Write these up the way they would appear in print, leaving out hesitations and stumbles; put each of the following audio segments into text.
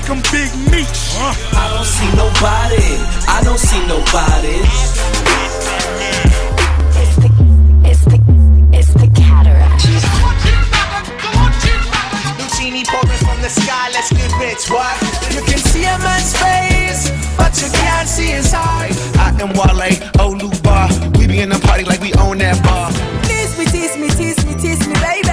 I'm Big Meech. I don't see nobody. I don't see nobody. It's the cataract. Lucini pouring from the sky, let's get rich, what? You can see a man's face, but you can't see his heart. I am Wale, Oluba, we be in the party like we own that bar. Tease me, tease me, tease me, tease me, baby.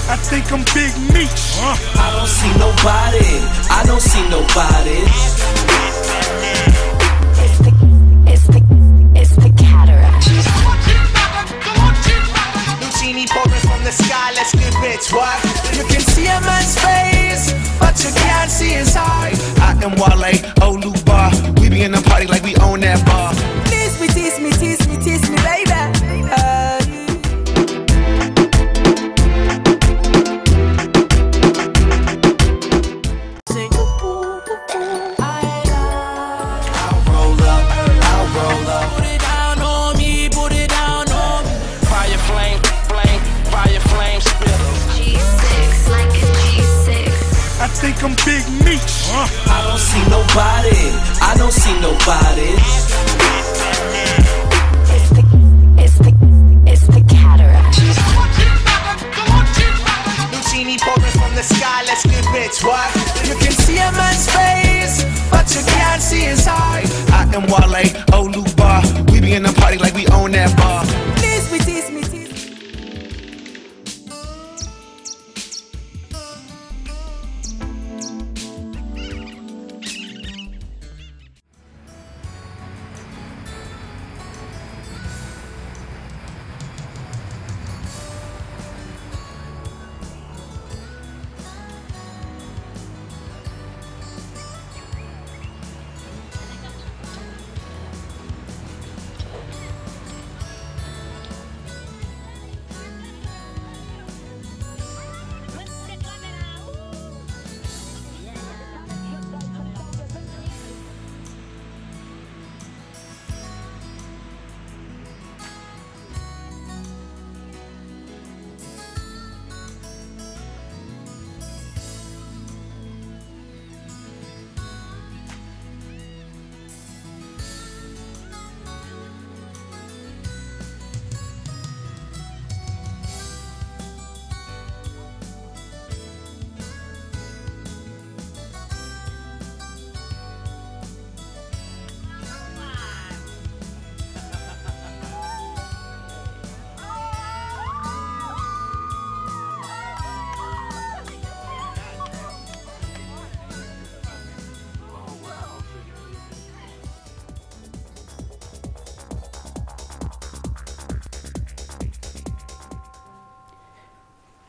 I think I'm Big Meech. I don't see nobody. I don't see nobody. It's the cataract. Lucini pouring from the sky, let's get rich, what? You can see a man's face, but you can't see his heart. I am Wale, Oluba, we be in the party like we own that bar. Tease me, tease me, tease me, tease me, baby. I think I'm Big Meech. I don't see nobody. I don't see nobody. It's the cataract. Lucini pouring from the sky, let's get rich, what? You can see a man's face, but you can't see his heart. I am Wale, Oluba, we be in the party like we own that bar. Tease me, tease me, tease me.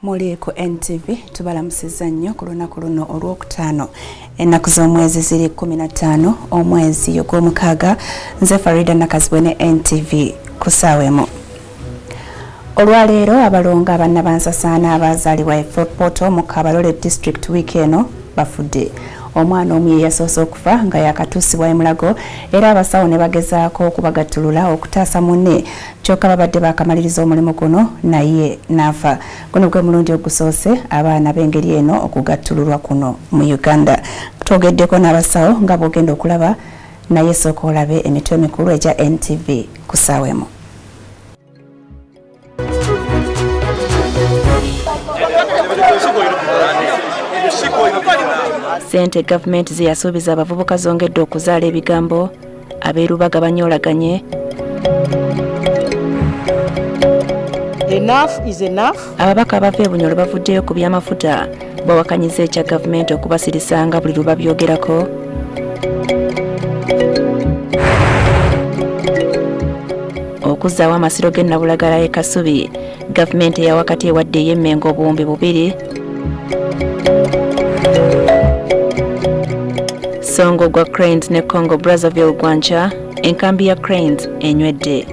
Muli ku NTV tubalamusiza nnyo ku lunaku luno olwokutaano ennaku z'omwezi ziri 15 omwezi ogw'omukaaga nze Farida Nakazibwe ne NTV kusaawemu. Olwaleero abalongo abannabansasaana abazaalibwa e Fort Portal mu Kabalole District week eno bafudde. Omwana omu yasoose okufa nga yakatuusibwa emulago era abasawo ne bagezaako okubagattulula okutaasa munne kyokka babadde bakamaliriza omulimu guno naye n'afa. Guno gwe mulundi ogusoose abaana b'engeri eno okugattululwa kuno mu Uganda. Twogeddeko n'abasawo nga bw'ogenda okulaba naye sooka olabe emitwe emikulu egya NTV kusaawemu. Sente government ziyasuubiza abavubuka zongedde okuzaala ebigambo abeerubaga banyoolaganye. Enough is enough. Ababaka abava e Bunyoro bavuddeyo ku byamafuta bawakanyiza ekya gavumenti okubasirisanga buli luba byogerako. Okuzzaawo amasiro g'ennabulagala e Kasubi gavumenti eya wakati ewaddeyo emmengo obuwumbi 2. Songo gwa Cranes ne Congo Brazzaville Gwancha enkambi ya Cranes enywedde.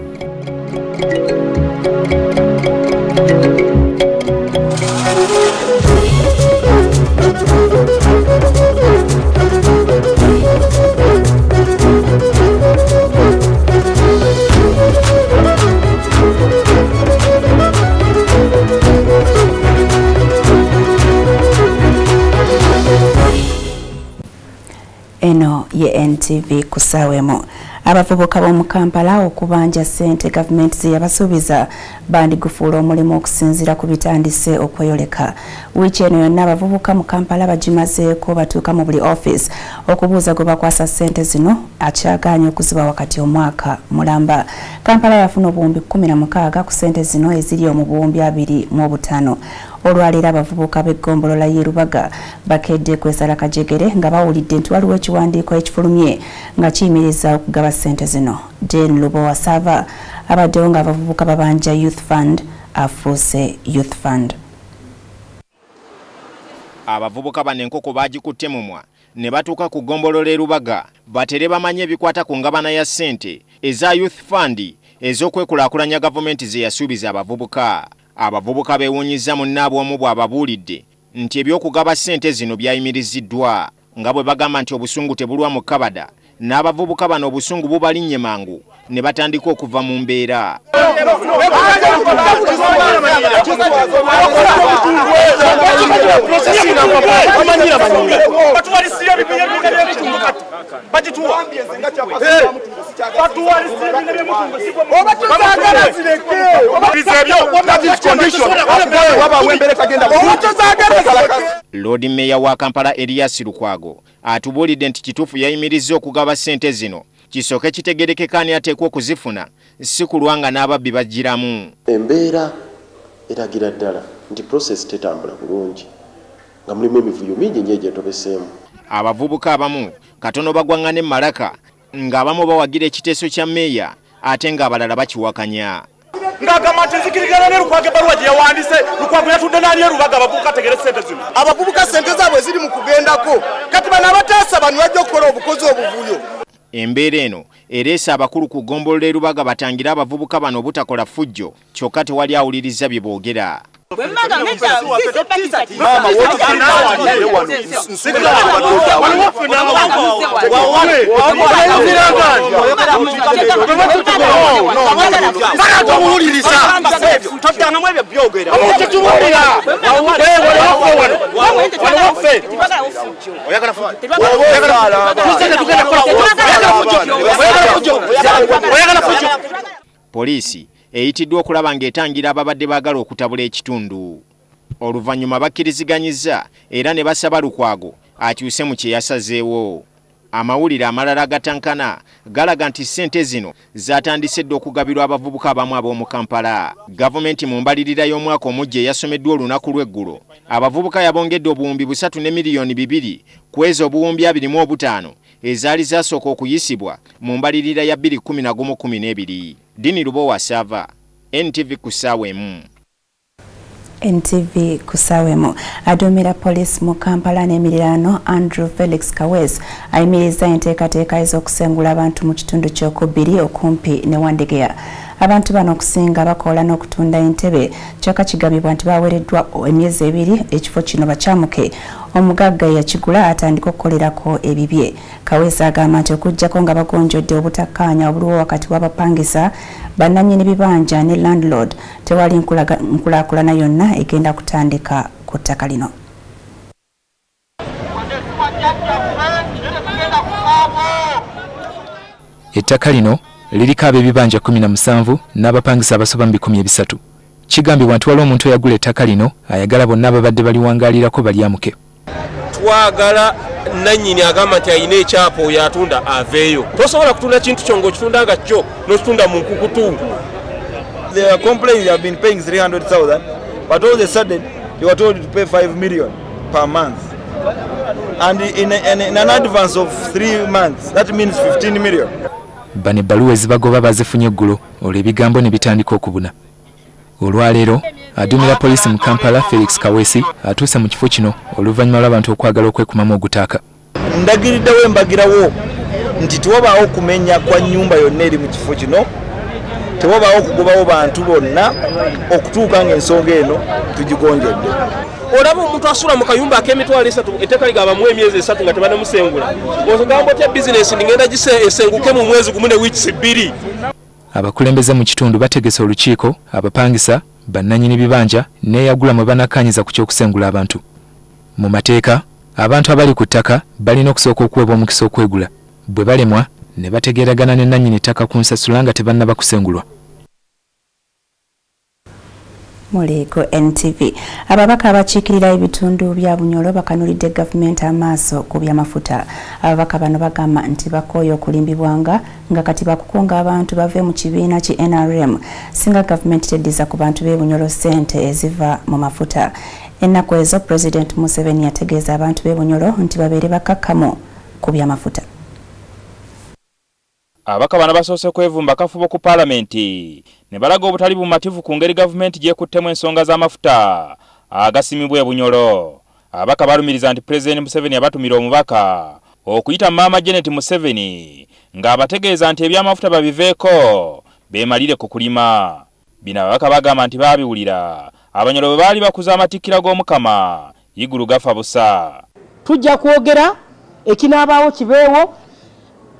NTV kusawemo. Abavubuka b'omu Kampala okubanja ssente gavumenti ze yabasuubiza bandigufuula omulimu okusinziira ku bitandise okweyoleka. Wiiki eno yonna abavubuka mu Kampala bagimazeeko batuuka mu buli office okubuuza gwe bakwasa ssente zino akyagaanye okuziba wakati omwaka mulamba. Kampala yafuna obuwumbi 16 ku ssente zino eziri mu buwumbi 25. Olwaleero abavubuka b'eggombolola y'e Rubaga bakedde kwesala kajegere nga bawulidde nti waliwo ekiwandiiko ekifulumye nga kiyimiriza okugaba ssente zino. Jane Lubowa Sava abaddewo nga abavubuka babanja Youth Fund afuuse Youth Fund. Abavubuka bano enkoko bagikutte mumwa ne batuuka ku ggombolola e Rubaga batere bamanye ebikwata ku ngabana ya ssente eza Youth Fund ez'okwekulaakulanya gavumenti ze yasuubiza abavubuka. Abavubuka beewuunyiza munnaabwe omu bw'ababuulidde nti eby'okugaba ssente zino byayimiriziddwa nga bwe bagamba nti obusungu tebulwa mu kabada n'abavubuka bano obusungu bubalinnye mangu ne batandika okuva mu mbeera. Lord Mayor wa Kampala Elias Lukwago atubuulidde nti kituufu yayimirizza okugaba ssente zino kisooke kitegerekeka ani ateekwa okuzifuna si kulwanga n'ababbi bagiramu. Embeera eragira ddala nti process tetambula bulungi nga mulimu emivuyo mingi nnyo egyetobeseemu. Abavubuka abamu katono bagwaŋŋana Malaka ng'abamu bawagira ekiteeso kya meeya ate ng'abalala bakiwakanya. Ngagamba nti nzikirigana ne Lukwago ebbaluwa gye yawandise Lukwago yatudde n'ali e Rubaga abavubuka ategere ssente zino. Abavubuka ssente zaabwe ziri mu kugendako kati bano abateesa bano bajja okukola obukozi obuvuyo. Embeera eno ereese abakulu ku ggombolola e Rubaga batangira abavubuka bano obutakola fujjo kyokka tewali awuliriza bye boogera. Poliisi eyitiddwa okulaba ng'etangira ababadde baagala okutabula ekitundu. Oluvannyuma bakkiriziganyizza era ne basaba Lukwago akyuse mu kye yasazeewo. Amawulire amalala agatankana galaga nti ssente zino zatandise dda okugabirwa abavubuka abamu ab'omu Kampala. Gavumenti mu mbalirira y'omwaka omujja eyasomeddwa olunaku lw'eggulo abavubuka yabongedde obuwumbi 3 ne miliyoni 2 ku ezo obuwumbi 25 ezaali zasooka okuyisibwa mu mbalirira ya 2011-12. Dini Lubowa Sava, NTV kusawemu. NTV kusawemu. Aduumira poliisi mu Kampala n'emiriraano Andrew Felix Kawes ayimiriza enteekateeka ez'okusengula abantu mu kitundu ky'okubiri okumpi ne Wandegeya. Abantu bano okusinga bakola n'okutunda entebe kyokka kigambibwa nti baweereddwa emyezi 2 ekifo kino bakyamuke omugagga yakigula atandika okukolerako ebibye. Kawesa agamba nti okuggyako nga bagonjodde obutakkaanya obuliwo wakati w'abapangisa bannannyini bibanja ne landlord tewali nkulaakulana yonna egenda kutandika ku ttaka lino. Ettaka lino liriko ab'ebibanja 17 n'abapangisa abasoba 300. Kigambibwa nti waliwo omuntu eyagula ettaka lino ayagala bonna ababadde baliwangaalirako balyamuke. Twagala nannyini agamba nti ayina ekyapa oyo atunda aveeyo. Tosobola kutunda kintu kyo ng'okitunda nga kyo n'okitunda mu nkukutu. They are complaining they have been paying 300,000, but all of a sudden they were told to pay 5 million per month. And in an advance of 3 months, that means 15 million. Bane baluwa ezibagoba bazifunye eggulo olwo ebigambo ne bitandika okubuna. Olwaleero aduumira poliisi mu Kampala Felix Kawesi atuuse mu kifo kino oluvannyuma lw'abantu okwagala okwekumamu ogutaaka. Ndagiriddewo embagirawo nti tewabaawo kumenya kwa nnyumba yonna eri mu kifo kino, tewabaawo okugobawo bantu bonna okutuuka ng'ensonga eno tugigonjodde. Olaba omuntu asula mu kayumba ak'emitwalo 3 etteeka ligabamu emyezi 3 nga tebannamusengula. Ogamba otya bizinesi ngenda gisenguke mu mwezi gumu ne wiiki 2. Abakulembeze mu kitundu bategese olukiiko abapangisa bannannyini bibanja n'eyagula mwe banakkaanyiza ku ky'okusengula abantu. Mu mateeka abantu abali ku ttaka balina okusooka okuweebwa omukisa okwegula bwe balemwa ne bategeeragana ne nannyini ttaka ku nsasula nga tebannaba kusengulwa. Muligo NTV. Ababaka abakiikirira ebitundu bya Bunyoro bakanulidde gavumenti amaaso ku byamafuta. Ababaka bano bagamba nti bakooye okulimbibwanga nga kati bakukunga abantu bave mu kibiina ki NRM singa gavumenti teddiza ku bantu b'e Bunyoro ssente eziva mu mafuta. Ennaku ezo President Museveni yategeeza abantu b'e Bunyoro nti babeere bakakkamu ku byamafuta. Abaka bana basoose kwevumba kafubo ku parliamenti ne balaga obutali bumativu ku ngeri gavumenti gyekuttemu ensonga z'amafuta agasimibwa e Bunyoro. Abaka balumiriza nti President Museveni abatumira omubaka okuyita Mama Janet Museveni ng'abategeeza nti ebyamafuta babiveeko beemalire ku kulima. Bino ababaka bagamba nti baabiwulira Abanyoro bwe baali bakuza amatikkira g'Omukama igulu gafa busa. Tujja kwogera ekinaabaawo kibeewo.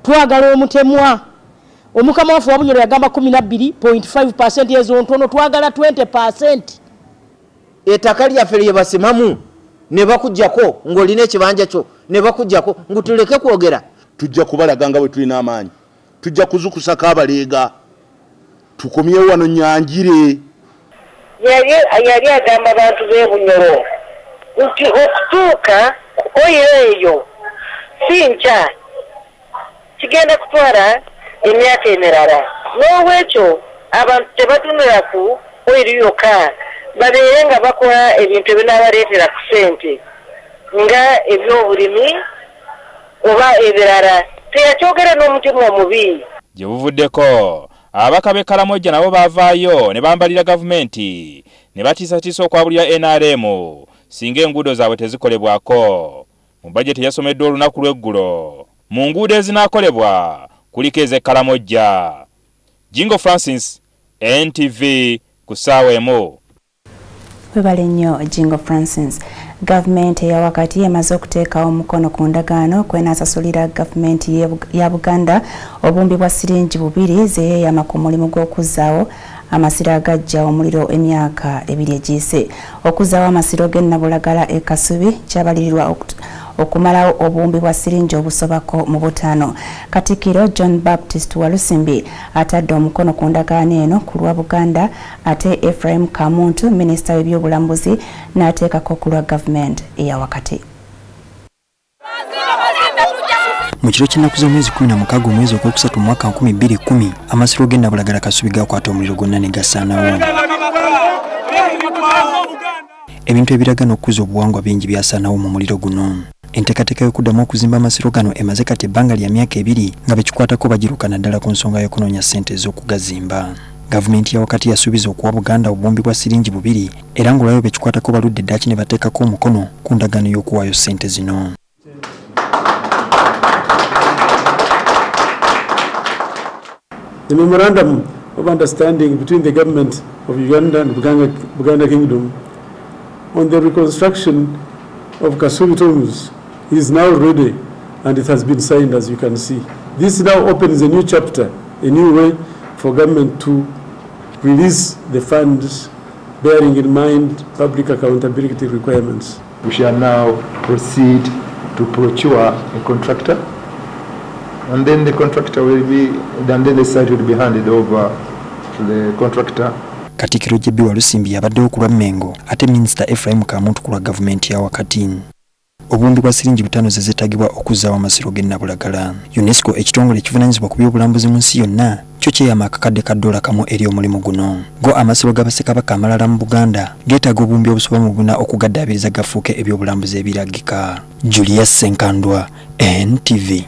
Twagala omutemwa Omukama waffe wa Bunyoro yagamba 12.5% ezo ntono twagala 20%. Ettaka lyaffe lye basimamu ne bakujjako ng'olina ekibanja kyo ne bakujjako ngutuleke kwogera. Tujja kubalaga nga bwe tulina amaanyi. Tujja kuzukusako abaleega tukomyewo wano Nyanjire. Yali agamba abantu b'e Bunyoro nti okutuuka oyo eyo si nkya kigenda kutwala emyaka emirala. N'olwekyo abantu tebatunula ku oiri yokka babeere nga bakola ebintu ebinaabaleetera ku ssente nga ebyobulimi oba ebirala. Teyakyogera n'omutima omubi. Gye buvuddeko ababaka b'e Kalamojja nabo baavaayo ne bambalira gavumenti ne batiisatiisa okwabulira NRM singa enguudo zaabwe tezikolebwako. Mu bajeti yasomeddwa olunaku lw'eggulo mu nguudo ezinaakolebwa kuliko ez'e Kalamojja. Jingo Francis, NTV ku ssaawa emu. Webale nnyo Jingo Francis. Gavumenti eya wakati emaze okuteekawo omukono ku ndagaano kwenaasasulira gavumenti ya Buganda obumbi bwa siringi 2 zeyeeyama ku mulimu gw'okuzzaawo amasiro agajja omuliro emyaka 2 egiyise. Okuzzaawo amasiro g'e Nabulagala e Kasubi kyabalirirwa okumalawo obumbi bwa siringi obusobako mu 5. Katikkiro John Baptist Walusimbi atadde omukono ku ndagaano eno ku lwa Buganda ate Ephraim Kamuntu minisita w'ebyobulambuzi n'ateekako ku lwa gavumenti eya wakati. Mu kiro ky'ennaku z'omwezi 16 omwezi ogwokusatu mu mwaka 2010 amasiro g'e Nabulagala Kasubi gakwata omuliro gwonna ne gasaanawo. Ebintu ebiraga n'okuza obuwangwa bingi byasaanawo mu muliro guno. Enteekateeka y'okuddamu okuzimba amasiro gano emaze kati ebbanga lya myaka 2 nga bekikwatako bagiruka naddala ku nsonga y'okunoonya ssente ez'okugazimba. Gavumenti ya wakati yasuubiza okuwa Buganda obumbi bwa siringi 2 era ng'olwayo bekikwatako baludde ddaaki ne bateekako omukono ku ndagaano y'okuwaayo ssente zino. The memorandum of understanding between the government of Uganda and Buganda Kingdom on the reconstruction of Kasubi tombs is now ready and it has been signed, as you can see. This now opens a new chapter, a new way for government to release the funds bearing in mind public accountability requirements. We shall now proceed to procure a contractor, and then the contractor will be, and then the site will be handed over to the contractor. Katikkiro Jebbi Walusimbi yabaddewo ku lwa Mengo ate minisita Ephraim Kamuntu ku lwa gavumenti ya wakati. Obumbi bwa siringi 5 zezeetagibwa okuzzaawo amasiro g'e Nabulagala. UNESCO ekitongole ekivunaanyizibwa ku by'obulambuzi mu nsi yonna kyo kyeyama akakadde ka $1 kamu eri omulimu guno. Go amasiro g'Abassekabaka amalala mu Buganda geetaaga obumbi obusoba mu buna okugaddaabiriza gafuuke ebyobulambuzi ebiragika. Julius Senkandwa, NTV.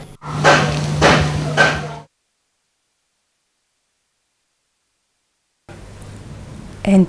And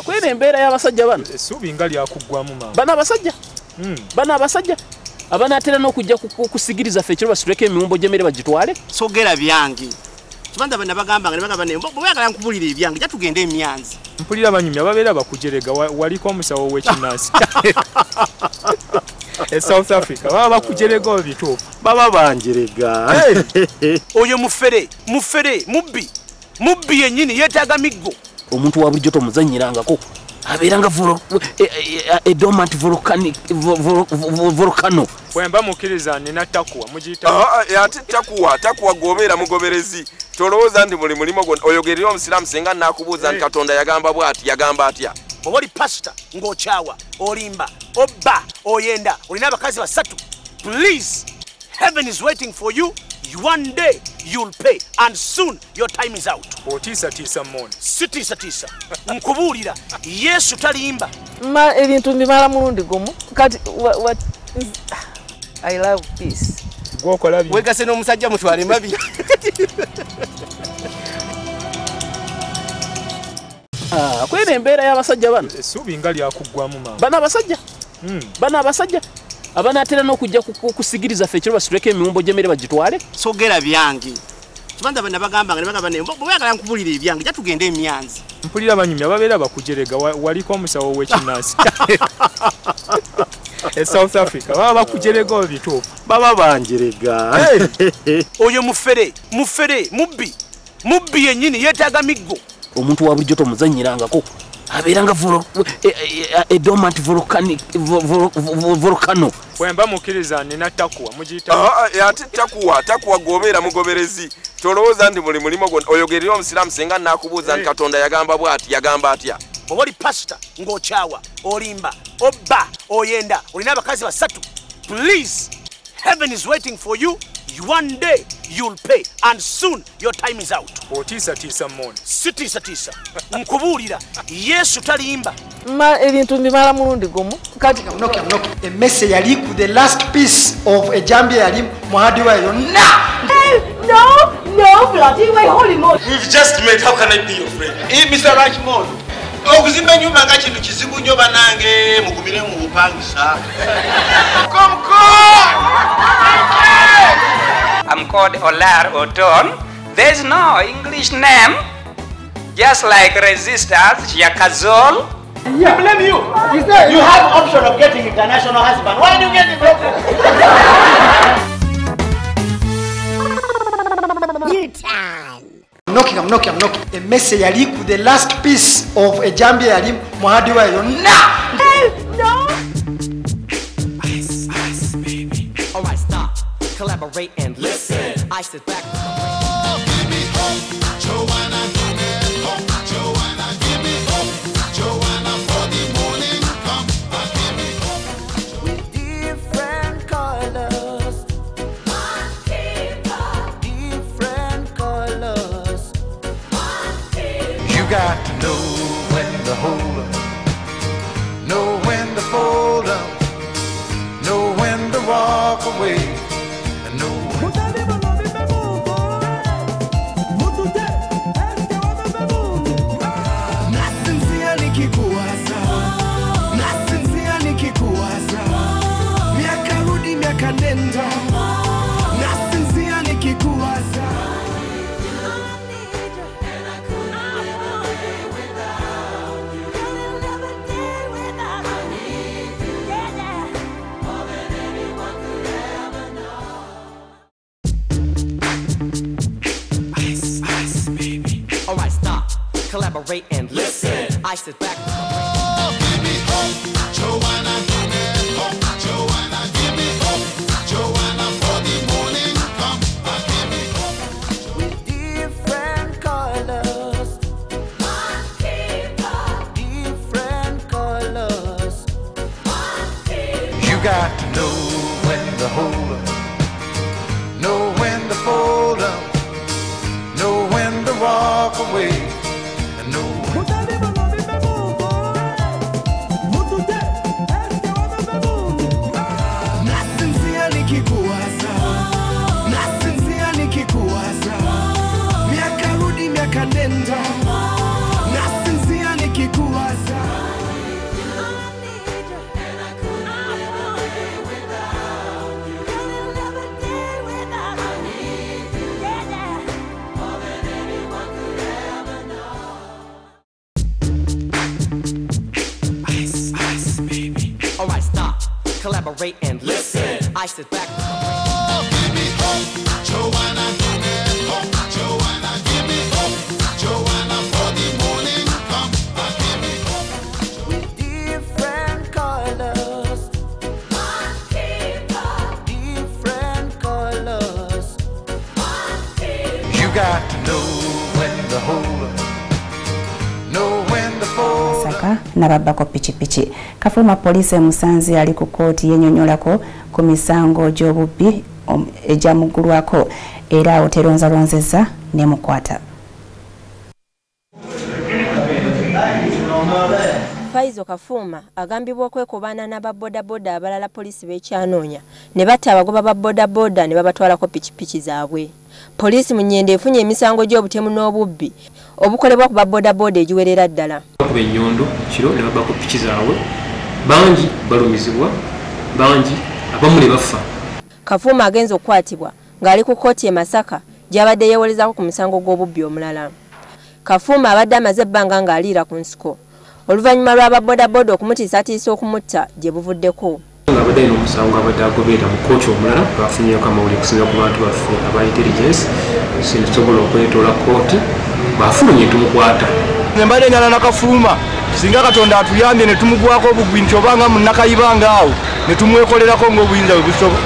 kwera embeera y'abasajja bano essuubi nga lyakugwamu mama bano abasajja abanaatera n'okujja kusigiriza ffe ekiro basituleko emiwumbo gy'emmere bagitwale sogera byange kibanda bana bagamba nga bagamba ne bwagala nkubulira ebyange jatugenda emyanzi mpulira banyumya babeera bakujerega waliko omusawo w'ekinnansi South Africa baba bakujerega obituufu baba banjerega oyo mufere mubbi yennyini yeetaaga miggo omuntu wa bulijjo tomuzannyirangako abeeranga dormant volcano bwemba mukkiriza nina takuwa mugiyita ate takuwa gobeera mugoberezi tolowooza nti buli mulimo oyogerera omusiraamu singa naakubuuza nti katonda yagamba atya oba oli pasita ng'okyawa olimba obba oyenda olina abakazi basatu please heaven is waiting for you. One day you'll pay and soon your time is out. Otiisa mmono. Sitiisa. Nkubuulira Yesu talimba. Ebintu mbimala mulundi gumu. Kati what I love peace. Gwokola byo. Wegase n'omusajja mutwale mabi. Kwera embeera y'abasajja bano essuubi nga lyakugwamu mama bano abasajja abanaatera n'okujja kusigiriza ffe ekiro basituleko emiwumbo gy'emmere bagitwale sogera byange kibanda bana bagamba nga bagamba ne bwagala nkubulira ebyange jatugenda emyanzi mpulira banyumya babeera bakujerega waliko omusawo w'ekinnansi South Africa baba bakujerega obituufu baba banjerega oyo mufere mubbi yennyini yeetaaga miggo omuntu wa bulijjo tomuzannyirangako abeeranga dormant volcano bwemba mukkiriza nina takuwa mugiyita ate takuwa gobeera mugoberezi tolowooza nti buli mulimo oyogerera omusiraamu singa naakubuuza nti katonda yagamba atya oba oli pasita ng'okyawa olimba obba oyenda olina abakazi basatu please heaven is waiting for you. One day you'll pay and soon your time is out. Otiisa mmono. Sitiisa. Nkubuulira Yesu talimba. Ebintu mbimala mulundi gumu. Kati mnoki. A message yali ku the last piece of a jambia yali muhadi wa yo. No, bloody way, holy moly. We've just met. How can I be your friend? Mr. Rachmond. Okuzimba nyumba nga kintu kizibu nnyo banange mugumire mu bupangisa. Come. I'm called Olar Oton. There's no English name. Just like resistors, Yakazol. Yeah, blame you. You have option of getting international husband. Why do you get it local? New time. I'm knocking. A message yali ku the last piece of a jambia yali muhadi wa yo. No. Ice, baby. All right, stop. Collaborate and listen. I sit back. Oh, give me hope, Joanna, give me hope, Joanna, give me hope, Joanna, for the morning come, give me hope. With different colors, one people, different colors, one people. You got to know when to hold up, know when to fold up, know when to walk away. Collaborate and listen. I sit back. Oh, give me hope, Joanna, give me hope, Joanna, give me hope, Joanna, for the morning come, give me hope. With different colors, one people, different colors, one people. You got to know when to hold up, know when to fold up, know when to walk away. Miaka rudi miaka nenda, nasinzia nikikuwaza. Alright, stop, collaborate and listen. I sit back. Oh, give me hope, Joanna, give me hope, Joanna, give me hope, Joanna, for the morning come, give me hope. With different colors, one people. Different colors, one people. You got to know when to hold up, know when to fold up. Saka nababako pichipichi. Kafuma polisi Musanzi ali ku kooti yennyonnyolako ku misango gy'obubbi egyamuggulwako era oteronzalonzezza ne mukwata. Faizo Kafuma agambibwa okwekubana n'ababbodaboda abalala polisi b'ekyanoonya ne batta abagoba ba bodaboda ne babatwalako pichipichi zaabwe. Polisi mu Nnyende efunye emisango gy'obutemu n'obubbi obukolebwa ku babbodaboda egiwerera ddala. Kuba ennyondo kiro ne babako pichi zaabwe bangi balumizibwa bangi abamu ne bafa. Kafuma agenza okukwatibwa ng'ali ku kkooti e Masaka gy'abadde yeewolezaako ku musango gw'obubbi omulala. Kafuma abadde amaze ebbanga ng'aliira ku nsiko oluvannyuma lw'ababbodaboda okumutiisatiisa okumutta gye buvuddeko. Ng'abadde alina omusango abadde agoberera mu kkooti omulala bafunyeeko amawulire okusinga ku bantu baffe aba intelligence sinsobola okwetoola kkooti bafulumye tumukwata. Mbadde engana na Kafuma singa Katonda atuyambye ne tumugwako obugwi nti obanga munnakayibanga awo ne tumwekolerako ng'obuyinza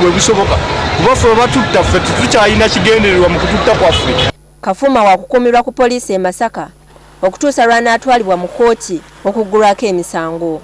bwe busoboka kuba ffe batutta ffe tukyalina kigendererwa mu kututta kwaffe. Kafuma wakukuumirwa ku poliisi e Masaka okutuusa lw'anaatwalibwa mu kkooti okuggulwako emisango.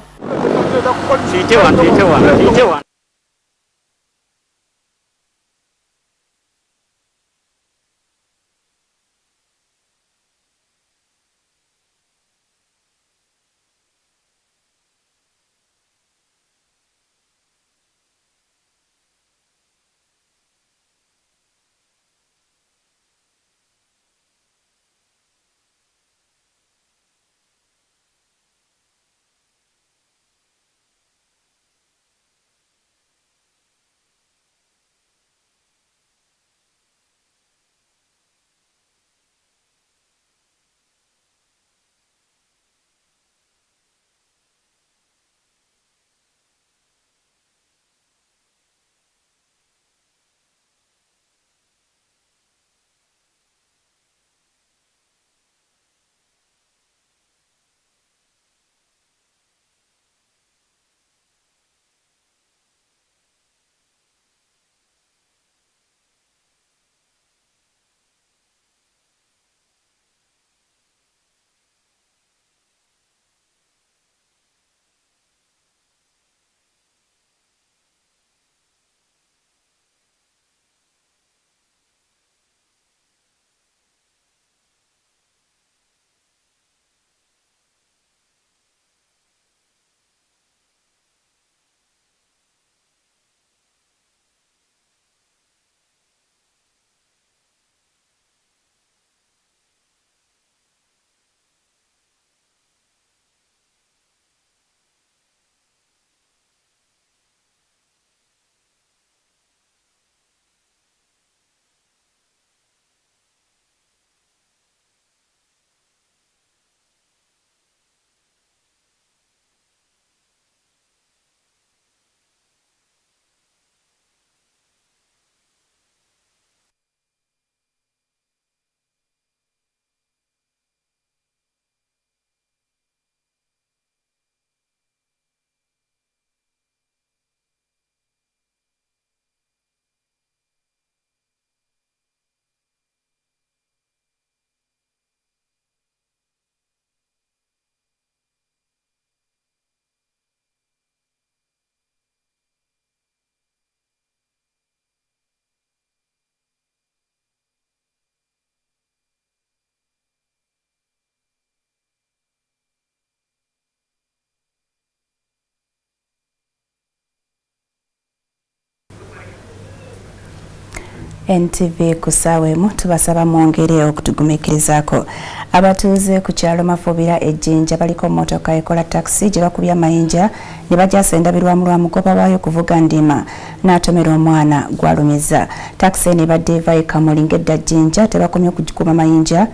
NTV kusawemu tubasaba mwongere okutugumikirizako. Abatuuze ku kyalo Mafubira ejjinja baliko motoka ekola taxi gye bakubya mayinja ne bajasa endabirwamu lwa mugoba waayo kuvuga ndima n'atomera omwana gwalumiza. Taxi ne badde eva Kamuli ng'edda jjinja tebakomye kugikuba mayinja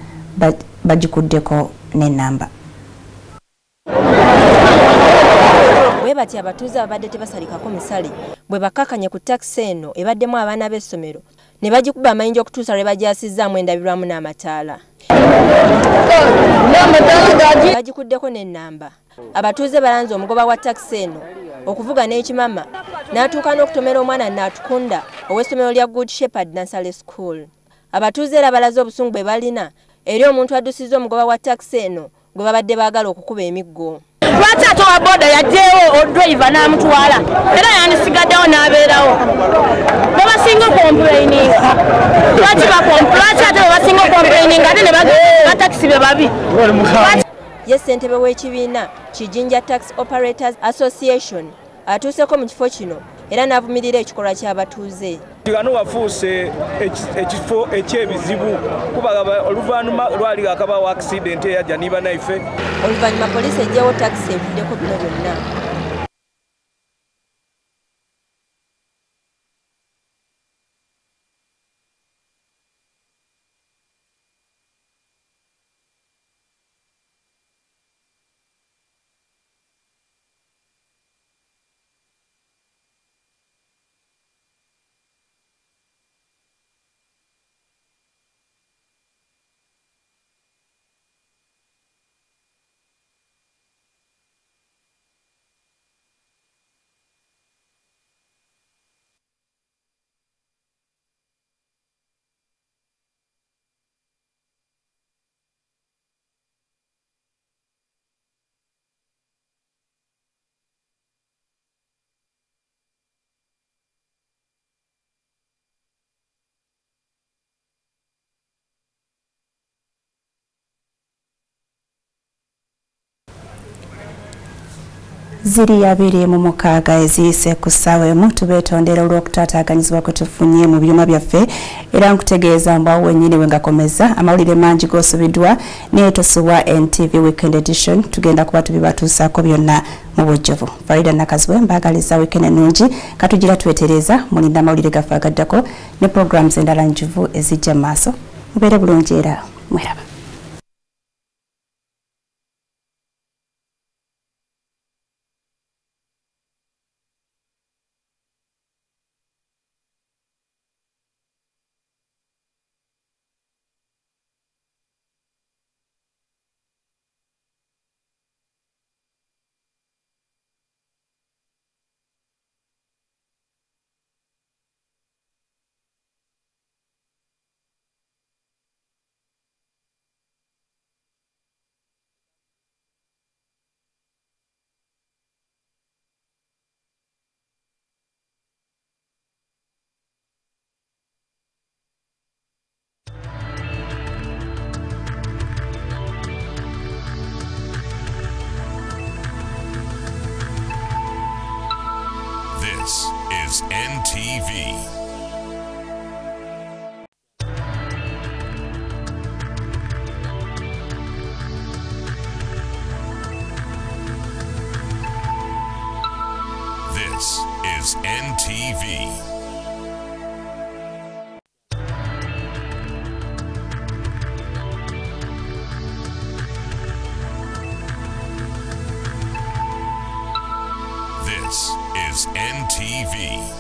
bagikuddeko n'ennamba. bati abatuuze abadde tebasalikako misale bwe bakakanye ku takisi eno ebaddemu abaana b'essomero ne bagikuba amayinja okutuusa lwe bagyasizaamu endabirwamu n'amataala. Bagikuddeko n'ennamba. Abatuuze balanze omugoba wa takisi eno okuvuga n'ekimama n'atuuka n'okutomera omwana Naatukunda ow'essomero lya Good Shepherd Nursery School. Abatuuze era balaze obusungu bwe balina eri omuntu addusizza omugoba wa takisi eno gwe babadde baagala okukuba emiggo. Lwaki ate owa boda yaddeewo odriver n'amutwala era yanisigaddewo n'abeerawo bebasinga okomplaininga lwaki ate bebasinga okomplaininga ate ne batakisi be babi. Ye ssentebe w'ekibiina Kijinja Taxi Operators Association atuuseko mu kifo kino era n'avumirira ekikolwa ky'abatuuze. Gano wafuuse ekifo ekyebizibu kuba oluvannyuma lwali akabawo accident eyajja niba naife. Oluvannyuma poliisi ejjawo takisi evuddeko bino byonna. Ziri abiri mu mukaaga eziyise ku ssaawa emu tubeetondera olw'okutaataaganyizibwa kwe tufunye mu byuma byaffe era nkutegeeza mbwawo wennyini we ngakomeza amawulire mangi g'osubiddwa neetosuwa NTV Weekend Edition tugenda kuba tubibatuusaako byonna mu bujjuvu. Farida Nakazibwe mbaagaliza weekend ennungi katugira twetereza mulinda amawulire gaffe agaddako ne programs endala njuvu ezijja mu maaso mubeere bulungi era mweraba. This is NTV. This is NTV. This is NTV.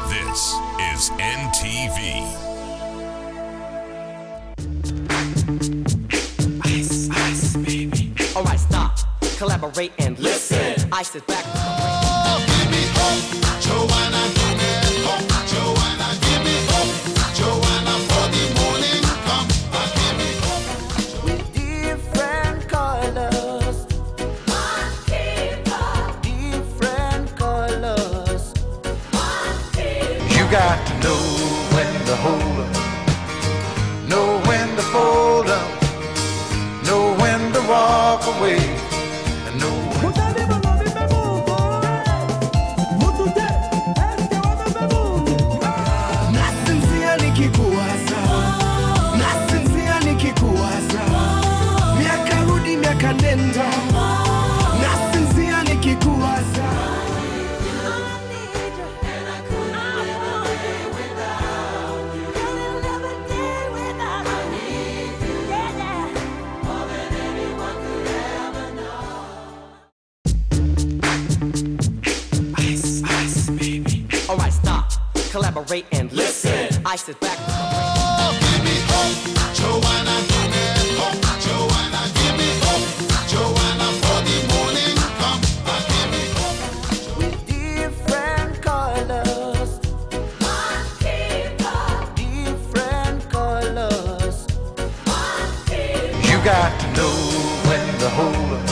This is NTV. Ice, ice, baby. All right, stop, collaborate and listen. I sit back. Oh, give me hope, Joanna, give me hope, Joanna, give me hope, Joanna, for the morning come, give me hope. With different colors, one people. Different colors, one people. You got to know when to hold up, know when to fold up, know when to walk away, and know when to... Nasinzia nikikuwaza, nasinzia nikikuwaza, miaka rudi miaka nenda, nasinzia nikikuwaza. Ice, ice, baby. All right, stop, collaborate and listen. I sit back. Oh, give me hope, Joanna, Joanna, give me hope. Joanna, for the morning come. Give me hope. With different colors, different colors. You got to know when to hold up,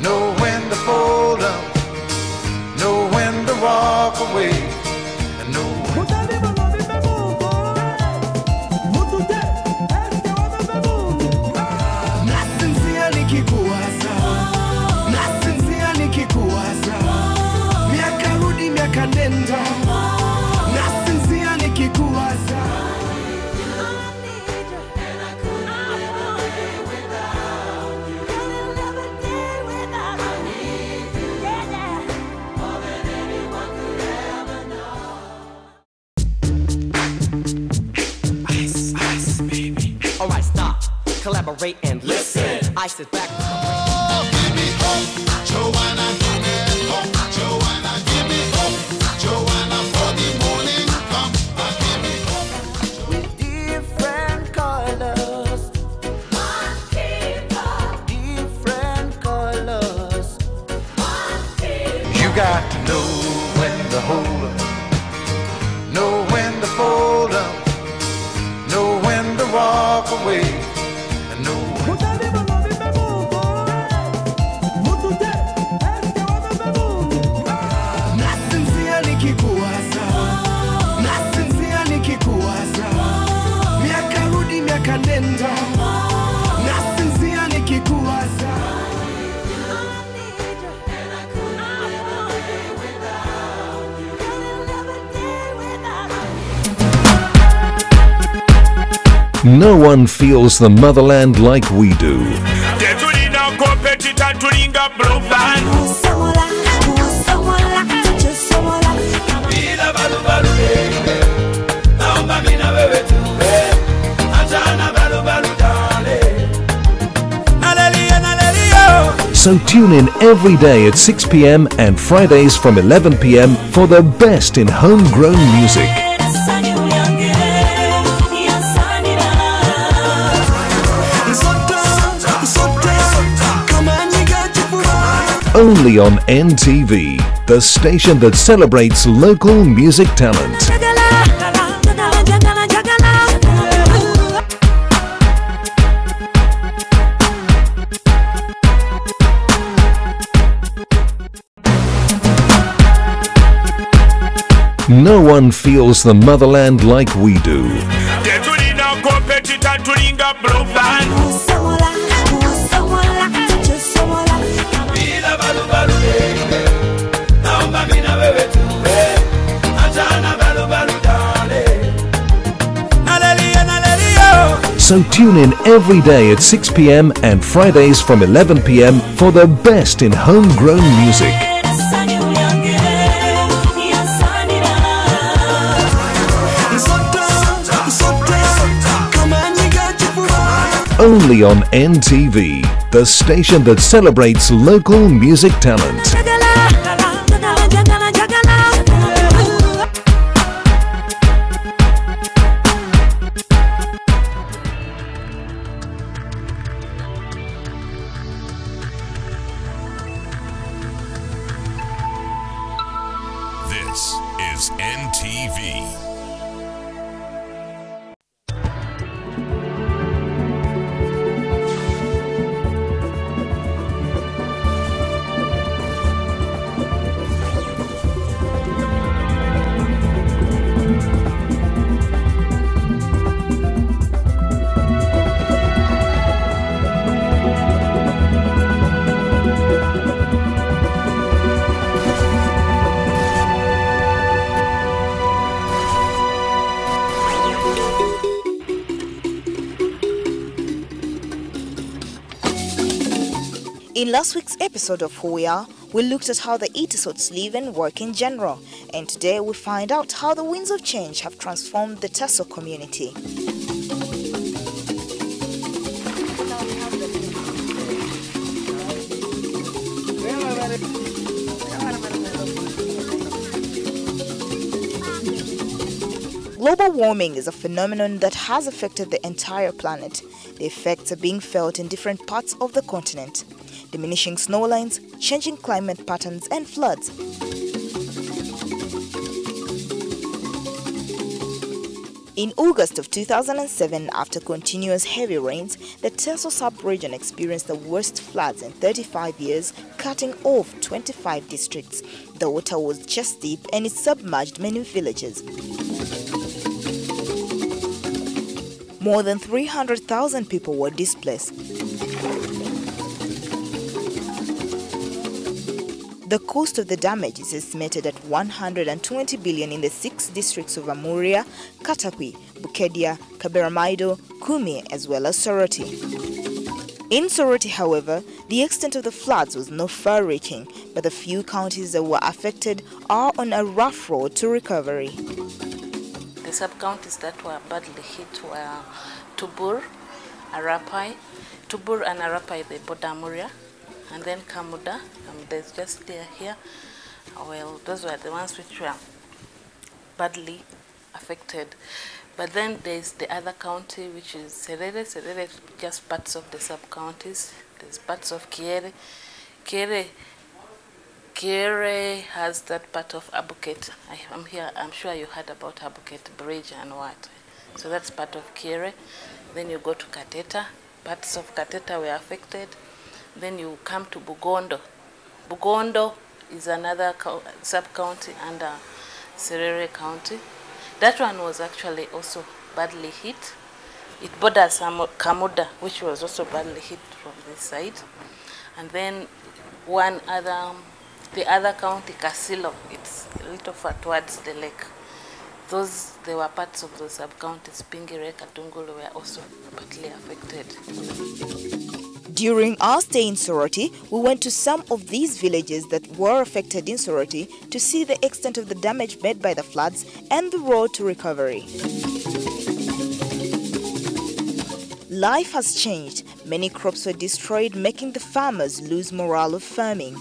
know when to fold up, know when to walk away, and know when Nasinzia nikikuwaza, nasinzia nikikuwaza, miaka rudi miaka nenda, nasinzia nikikuwaza. Alright, stop, collaborate and listen. I sit back. Give me hope. Joanna, Joanna, give me hope. Joanna, for the morning come. Give me hope. With different colors, different colors. you got to know when to hold up, know when to fold up, know when to walk away, and know when Nasinzia nikikuwaza, nasinzia nikikuwaza, miaka rudi miaka nenda, nasinzia nikikuwaza. No one feels the motherland like we do. So tune in every day at 6 p.m. and Fridays from 11 p.m. for the best in homegrown music. Only on NTV, the station that celebrates local music talent. No one feels the motherland like we do. So tune in every day at 6 p.m. and Fridays from 11 p.m. for the best in homegrown music. Only on NTV, the station that celebrates local music talent. This is NTV. In last week's episode of Who We Are, we looked at how the Itisots live and work in general, and today we find out how the winds of change have transformed the Tasso community. Global warming is a phenomenon that has affected the entire planet. The effects are being felt in different parts of the continent. Diminishing snowlines, changing climate patterns and floods. In August of 2007, after continuous heavy rains, the Teso sub-region experienced the worst floods in 35 years, cutting off 25 districts. The water was chest deep and it submerged many villages. More than 300,000 people were displaced. The cost of the damage is estimated at 120 billion in the 6 districts of Amuria, Katapi, Bukedia, Kaberamaido, Kumi, as well as Soroti. In Soroti, however, the extent of the floods was not far-reaching, but the few counties that were affected are on a rough road to recovery. The sub-counties that were badly hit were Tubur, Arapai. Tubur and Arapai, they border Amuria. And then Kamuda, there's just there here. Well, those were the ones which were badly affected. But then there's the other county, which is Serere. Serere is just parts of the sub-counties. There's parts of Kiere. Kiere has that part of Abuket. I'm sure you heard about Abuket Bridge and what. So that's part of Kiere. Then you go to Kateta. Parts of Kateta were affected. Then you come to Bugondo. Bugondo is another sub-county under Serere County. That one was actually also badly hit. It borders Kamuda, which was also badly hit from this side. And then the other county, Kasilo, it's a little far towards the lake. There were parts of those sub-counties, Pingire, Katungulu, were also badly affected. During our stay in Soroti, we went to some of these villages that were affected in Soroti to see the extent of the damage made by the floods and the road to recovery. Life has changed. Many crops were destroyed, making the farmers lose morale of farming.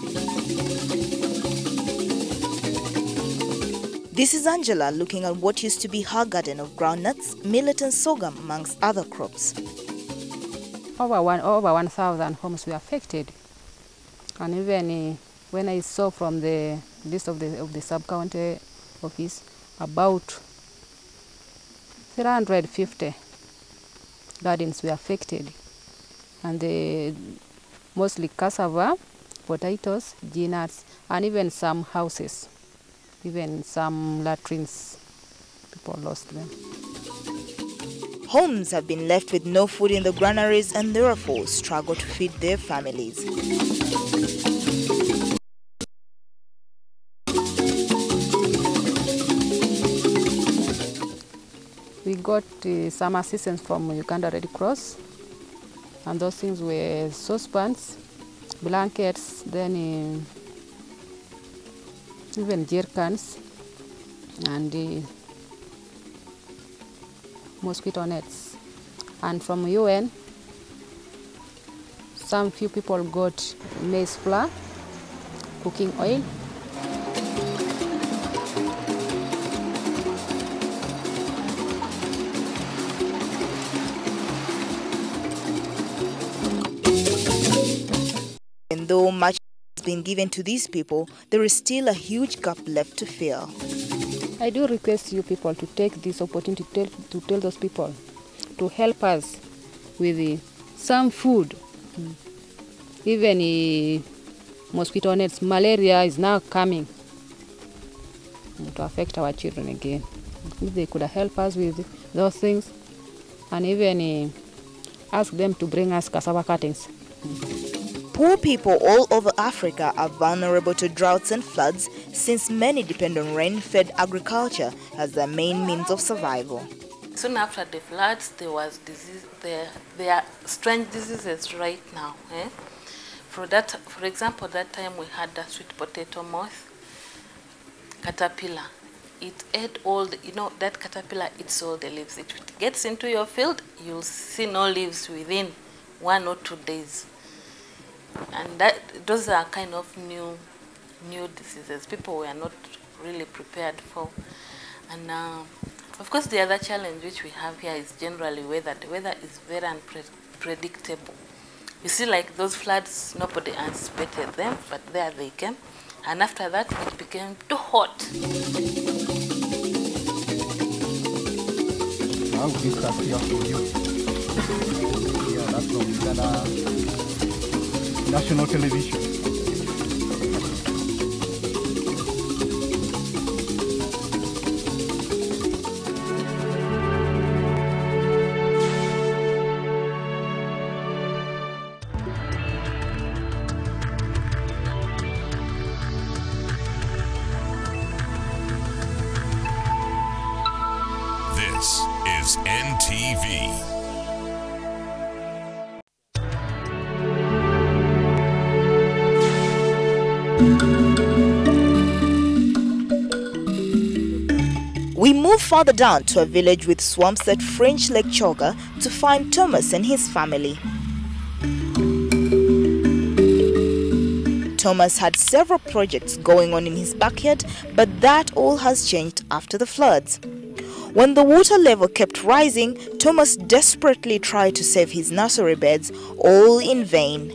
This is Angela looking at what used to be her garden of groundnuts, millet and sorghum, amongst other crops. Over 1,000 homes were affected, and even when I saw from the list of the sub-county office, about 350 gardens were affected, and mostly cassava, potatoes, peanuts, and even some houses, even some latrines, people lost them. Homes have been left with no food in the granaries and therefore struggle to feed their families. We got some assistance from Uganda Red Cross, and those things were saucepans, blankets, then even jerrycans, and mosquito nets. And from UN, some few people got maize flour, cooking oil. And though much has been given to these people, there is still a huge gap left to fill. I do request you people to take this opportunity to tell those people to help us with some food, even mosquito nets. Malaria is now coming to affect our children again. If they could help us with those things, and even ask them to bring us cassava cuttings. Poor people all over Africa are vulnerable to droughts and floods since many depend on rain-fed agriculture as their main means of survival. Soon after the floods, there was disease. There are strange diseases right now. For example, that time we had the sweet potato moth, caterpillar. It ate all the, that caterpillar eats all the leaves. If it gets into your field, you'll see no leaves within 1 or 2 days. And those are kind of new diseases people were not really prepared for. And Of course, the other challenge which we have here is generally weather. The weather is very unpredictable. You see, like those floods, nobody anticipated them, but there they came. And after that, it became too hot. Now this up here for you. Yeah, that's from Uganda National Television. This is NTV. We move further down to a village with swamps at French Lake Choga to find Thomas and his family. Thomas had several projects going on in his backyard, but that all has changed after the floods. When the water level kept rising, Thomas desperately tried to save his nursery beds, all in vain.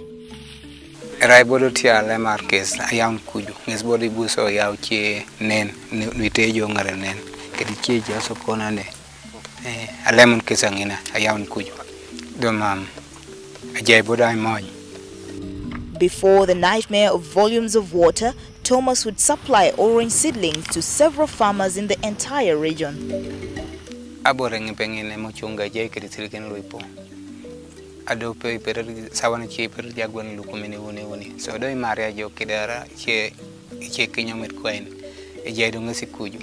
Raibodo tia le markes ayam kuju ngesbodi buso yauche nen nitejo ngare nen kediche jaso kona ne alemon kesangina ayam kuju domam ajay bodai moy. Before the nightmare of volumes of water, Thomas would supply orange seedlings to several farmers in the entire region. Aboreng pengine mochunga jay keditiliken luipo. Adope per sawana che per jagwan lukumene woni so do maria jo kidara che kinyomet kwen e jaydo ngasi kuju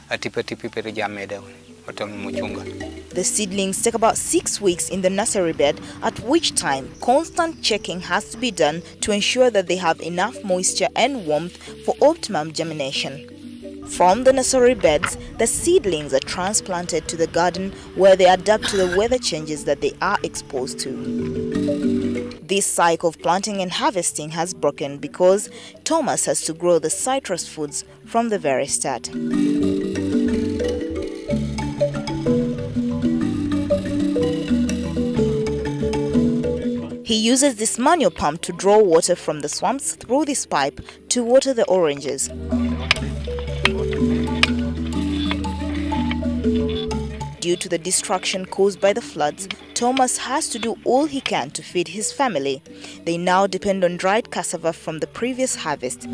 atipatipi per jameda otom mochunga. The seedlings take about 6 weeks in the nursery bed, at which time constant checking has to be done to ensure that they have enough moisture and warmth for optimum germination. From the nursery beds, the seedlings are transplanted to the garden where they adapt to the weather changes that they are exposed to. This cycle of planting and harvesting has broken because Thomas has to grow the citrus foods from the very start. He uses this manual pump to draw water from the swamps through this pipe to water the oranges. Due to the destruction caused by the floods, Thomas has to do all he can to feed his family. They now depend on dried cassava from the previous harvest.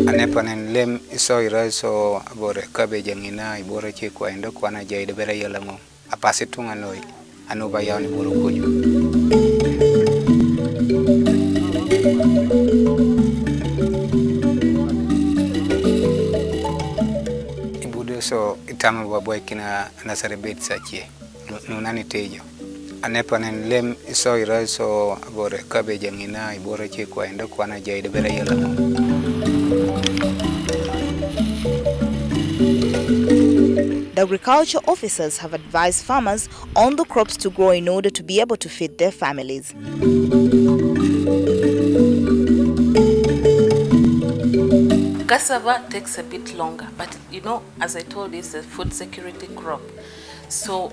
Anepanen lem iso iraso abore cabbage ngina ibore che kwa endo kwa na jaide bere yalango apase tunga noi anuba yawni boro kuju. So itama baboy kina nasare bet sache nunani tejo anepanen lem iso iraso abore cabbage ngina ibore che kwa endo kwa na jaide bere yalango. The agriculture officers have advised farmers on the crops to grow in order to be able to feed their families. Cassava takes a bit longer, but you know, as I told you, it's a food security crop. So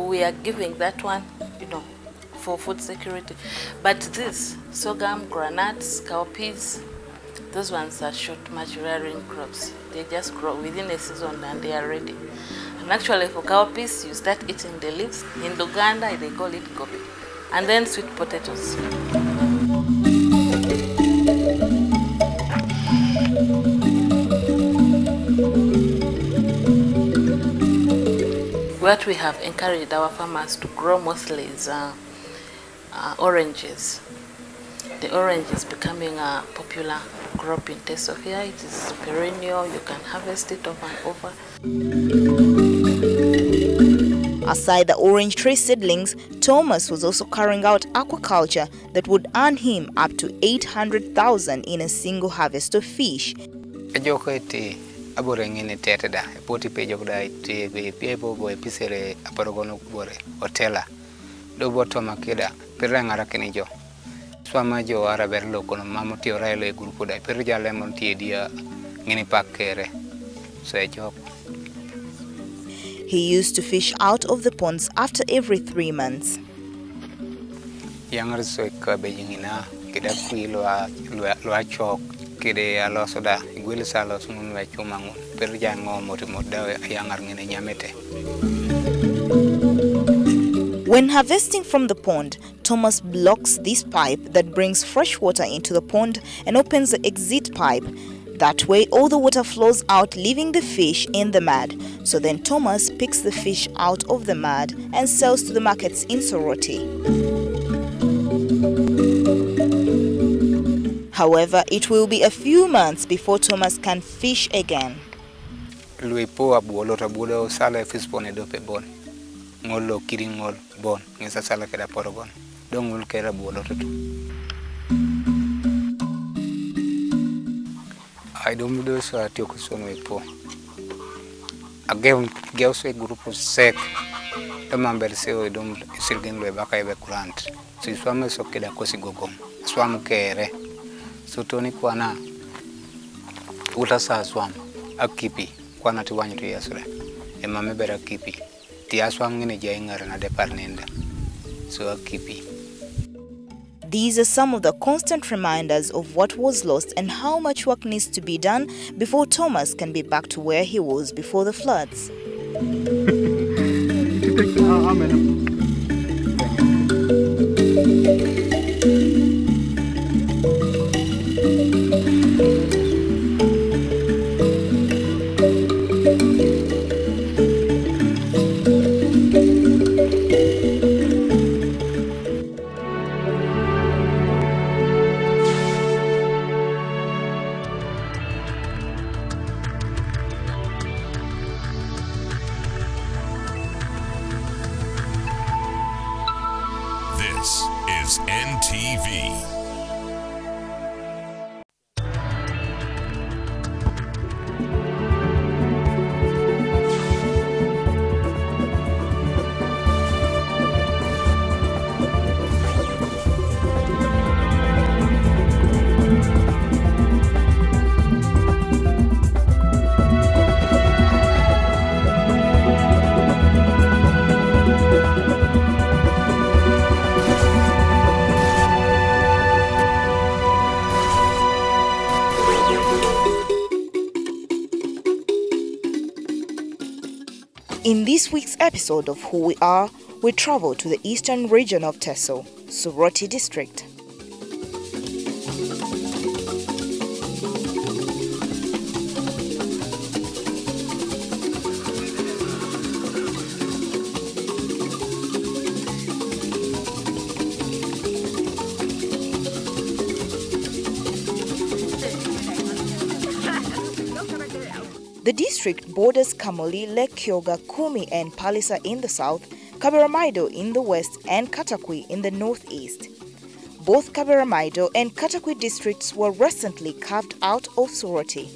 we are giving that one, you know, for food security. But this, sorghum, granules, cowpeas, those ones are short maturing crops. They just grow within a season and they are ready. And actually for cowpeas, you start eating the leaves. In Uganda, they call it gobe. And then sweet potatoes. What we have encouraged our farmers to grow mostly is oranges. The orange is becoming a popular crop in Tesofia. It is perennial, you can harvest it over and over. Aside the orange tree seedlings, Thomas was also carrying out aquaculture that would earn him up to 800,000 in a single harvest of fish. Aborengene teteda poti pejo kudai te pepo boy pisere aporogono bore hotela do boto makeda pirengara kenijo swama jo ara berlo kono mamoti orailo e grupo dai pirja lemon tie dia ngini pakere so e job. He used to fish out of the ponds after every 3 months. Yang so ka be ngina kida kuilo lo chok kide alo soda igwele salo sumun wa chumangun per jango moti moda yangar ngene nyamete. When harvesting from the pond, Thomas blocks this pipe that brings fresh water into the pond and opens the exit pipe. That way, all the water flows out, leaving the fish in the mud. So then Thomas picks the fish out of the mud and sells to the markets in Soroti. However, it will be a few months before Thomas can fish again. Luipo abuolo tabulo sala fish pone dope bon. Ngolo kiri ngol bon ngesa sala keda porogon dongul kera buolo tutu. I don't do so at Yokoson Wipo. Again, girls a group of sec. The member say we don't silken way back I grant. So swam is okay that Cosigogom. Swam kere. So Tony Kwana Utasa swam. A kipi. Kwana to 1 years. A mamma better kipi. Tia swam in a janger and a department. So a kipi. These are some of the constant reminders of what was lost and how much work needs to be done before Thomas can be back to where he was before the floods. This is NTV. In this week's episode of Who We Are, we travel to the eastern region of Teso, Soroti district. The district borders Kamoli, Lake Kyoga, Kumi and Palisa in the south, Kaberamaido in the west and Katakwi in the northeast. Both Kaberamaido and Katakwi districts were recently carved out of Soroti.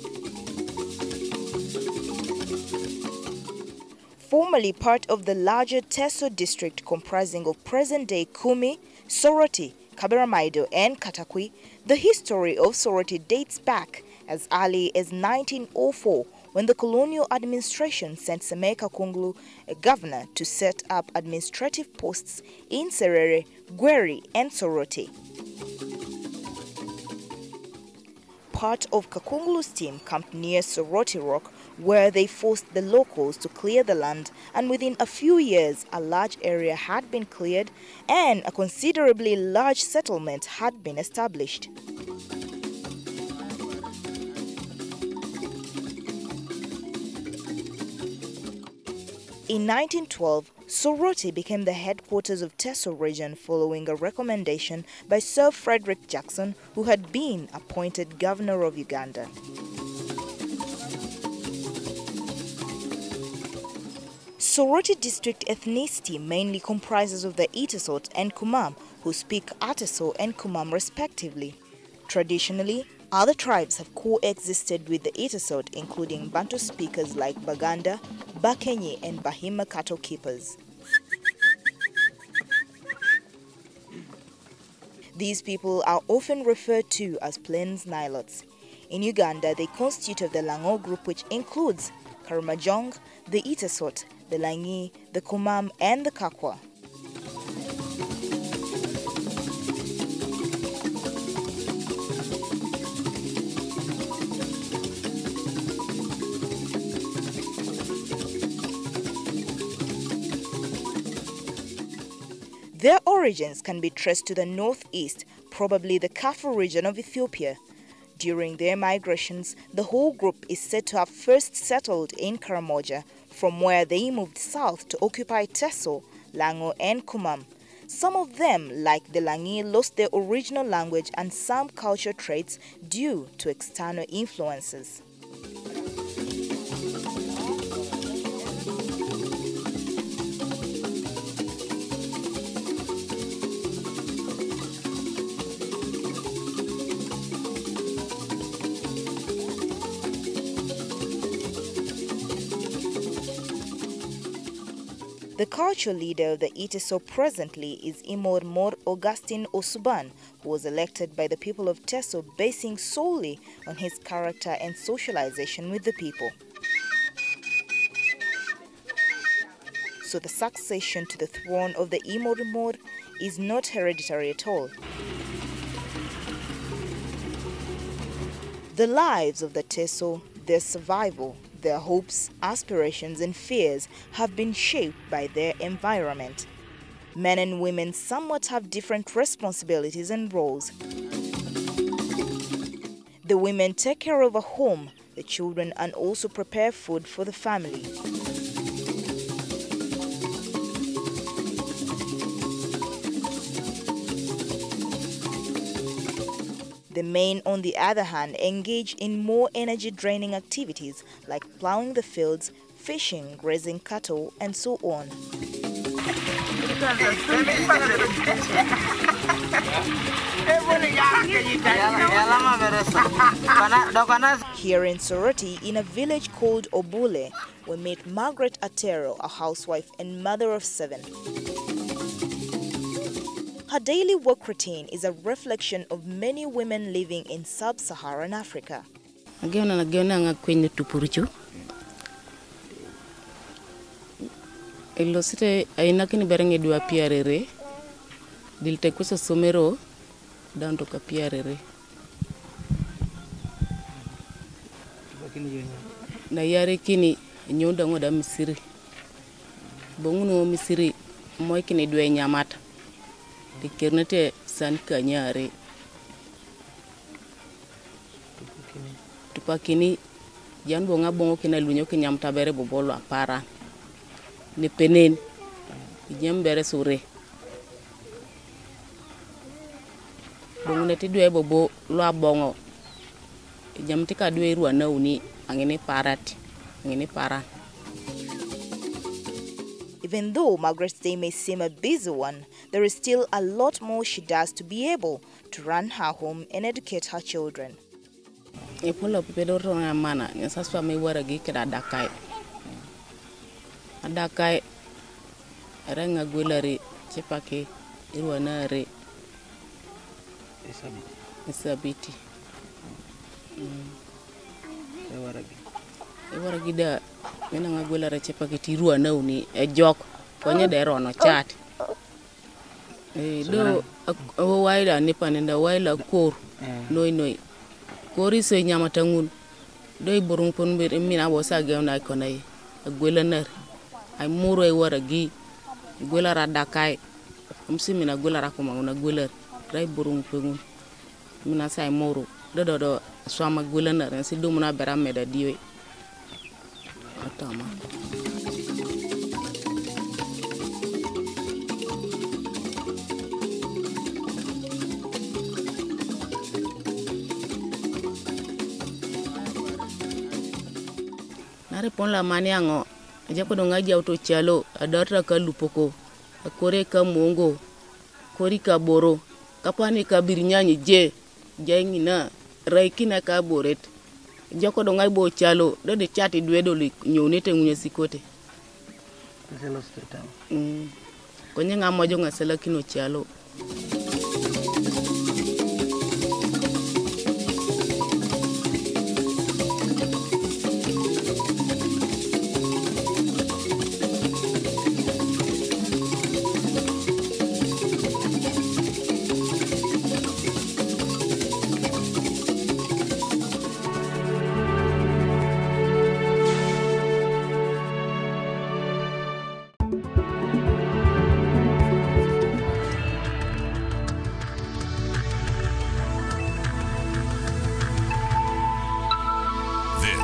Formerly part of the larger Teso district comprising of present-day Kumi, Soroti, Kaberamaido and Katakwi, the history of Soroti dates back as early as 1904 when the colonial administration sent Semeka Kunglu, a governor, to set up administrative posts in Serere, Gweri and Soroti. Part of Kakunglu's team camped near Soroti Rock, where they forced the locals to clear the land, and within a few years a large area had been cleared and a considerably large settlement had been established. In 1912, Soroti became the headquarters of Teso region following a recommendation by Sir Frederick Jackson, who had been appointed governor of Uganda. Soroti district ethnicity mainly comprises of the Itasot and Kumam, who speak Ateso and Kumam respectively. Traditionally, other tribes have coexisted with the Itasot, including Bantu speakers like Baganda, Bakenyi and Bahima cattle keepers. These people are often referred to as Plains Nilots. In Uganda, they constitute of the Lango group, which includes Karamajong, the Itesot, the Langi, the Kumam, and the Kakwa. Their origins can be traced to the northeast, probably the Kafur region of Ethiopia. During their migrations, the whole group is said to have first settled in Karamoja, from where they moved south to occupy Teso, Lango, and Kumam. Some of them, like the Langi, lost their original language and some culture traits due to external influences. The cultural leader of the Iteso presently is Imor Mor Augustine Osuban, who was elected by the people of Teso basing solely on his character and socialization with the people. So the succession to the throne of the Imor Mor is not hereditary at all. The lives of the Teso, their survival, their hopes, aspirations, and fears have been shaped by their environment. Men and women somewhat have different responsibilities and roles. The women take care of a home, the children, and also prepare food for the family. The men, on the other hand, engage in more energy-draining activities like plowing the fields, fishing, grazing cattle, and so on. Here in Soroti, in a village called Obule, we meet Margaret Atero, a housewife and mother of 7. Her daily work routine is a reflection of many women living in sub-Saharan Africa. Ilosite ainakini berenge dua piarere dilte kusa somero down to kapiarere na yare kini nyonda ngoda misiri bonguno misiri moy kini dua nyamata dikernete san kanyare tupakini jan bonga bongo kina lunyo kinyamta bere bobolo apara ni penen jembere sore bonguneti dwe bobo lo bongo jamti ka dwe ruwa na uni angene parati angene para. Even though Margaret's day may seem a busy one, there is still a lot more she does to be able to run her home and educate her children. Epolo pedoro na mana nyasaswa me waragi kira dakai adakai renga gwelare chepake irwanare isabiti ewaragi da mena ngagwelare chepake tirua na uni ejok konye dero no chat do waila nipanenda waila kor noi kori se nyama tangun do burung pon be mina bo sa gewna konai agwelanar ay muro ay waragi gwelara dakai umsi mina gwelara ko maguna gwelar ray burung pengun mina say muro do swama gwelanar si dumuna berame da diwe atama nare pon la maniango japo ngaji auto chalo adara ka lupoko akore ka mongo kori ka boro kapani ka birnyanyi je jengina raikina ka boret joko do ngai bo chalo do de chati dwedo nyonete munye sikote zelo steta konye ngamo jo ngasela kino chalo.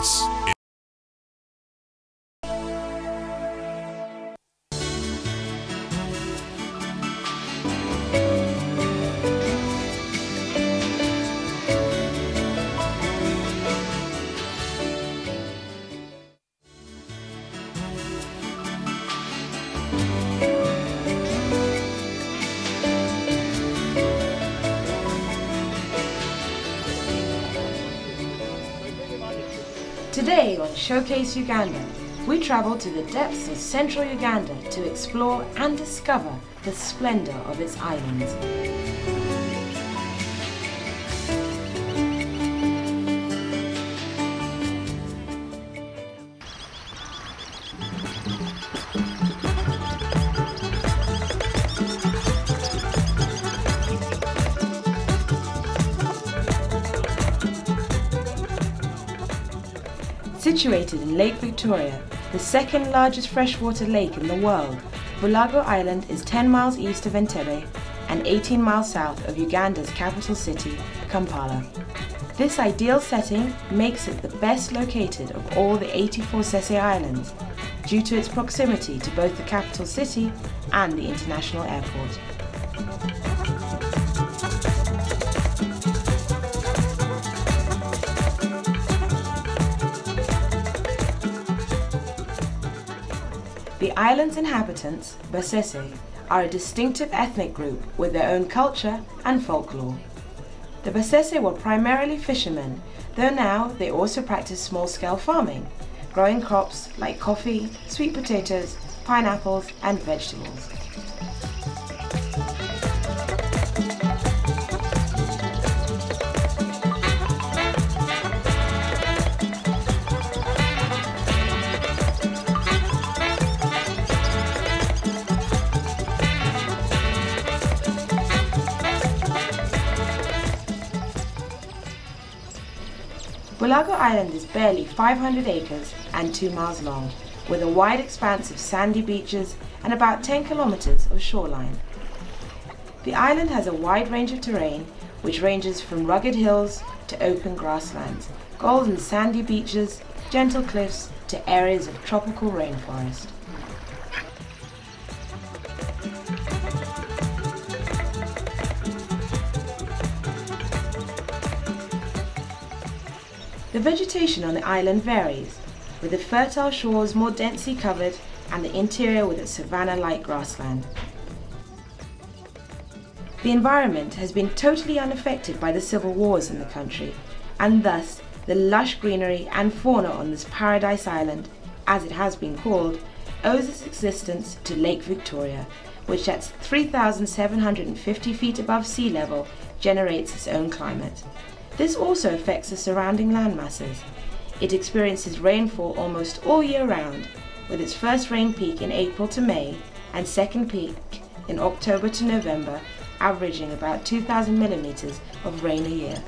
This is Today on Showcase Uganda, we travel to the depths of central Uganda to explore and discover the splendor of its islands. Situated in Lake Victoria, the second largest freshwater lake in the world, Bulago Island is 10 miles east of Entebbe and 18 miles south of Uganda's capital city, Kampala. This ideal setting makes it the best located of all the 84 Sese Islands due to its proximity to both the capital city and the international airport. The island's inhabitants, Basese, are a distinctive ethnic group with their own culture and folklore. The Basese were primarily fishermen, though now they also practice small-scale farming, growing crops like coffee, sweet potatoes, pineapples, and vegetables. Bulago Island is barely 500 acres and 2 miles long, with a wide expanse of sandy beaches and about 10 kilometers of shoreline. The island has a wide range of terrain, which ranges from rugged hills to open grasslands, golden sandy beaches, gentle cliffs to areas of tropical rainforest. The vegetation on the island varies, with the fertile shores more densely covered and the interior with its savanna-like grassland. The environment has been totally unaffected by the civil wars in the country, and thus the lush greenery and fauna on this paradise island, as it has been called, owes its existence to Lake Victoria, which at 3,750 feet above sea level generates its own climate. This also affects the surrounding land masses. It experiences rainfall almost all year round, with its first rain peak in April to May and second peak in October to November, averaging about 2,000 millimeters of rain a year.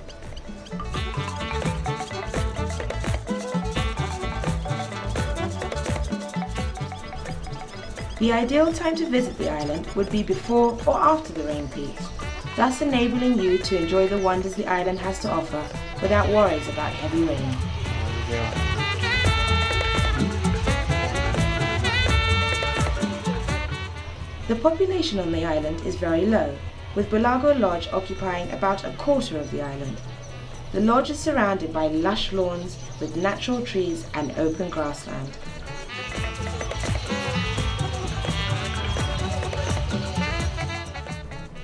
The ideal time to visit the island would be before or after the rain peaks, thus enabling you to enjoy the wonders the island has to offer without worries about heavy rain. The population on the island is very low, with Bulago Lodge occupying about a quarter of the island. The lodge is surrounded by lush lawns with natural trees and open grassland.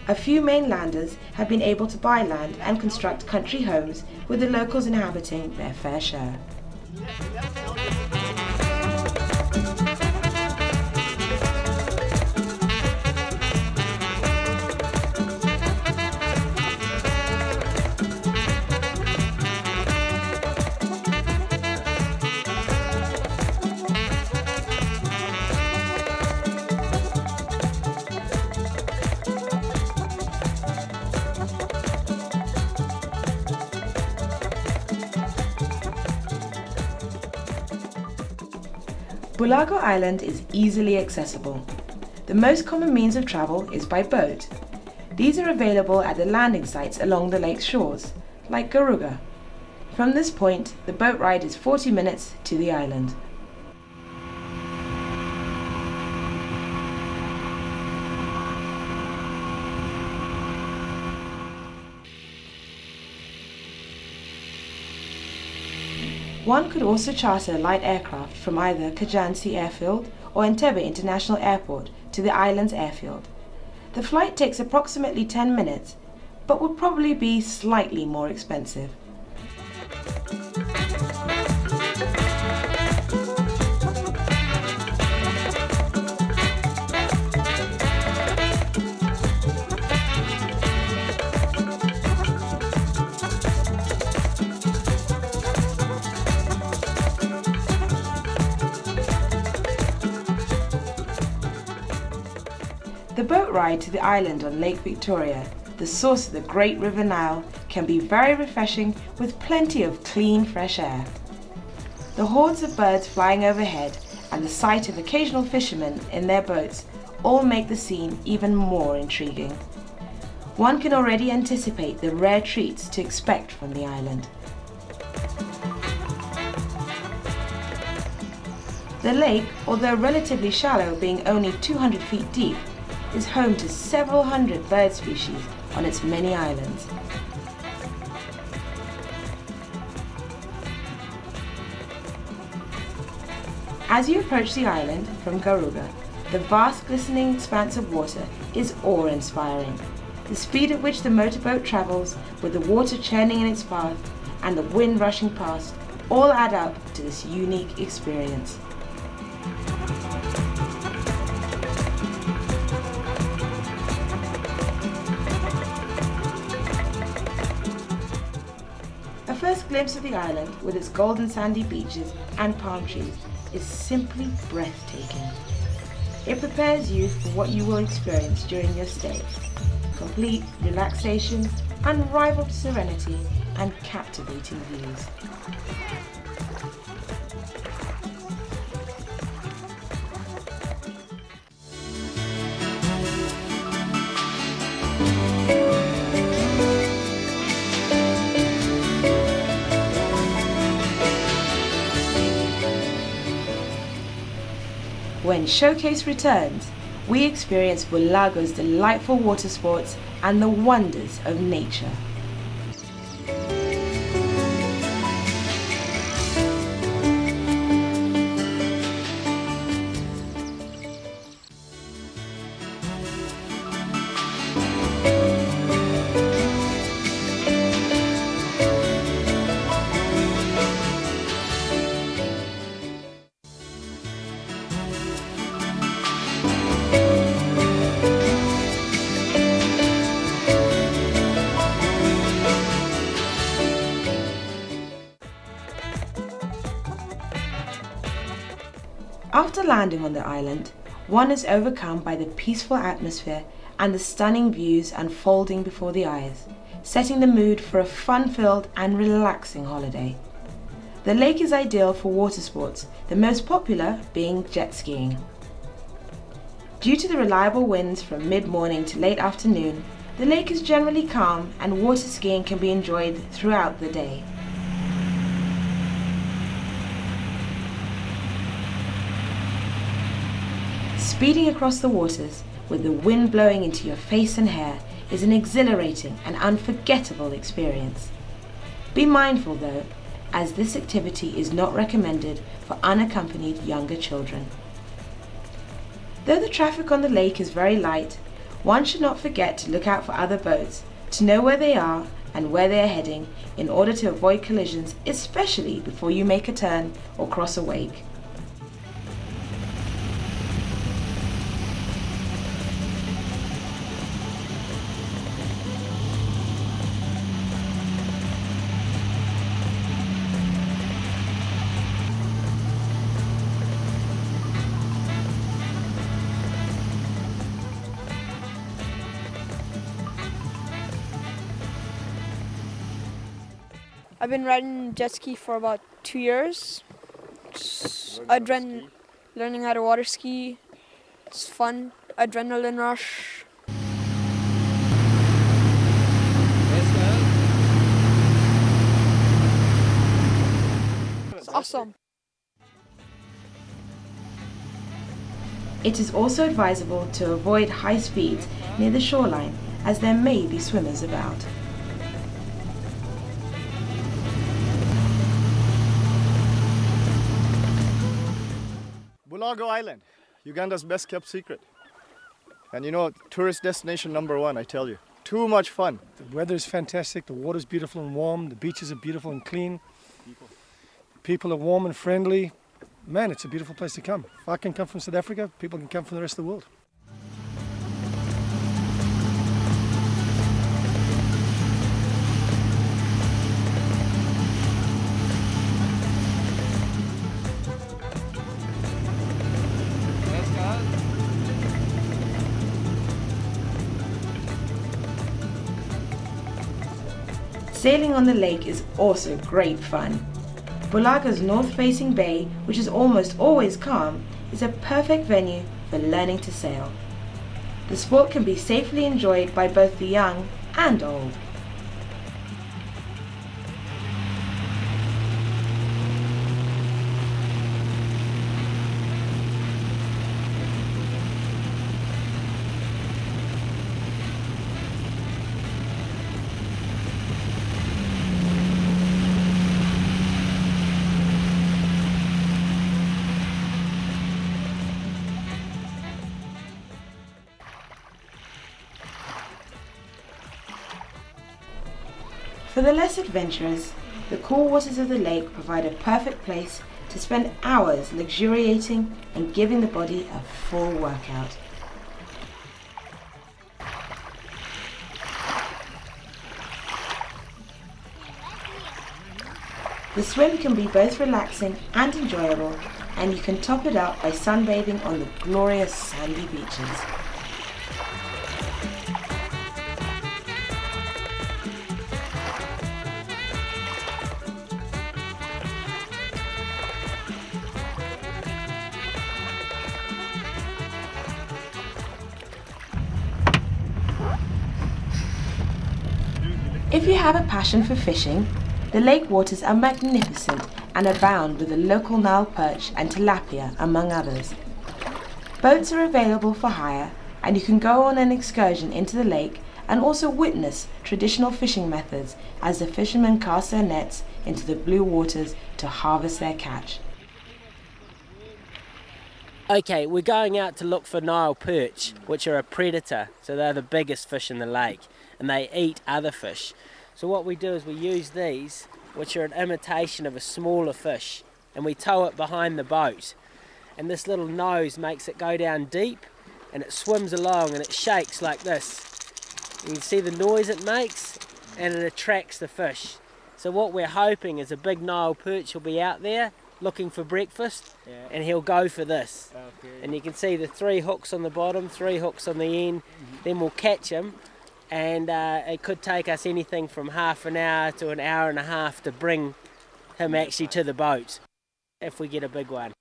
A few mainlanders have been able to buy land and construct country homes, with the locals inhabiting their fair share. Bulago Island is easily accessible. The most common means of travel is by boat. These are available at the landing sites along the lake's shores, like Garuga. From this point, the boat ride is 40 minutes to the island. One could also charter a light aircraft from either Kajansi Airfield or Entebbe International Airport to the island's airfield. The flight takes approximately 10 minutes, but would probably be slightly more expensive. The boat ride to the island on Lake Victoria, the source of the great River Nile, can be very refreshing with plenty of clean, fresh air. The hordes of birds flying overhead and the sight of occasional fishermen in their boats all make the scene even more intriguing. One can already anticipate the rare treats to expect from the island. The lake, although relatively shallow, being only 200 feet deep, is home to several hundred bird species on its many islands. As you approach the island from Garuga, the vast glistening expanse of water is awe-inspiring. The speed at which the motorboat travels, with the water churning in its path and the wind rushing past, all add up to this unique experience. A first glimpse of the island, with its golden sandy beaches and palm trees, is simply breathtaking. It prepares you for what you will experience during your stay. Complete relaxation, unrivaled serenity, and captivating views. When Showcase returns, we experience Bulago's delightful water sports and the wonders of nature. After landing on the island, one is overcome by the peaceful atmosphere and the stunning views unfolding before the eyes, setting the mood for a fun-filled and relaxing holiday. The lake is ideal for water sports, the most popular being jet skiing. Due to the reliable winds from mid-morning to late afternoon, the lake is generally calm and water skiing can be enjoyed throughout the day. Speeding across the waters with the wind blowing into your face and hair is an exhilarating and unforgettable experience. Be mindful though, as this activity is not recommended for unaccompanied younger children. Though the traffic on the lake is very light, one should not forget to look out for other boats, to know where they are and where they are heading in order to avoid collisions, especially before you make a turn or cross a wake. I've been riding jet ski for about 2 years. Learning how to water ski. It's fun, adrenaline rush. awesome. It is also advisable to avoid high speeds near the shoreline as there may be swimmers about. Bulago Island, Uganda's best kept secret. And you know, tourist destination #1, I tell you. Too much fun. The weather is fantastic, the water's beautiful and warm, the beaches are beautiful and clean. People are warm and friendly. Man, it's a beautiful place to come. If I can come from South Africa, people can come from the rest of the world. Sailing on the lake is also great fun. Bulaga's north-facing bay, which is almost always calm, is a perfect venue for learning to sail. The sport can be safely enjoyed by both the young and old. For the less adventurous, the cool waters of the lake provide a perfect place to spend hours luxuriating and giving the body a full workout. The swim can be both relaxing and enjoyable, and you can top it up by sunbathing on the glorious sandy beaches. If you have a passion for fishing, the lake waters are magnificent and abound with the local Nile perch and tilapia, among others. Boats are available for hire, and you can go on an excursion into the lake and also witness traditional fishing methods as the fishermen cast their nets into the blue waters to harvest their catch. Okay, we're going out to look for Nile perch, which are a predator, so they're the biggest fish in the lake, and they eat other fish. So what we do is we use these, which are an imitation of a smaller fish, and we tow it behind the boat. And this little nose makes it go down deep, and it swims along and it shakes like this. You can see the noise it makes, and it attracts the fish. So what we're hoping is a big Nile perch will be out there looking for breakfast, and he'll go for this. And you can see the 3 hooks on the bottom, 3 hooks on the end. Then we'll catch him, and it could take us anything from half an hour to an hour and a half to bring him actually to the boat, if we get a big one.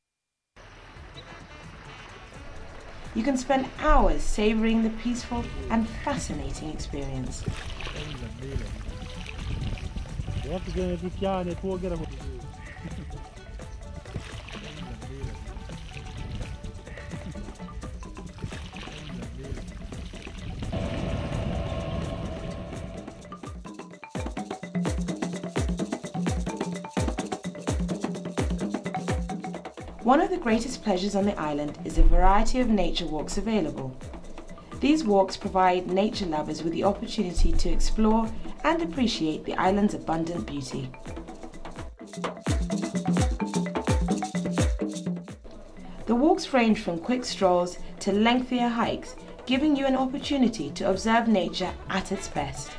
You can spend hours savouring the peaceful and fascinating experience. One of the greatest pleasures on the island is the variety of nature walks available. These walks provide nature lovers with the opportunity to explore and appreciate the island's abundant beauty. The walks range from quick strolls to lengthier hikes, giving you an opportunity to observe nature at its best.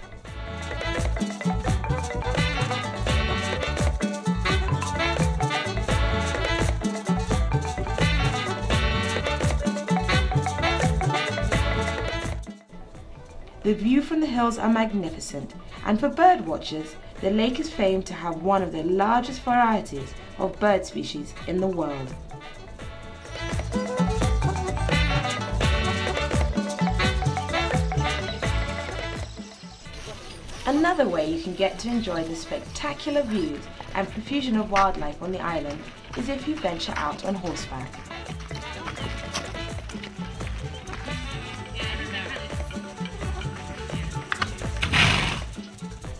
The view from the hills are magnificent, and for bird watchers, the lake is famed to have one of the largest varieties of bird species in the world. Another way you can get to enjoy the spectacular views and profusion of wildlife on the island is if you venture out on horseback.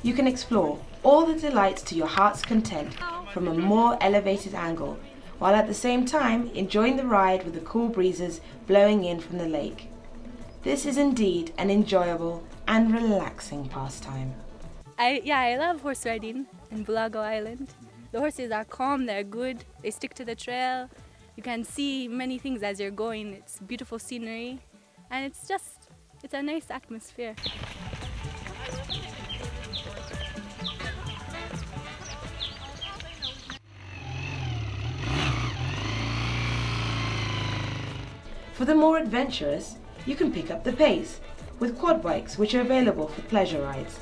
You can explore all the delights to your heart's content from a more elevated angle, while at the same time enjoying the ride with the cool breezes blowing in from the lake. This is indeed an enjoyable and relaxing pastime. I love horse riding in Bulago Island. The horses are calm, they're good, they stick to the trail. You can see many things as you're going. It's beautiful scenery and it's a nice atmosphere. For the more adventurous, you can pick up the pace with quad bikes which are available for pleasure rides.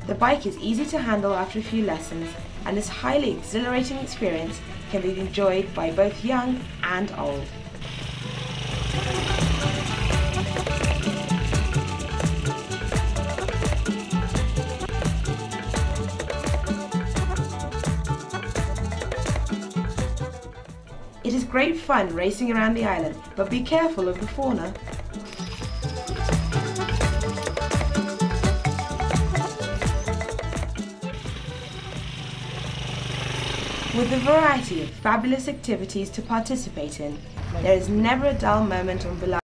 The bike is easy to handle after a few lessons, and this highly exhilarating experience can be enjoyed by both young and old. It is great fun racing around the island, but be careful of the fauna. With a variety of fabulous activities to participate in, there is never a dull moment on Bulago.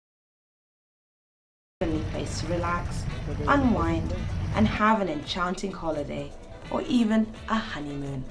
A place to relax, unwind, and have an enchanting holiday, or even a honeymoon.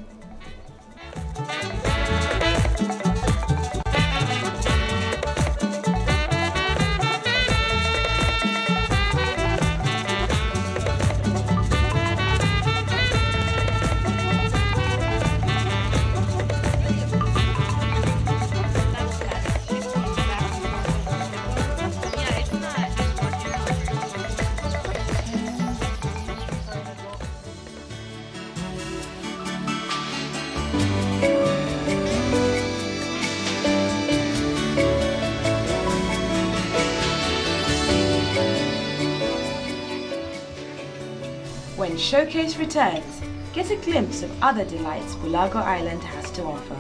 When Showcase returns, get a glimpse of other delights Bulago Island has to offer.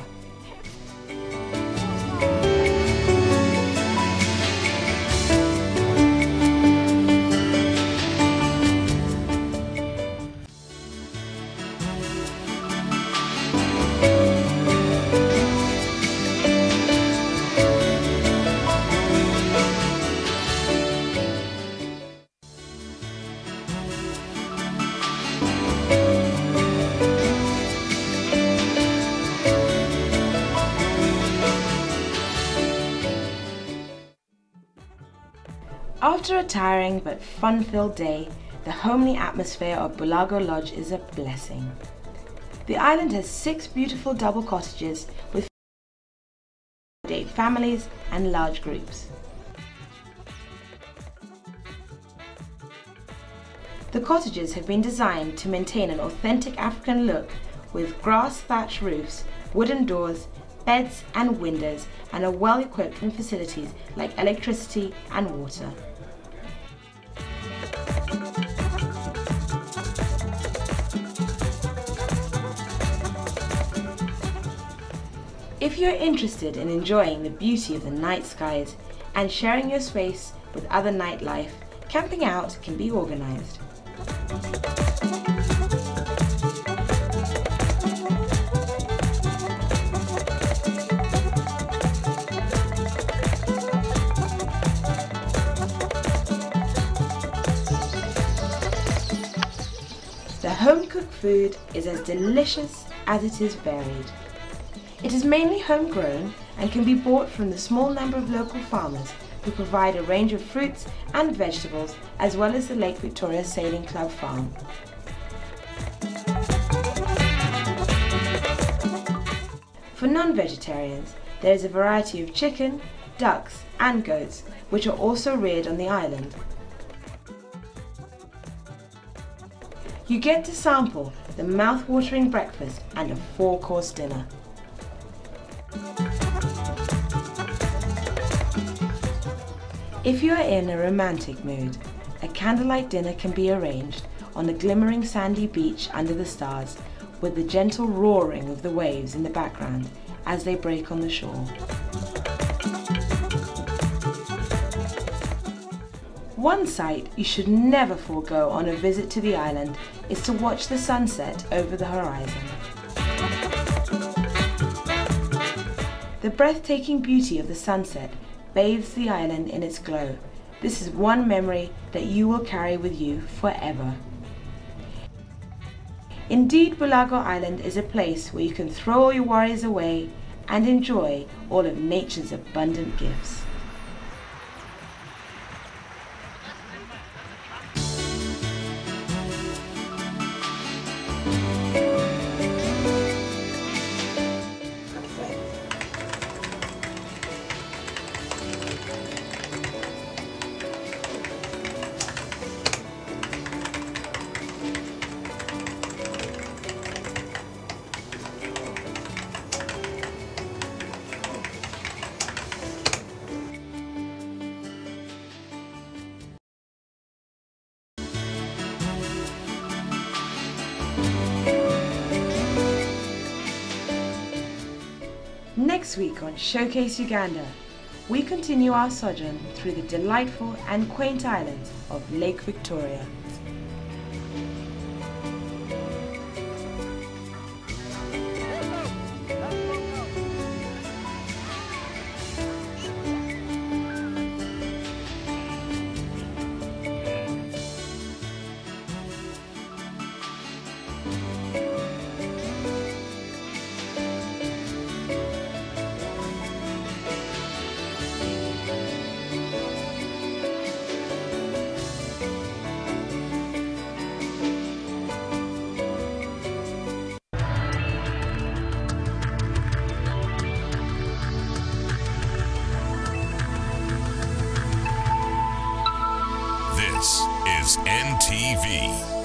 After a tiring but fun-filled day, the homely atmosphere of Bulago Lodge is a blessing. The island has 6 beautiful double cottages with 8 families and large groups. The cottages have been designed to maintain an authentic African look with grass thatch roofs, wooden doors, beds and windows, and are well equipped with facilities like electricity and water. If you're interested in enjoying the beauty of the night skies and sharing your space with other nightlife, camping out can be organised. The home-cooked food is as delicious as it is varied. It is mainly homegrown and can be bought from the small number of local farmers who provide a range of fruits and vegetables, as well as the Lake Victoria Sailing Club farm. For non-vegetarians, there is a variety of chicken, ducks and goats, which are also reared on the island. You get to sample the mouth-watering breakfast and a 4-course dinner. If you are in a romantic mood, a candlelight dinner can be arranged, on the glimmering sandy beach under the stars, with the gentle roaring of the waves in the background as they break on the shore. One sight you should never forego on a visit to the island is to watch the sunset over the horizon. The breathtaking beauty of the sunset bathes the island in its glow. This is one memory that you will carry with you forever. Indeed, Bulago Island is a place where you can throw all your worries away and enjoy all of nature's abundant gifts. Next week on Showcase Uganda, we continue our sojourn through the delightful and quaint islands of Lake Victoria. This is NTV.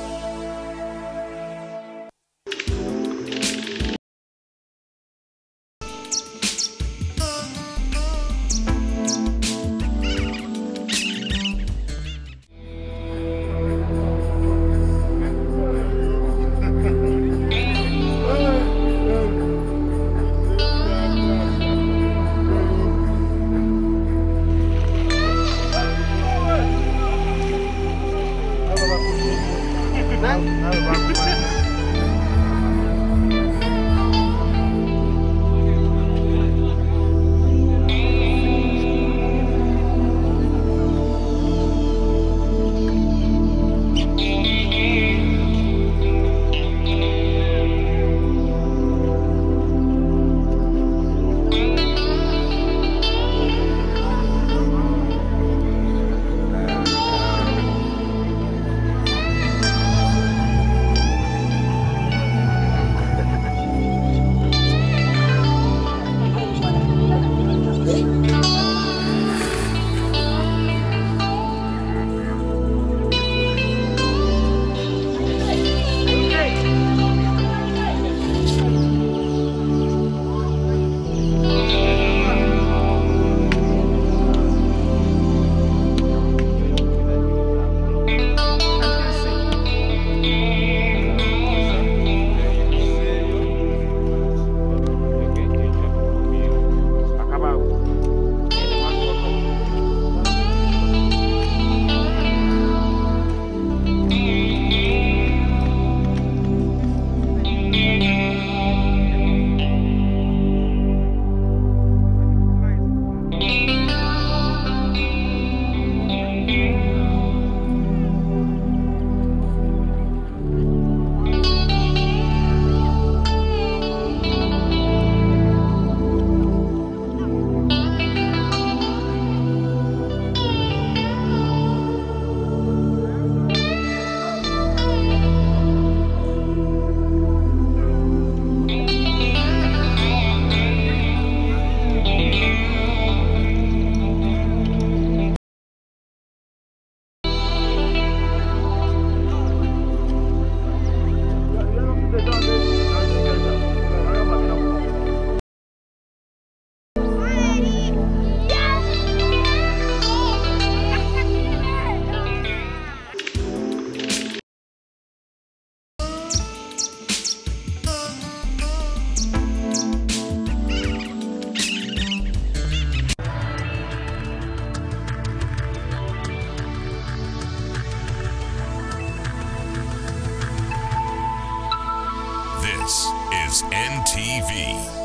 This is NTV.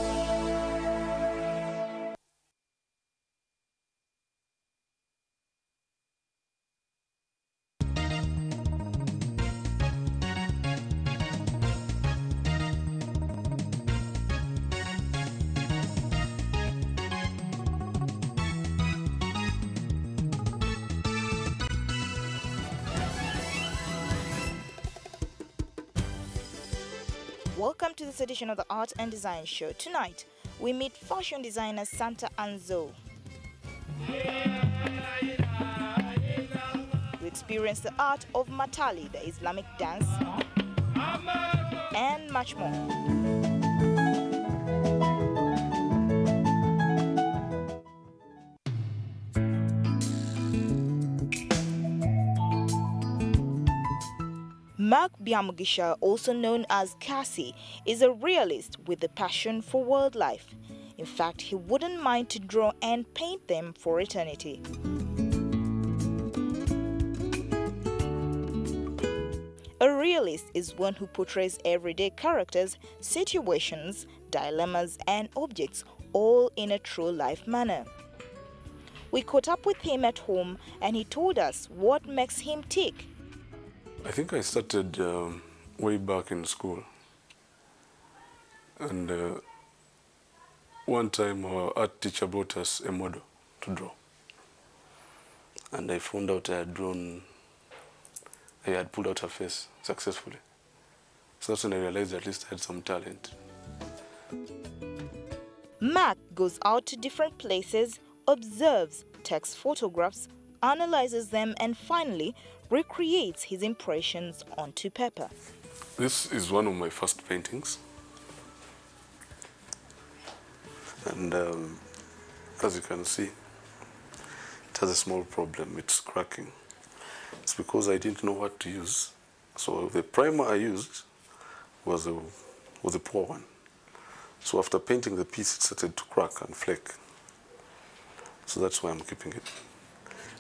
Welcome to this edition of the Art and Design Show. Tonight, we meet fashion designer Santa Anzo. We experience the art of Matali, the Islamic dance, and much more. Mark Byamugisha, also known as Cassie, is a realist with a passion for wildlife. In fact, he wouldn't mind to draw and paint them for eternity. A realist is one who portrays everyday characters, situations, dilemmas, and objects, all in a true life manner. We caught up with him at home and he told us what makes him tick. I think I started way back in school, and one time our art teacher brought us a model to draw, and I found out I had pulled out her face successfully. So that's when I realized at least I had some talent. Mark goes out to different places, observes, takes photographs, analyzes them, and finally recreates his impressions onto paper. This is one of my first paintings. And as you can see, it has a small problem. It's cracking. It's because I didn't know what to use. So the primer I used was a poor one. So after painting the piece, it started to crack and flake. So that's why I'm keeping it.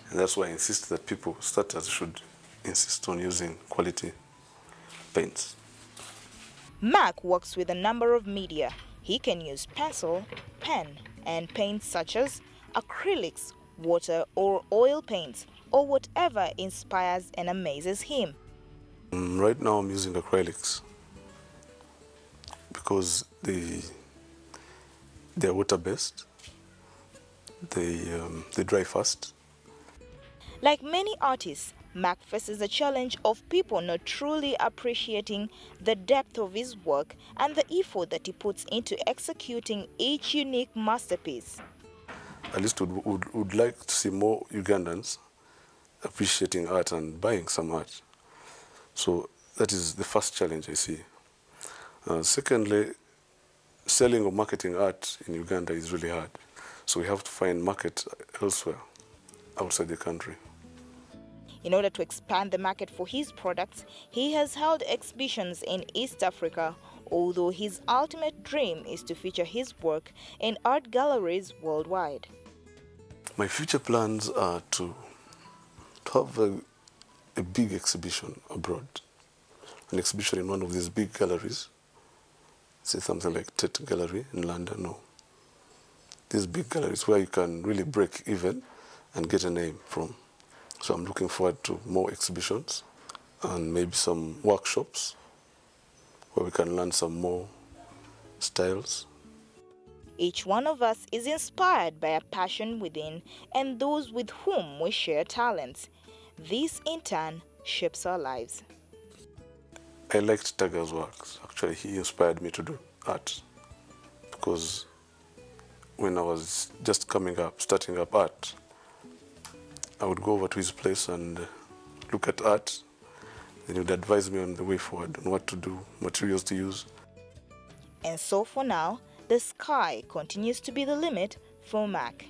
And that's why I insist that people, starters, should insist on using quality paints. Mark works with a number of media. He can use pencil, pen, and paints such as acrylics, water or oil paints, or whatever inspires and amazes him. Right now I'm using acrylics because they're water-based, they dry fast. Like many artists, Mark faces the challenge of people not truly appreciating the depth of his work and the effort that he puts into executing each unique masterpiece. At least would like to see more Ugandans appreciating art and buying some art. So that is the first challenge I see. Secondly, selling or marketing art in Uganda is really hard. So we have to find market elsewhere, outside the country. In order to expand the market for his products, he has held exhibitions in East Africa, although his ultimate dream is to feature his work in art galleries worldwide. My future plans are to have a big exhibition abroad, an exhibition in one of these big galleries, say something like Tate Gallery in London, or these big galleries where you can really break even and get a name from. So I'm looking forward to more exhibitions and maybe some workshops where we can learn some more styles. Each one of us is inspired by a passion within and those with whom we share talents. This, in turn, shapes our lives. I liked Taga's works. Actually, he inspired me to do art because when I was just coming up, starting up art, I would go over to his place and look at art. Then he would advise me on the way forward, on what to do, materials to use. And so for now, the sky continues to be the limit for Mark.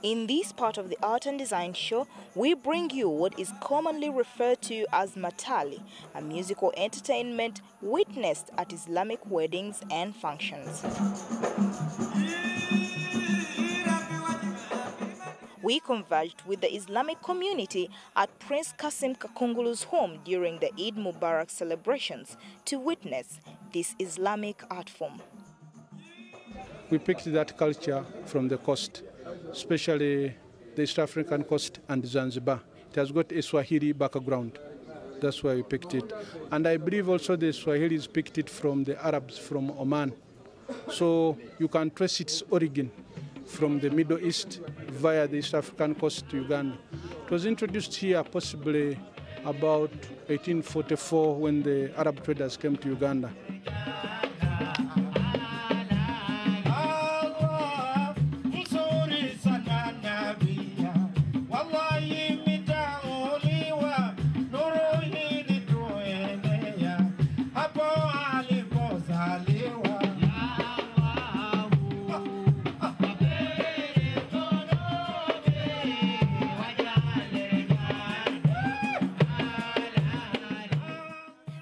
In this part of the art and design show, we bring you what is commonly referred to as matali, a musical entertainment witnessed at Islamic weddings and functions. We converged with the Islamic community at Prince Kasim Kakungulu's home during the Eid Mubarak celebrations to witness this Islamic art form. We picked that culture from the coast, especially the East African coast and Zanzibar. It has got a Swahili background. That's why we picked it. And I believe also the Swahilis picked it from the Arabs from Oman. So you can trace its origin from the Middle East via the East African coast to Uganda. It was introduced here possibly about 1844 when the Arab traders came to Uganda.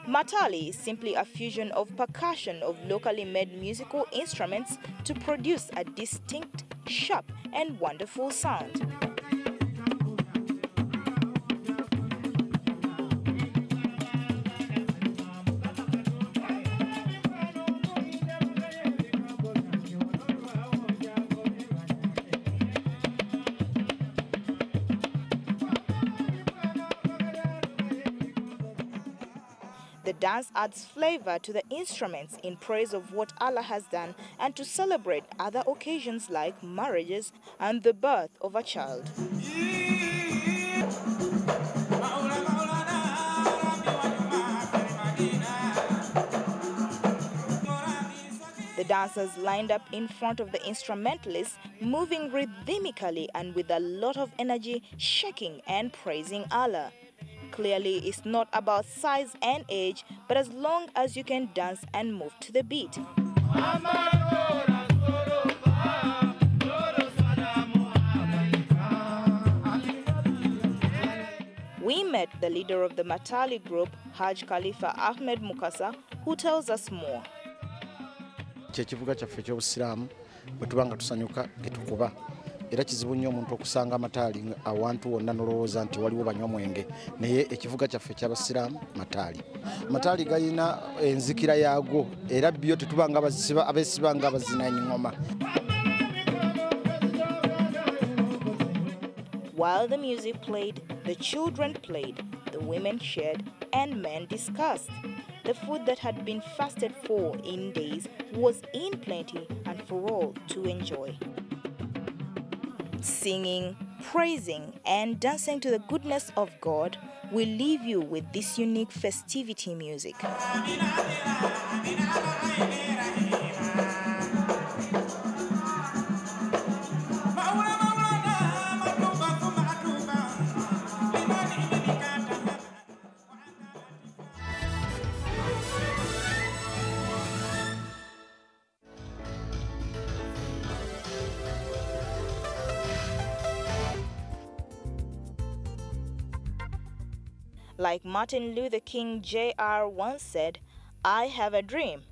Matali is simply a fusion of percussion of locally made musical instruments to produce a distinct, sharp and wonderful sound. The dance adds flavor to the instruments in praise of what Allah has done and to celebrate other occasions like marriages and the birth of a child. The dancers lined up in front of the instrumentalists, moving rhythmically and with a lot of energy, shaking and praising Allah. Clearly, it's not about size and age, but as long as you can dance and move to the beat. We met the leader of the Matali group, Haj Khalifa Ahmed Mukasa, who tells us more. Kyekivuga kyaffe ky'obusiraamu bwe tuba nga tusanyuka getukuba era kizibu nnyo omuntu okusanga amataali awantu wonna n'olowooza nti waliwo banywa mwenge naye ekivuga kyaffe ky'abasiraamu mataali galina enzikira yaago era byo tetuba nga abeesiba nga abazina engoma. While the music played, the children played, the women shared, and men discussed. The food that had been fasted for in days was in plenty and for all to enjoy. Singing, praising, and dancing to the goodness of God, we leave you with this unique festivity music. Like Martin Luther King Jr. once said, "I have a dream."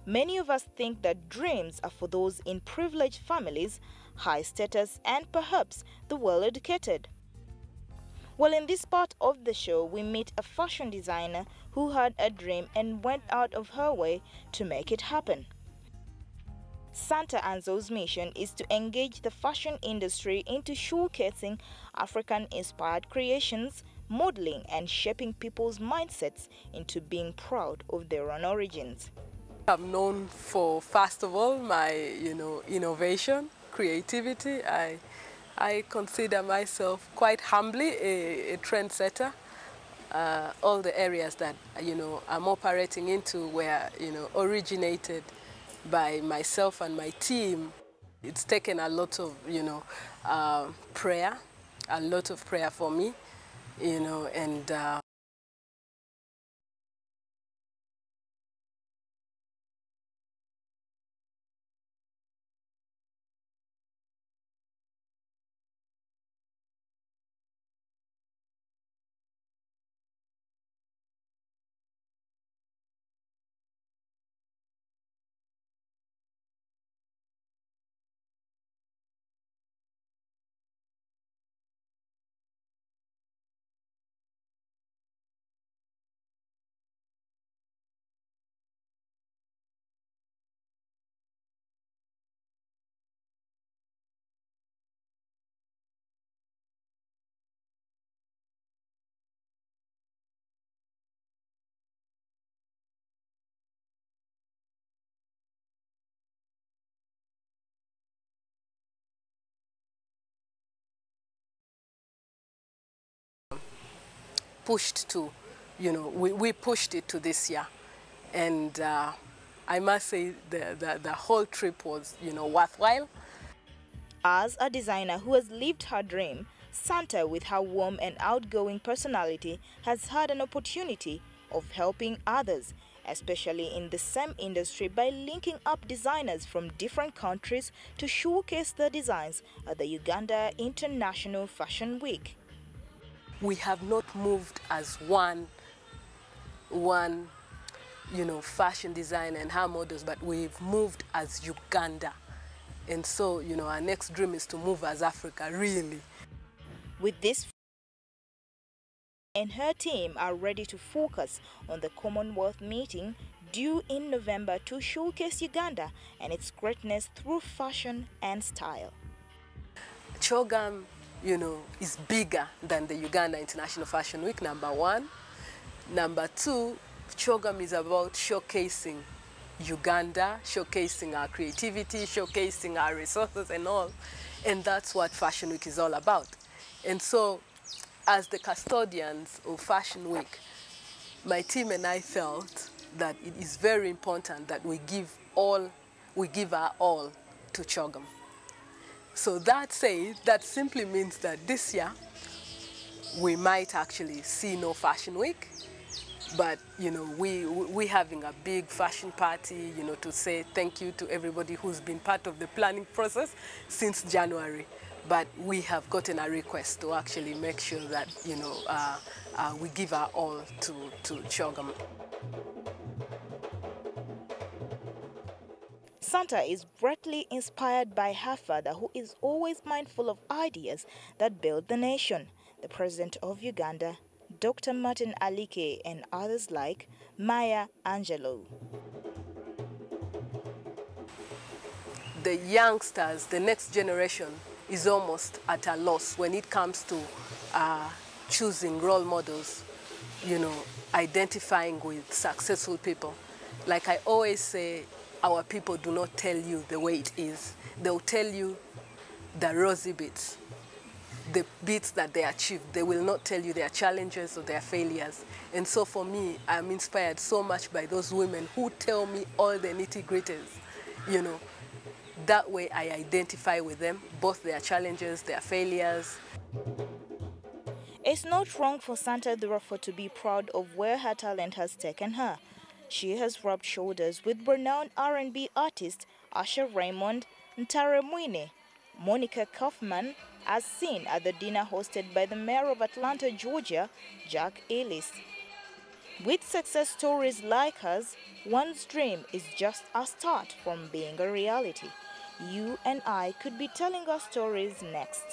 Many of us think that dreams are for those in privileged families, high status, and perhaps the well-educated. Well, in this part of the show, we meet a fashion designer who had a dream and went out of her way to make it happen. Santa Anzo's mission is to engage the fashion industry into showcasing African-inspired creations, modeling and shaping people's mindsets into being proud of their own origins. I'm known for, first of all, my innovation, creativity. I consider myself quite humbly a trendsetter. All the areas that I'm operating into were originated by myself and my team. It's taken a lot of prayer, for me, and pushed to, we pushed it to this year. And I must say the whole trip was, worthwhile. As a designer who has lived her dream, Santa, with her warm and outgoing personality, has had an opportunity of helping others, especially in the same industry, by linking up designers from different countries to showcase their designs at the Uganda International Fashion Week. We have not moved as one fashion designer and her models, but we've moved as Uganda. And so, our next dream is to move as Africa, really. With this, and her team are ready to focus on the Commonwealth meeting due in November to showcase Uganda and its greatness through fashion and style. CHOGM, is bigger than the Uganda International Fashion Week, number one. Number two, CHOGM is about showcasing Uganda, showcasing our creativity, showcasing our resources and all. And that's what Fashion Week is all about. And so, as the custodians of Fashion Week, my team and I felt that it is very important that we give our all to CHOGM. So that said, that simply means that this year we might actually see no Fashion Week, but we having a big fashion party, to say thank you to everybody who's been part of the planning process since January. But we have gotten a request to actually make sure that we give our all to CHOGM. Santa is greatly inspired by her father, who is always mindful of ideas that build the nation, the President of Uganda, Dr. Martin Alike, and others like Maya Angelou. The youngsters, the next generation, is almost at a loss when it comes to choosing role models, identifying with successful people. Like I always say, our people do not tell you the way it is. They'll tell you the rosy bits, the bits that they achieved. They will not tell you their challenges or their failures. And so for me, I'm inspired so much by those women who tell me all the nitty-gritties, That way I identify with them, both their challenges, their failures. It's not wrong for Santa, therefore, to be proud of where her talent has taken her. She has rubbed shoulders with renowned R&B artists Asha Raymond, Ntare Mwine, Monica Kaufman, as seen at the dinner hosted by the mayor of Atlanta, Georgia, Jack Ellis. With success stories like hers, one's dream is just a start from being a reality. You and I could be telling our stories next.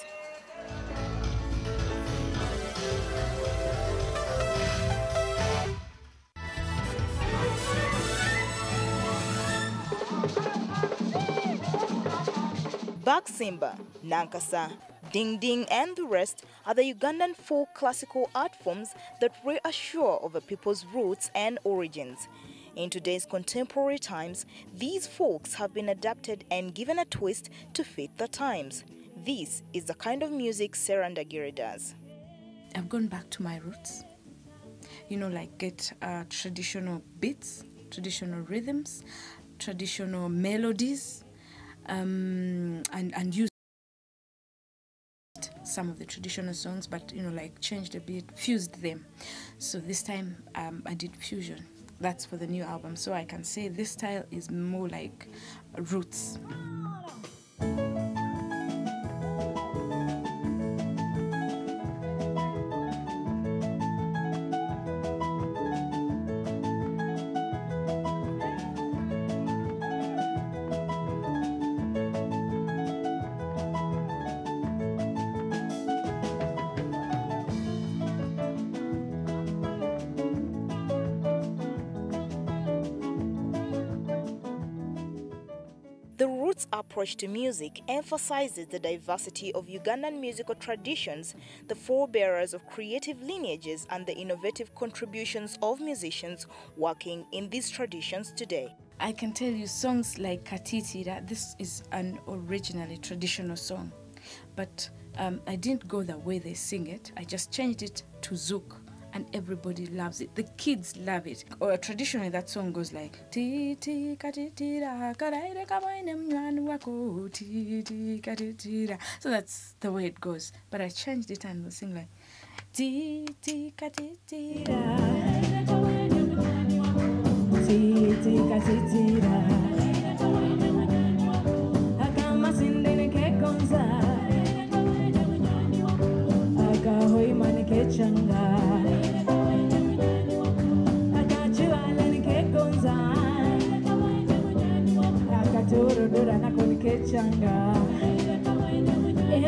Baksimba, Nankasa, Ding Ding and the rest are the Ugandan folk classical art forms that reassure of a people's roots and origins. In today's contemporary times, these folks have been adapted and given a twist to fit the times. This is the kind of music Sarah Ndagire does. I've gone back to my roots. Get traditional beats, traditional rhythms, traditional melodies, and use some of the traditional songs, but changed a bit, fused them. So this time I did fusion. That's for the new album. So I can say this style is more like roots. The Roots approach to music emphasizes the diversity of Ugandan musical traditions, the forebearers of creative lineages, and the innovative contributions of musicians working in these traditions today. I can tell you songs like Katiti, that this is an originally traditional song, but I didn't go the way they sing it. I just changed it to Zouk, and everybody loves it. The kids love it. Or traditionally that song goes like ti ti katitira karaire kabaine mnyani wako ti ti katitira. So that's the way it goes. But I changed it and we'll sing like ti ti katitira ti ti katitira akama sindene kekonza akahoi mane kechanga akachuala ni kekonza akatoro dora na koni kechanga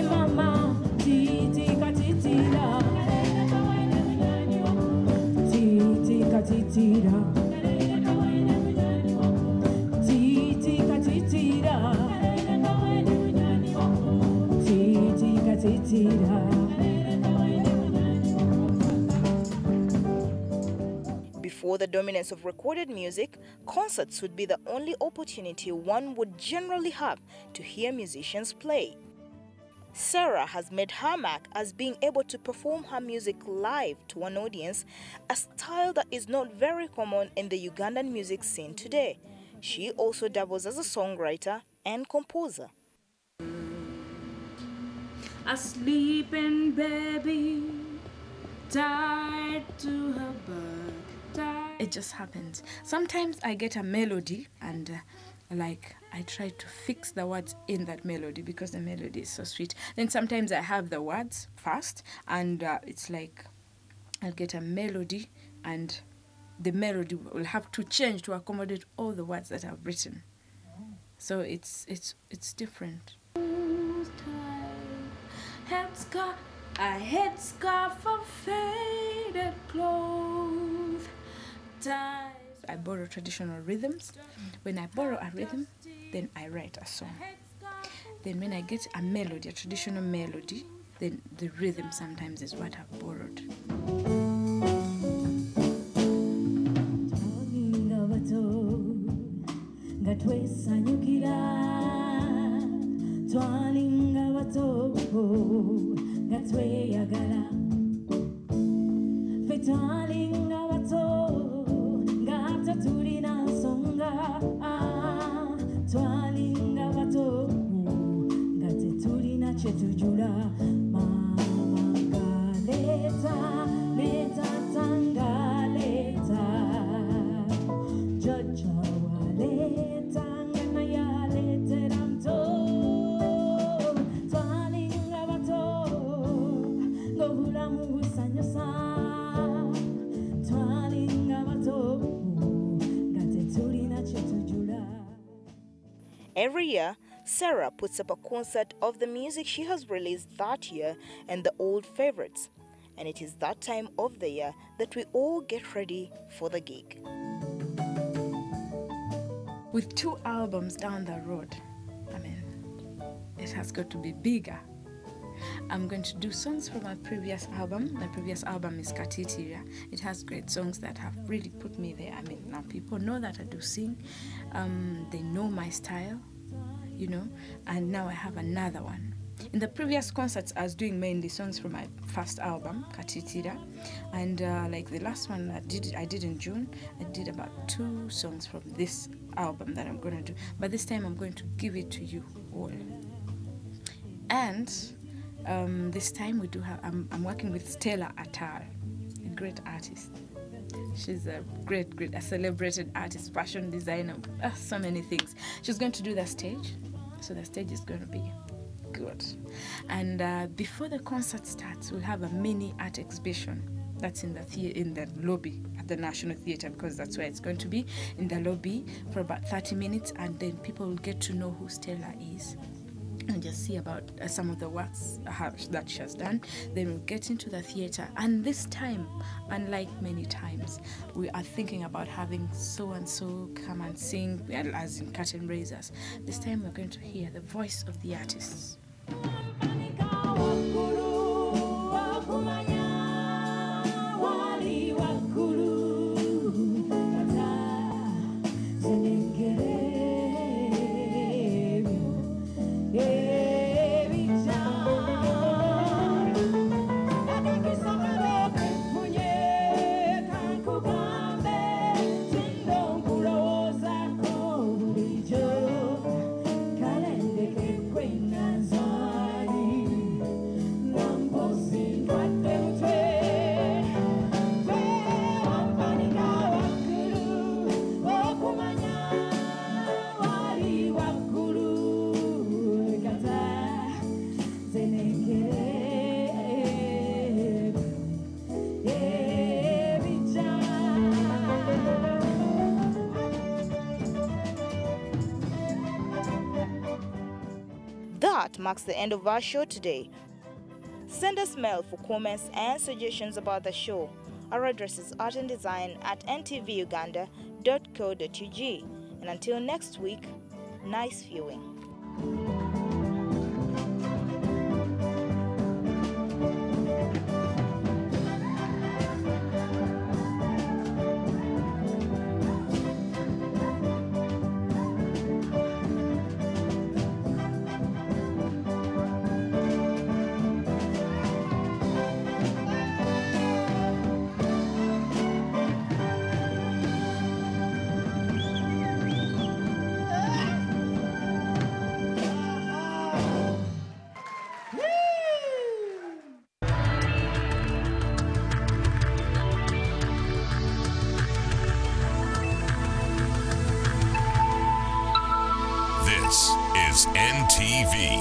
mama ti ti katitira ti ti katitira ti ti katitira ti ti katitira. Before the dominance of recorded music, concerts would be the only opportunity one would generally have to hear musicians play. Sarah has made her mark as being able to perform her music live to an audience, a style that is not very common in the Ugandan music scene today. She also dabbles as a songwriter and composer. A sleeping baby tied to her back. It just happens. Sometimes I get a melody and like I try to fix the words in that melody because the melody is so sweet. Then sometimes I have the words first and it's like I'll get a melody and the melody will have to change to accommodate all the words that I've written. So it's different. Headscarf, a headscarf of faded clothes. I borrow traditional rhythms. When I borrow a rhythm, then I write a song. Then when I get a melody, a traditional melody, then the rhythm sometimes is what I've borrowed. Tulina songa twalinga bato ngate tulina chetujula mama galeta leta tanga leta jaja waleta ngana ya leta ramto twalinga bato ngohula musanyosa twalinga bato. Every year, Sarah puts up a concert of the music she has released that year and the old favorites. And it is that time of the year that we all get ready for the gig. With 2 albums down the road, I mean, it has got to be bigger. I'm going to do songs from my previous album. My previous album is Katitiria. It has great songs that have really put me there. I mean, now people know that I do sing. They know my style, you know, and now I have another one. In the previous concerts, I was doing mainly songs from my first album, Katitira, and like the last one I did in June, I did about 2 songs from this album that I'm going to do. But this time I'm going to give it to you all. And this time we do have, I'm working with Stella Attal, a great artist. She's a great, a celebrated artist, fashion designer, so many things. She's going to do the stage, so the stage is going to be good. And before the concert starts, we'll have a mini art exhibition. That's in the lobby at the National Theatre, because that's where it's going to be, in the lobby for about 30 minutes, and then people will get to know who Stella is and just see about some of the works that she has done. Then we'll get into the theatre, and this time, unlike many times, we are thinking about having so-and-so come and sing, as in curtain raisers. This time we're going to hear the voice of the artists. That marks the end of our show today. Send us mail for comments and suggestions about the show. Our address is artanddesign@ntvuganda.co.ug. And until next week, nice viewing. This is NTV.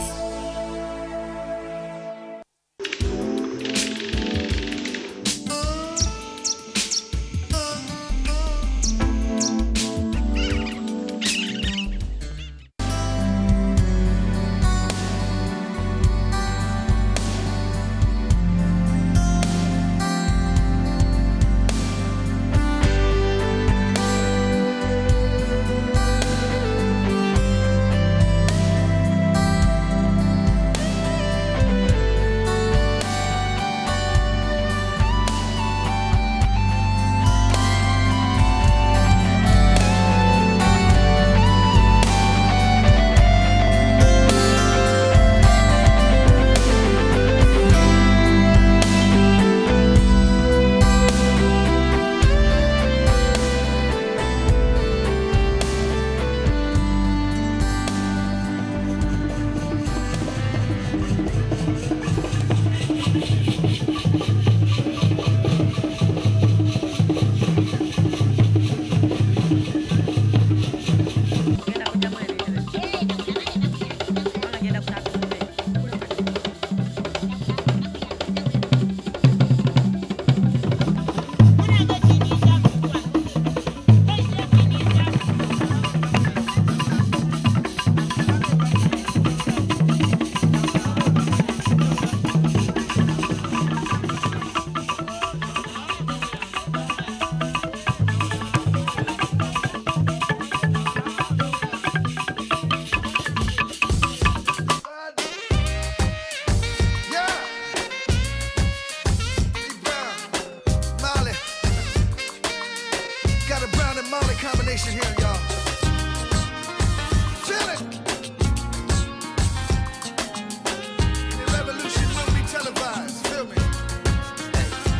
Combination here, y'all. Feel it. The revolution will be televised. Feel me?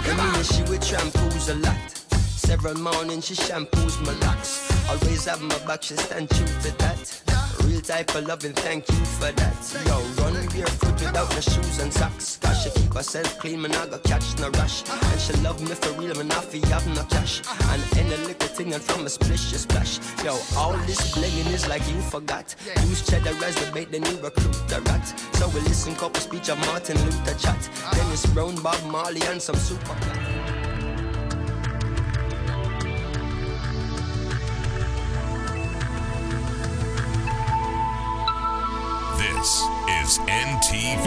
Come on. She would shampoos a lot. Several mornings she shampoos my locks. Always have my back, she stand true to that. Real type of loving, thank you for that. Yo, run barefoot without no shoes and socks. Cause she keep herself clean, man, I got catch no rush. And she love me for real, man, I feel have no cash. And any little thing and from a splish, she splash. Yo, all this blinging is like you forgot. Use cheddar as the bait, then you recruit the rat. So we listen couple speech of Martin Luther chat. Dennis Brown, Bob Marley and some super cat. This is NTV.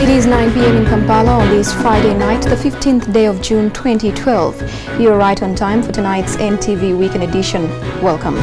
It is 9 p.m. in Kampala on this Friday night, the 15th day of June 2012. You're right on time for tonight's NTV Weekend Edition. Welcome.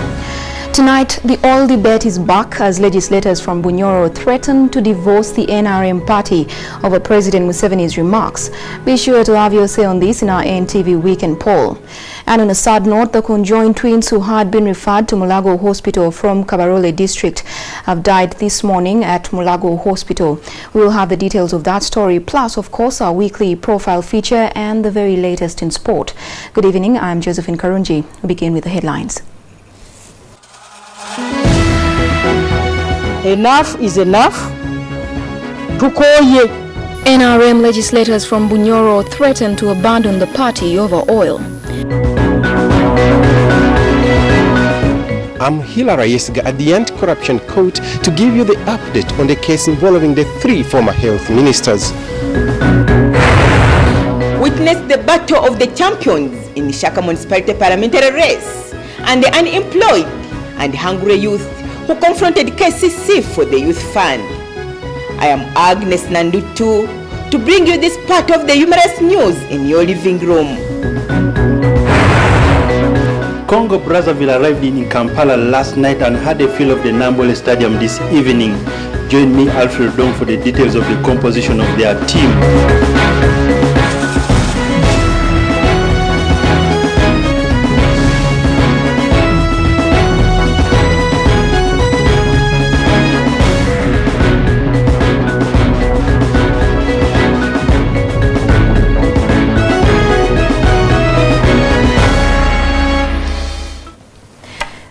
Tonight, the oil debate is back as legislators from Bunyoro threaten to divorce the NRM party over President Museveni's remarks. Be sure to have your say on this in our NTV Weekend poll. And on a sad note, the conjoined twins who had been referred to Mulago Hospital from Kabarole district have died this morning at Mulago Hospital. We will have the details of that story, plus, of course, our weekly profile feature and the very latest in sport. Good evening, I'm Josephine Karunji. We begin with the headlines. Enough is enough. Tukoye. NRM legislators from Bunyoro threaten to abandon the party over oil. I'm Hilary Yesiga at the Anti-Corruption Court to give you the update on the case involving the 3 former health ministers. Witness the battle of the champions in the Shaka Municipality parliamentary race, and the unemployed and hungry youth who confronted KCC for the Youth Fund. I am Agnes Nandutu to bring you this part of the humorous news in your living room. Congo Brazzaville arrived in Kampala last night and had a feel of the Nambole Stadium this evening. Join me, Alfred Dong, for the details of the composition of their team.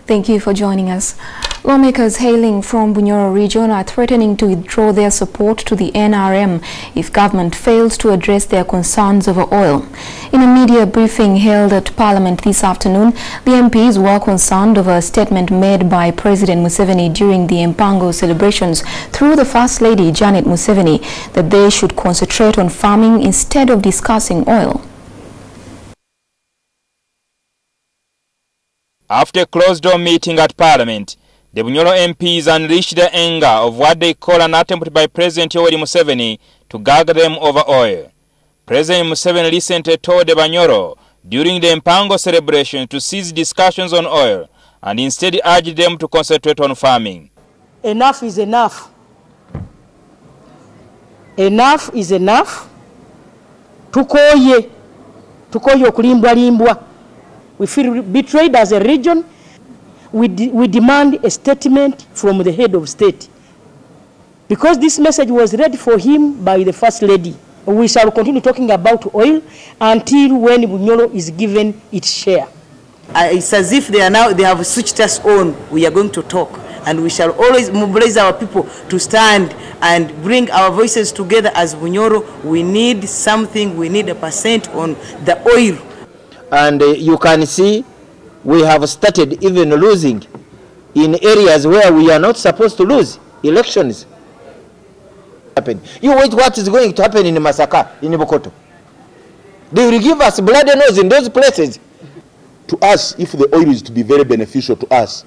Thank you for joining us. Lawmakers hailing from Bunyoro region are threatening to withdraw their support to the NRM if government fails to address their concerns over oil. In a media briefing held at Parliament this afternoon, the MPs were concerned over a statement made by President Museveni during the Mpango celebrations through the First Lady Janet Museveni that they should concentrate on farming instead of discussing oil. After a closed-door meeting at Parliament, the Bunyoro MPs unleashed the anger of what they call an attempt by President Yoweri Museveni to gag them over oil. President Museveni recently told the Bunyoro during the Mpango celebration to cease discussions on oil and instead urged them to concentrate on farming. Enough is enough. Enough is enough. Tukoye okulimbwa limbwa. We feel betrayed as a region. We demand a statement from the head of state. Because this message was read for him by the First Lady. We shall continue talking about oil until when Bunyoro is given its share. It's as if they have switched us on. We are going to talk. And we shall always mobilize our people to stand and bring our voices together as Bunyoro. We need something. We need a percent on the oil. And you can see we have started even losing in areas where we are not supposed to lose elections. You wait what is going to happen in Masaka, in Bokoto. They will give us blood and nose in those places. To us, if the oil is to be very beneficial to us,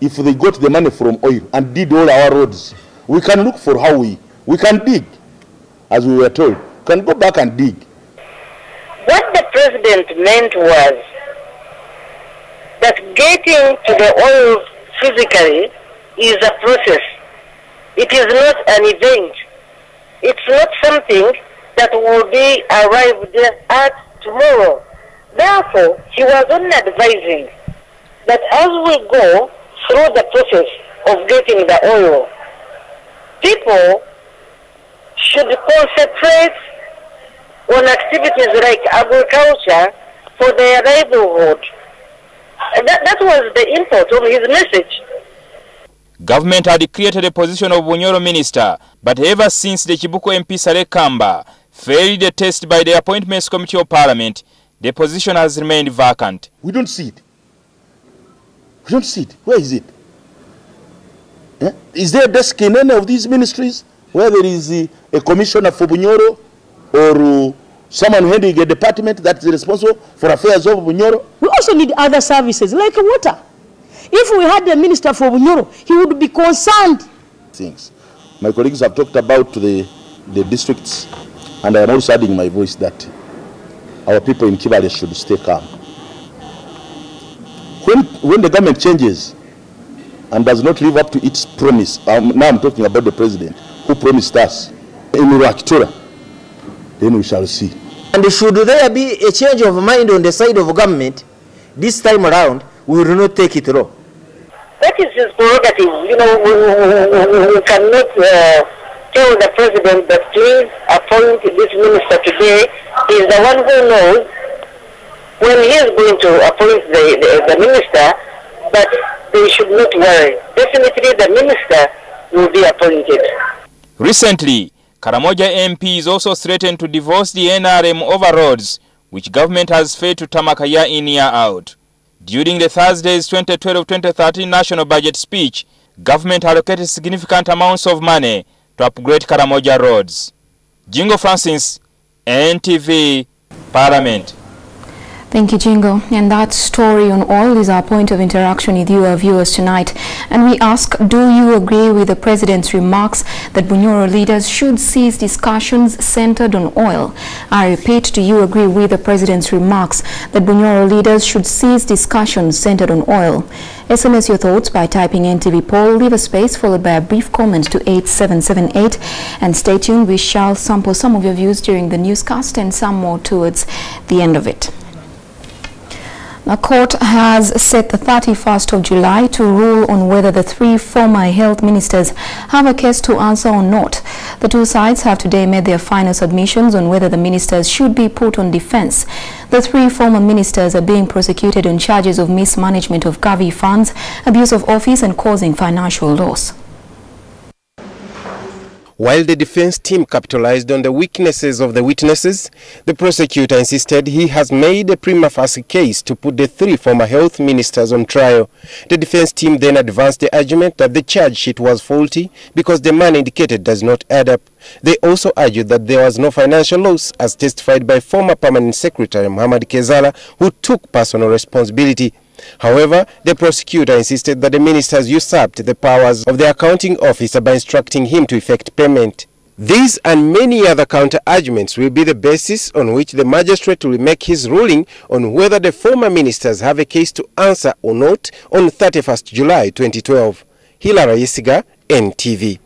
if they got the money from oil and did all our roads, we can look for how we can dig, as we were told. We can go back and dig. What the president meant was that getting to the oil physically is a process. It is not an event. It's not something that will be arrived at tomorrow. Therefore, he was only advising that as we go through the process of getting the oil, people should concentrate on activities like agriculture for their livelihood. That was the import of his message. Government had created a position of Bunyoro minister, but ever since the Chibuko MP Sale Kamba failed the test by the Appointments Committee of Parliament, the position has remained vacant. We don't see it. We don't see it. Where is it? Is there a desk in any of these ministries where there is a commissioner for Bunyoro or someone heading a department that is responsible for affairs of Bunyoro? We also need other services like water. If we had a minister for Bunyoro, he would be concerned. Things. My colleagues have talked about the districts, and I am also adding my voice that our people in Kibale should stay calm. When the government changes and does not live up to its promise, now I'm talking about the president who promised us in Rwakitura, then we shall see. And should there be a change of mind on the side of government, this time around, we will not take it raw. That is his prerogative. You know, we cannot tell the president that please appoint this minister today. He is the one who knows when he is going to appoint the minister, but they should not worry. Definitely the minister will be appointed. Recently, Karamoja MPs also threatened to divorce the NRM over roads, which government has failed to tarmac year in, year out. During the Thursday's 2012-2013 national budget speech, government allocated significant amounts of money to upgrade Karamoja roads. Jingo Francis, NTV, Parliament. Thank you, Jingo. And that story on oil is our point of interaction with you, our viewers, tonight. And we ask, do you agree with the President's remarks that Bunyoro leaders should cease discussions centered on oil? I repeat, do you agree with the President's remarks that Bunyoro leaders should cease discussions centered on oil? SMS your thoughts by typing NTV poll, leave a space followed by a brief comment to 8778. And stay tuned, we shall sample some of your views during the newscast and some more towards the end of it. The court has set the 31st of July to rule on whether the three former health ministers have a case to answer or not. The two sides have today made their final submissions on whether the ministers should be put on defense. The three former ministers are being prosecuted on charges of mismanagement of Gavi funds, abuse of office and causing financial loss. While the defense team capitalized on the weaknesses of the witnesses, the prosecutor insisted he has made a prima facie case to put the three former health ministers on trial. The defense team then advanced the argument that the charge sheet was faulty because the money indicated does not add up. They also argued that there was no financial loss, as testified by former Permanent Secretary Muhammad Kezala, who took personal responsibility. However, the prosecutor insisted that the ministers usurped the powers of the accounting officer by instructing him to effect payment. These and many other counter-arguments will be the basis on which the magistrate will make his ruling on whether the former ministers have a case to answer or not on 31st July 2012. Hilary Yesiga, NTV.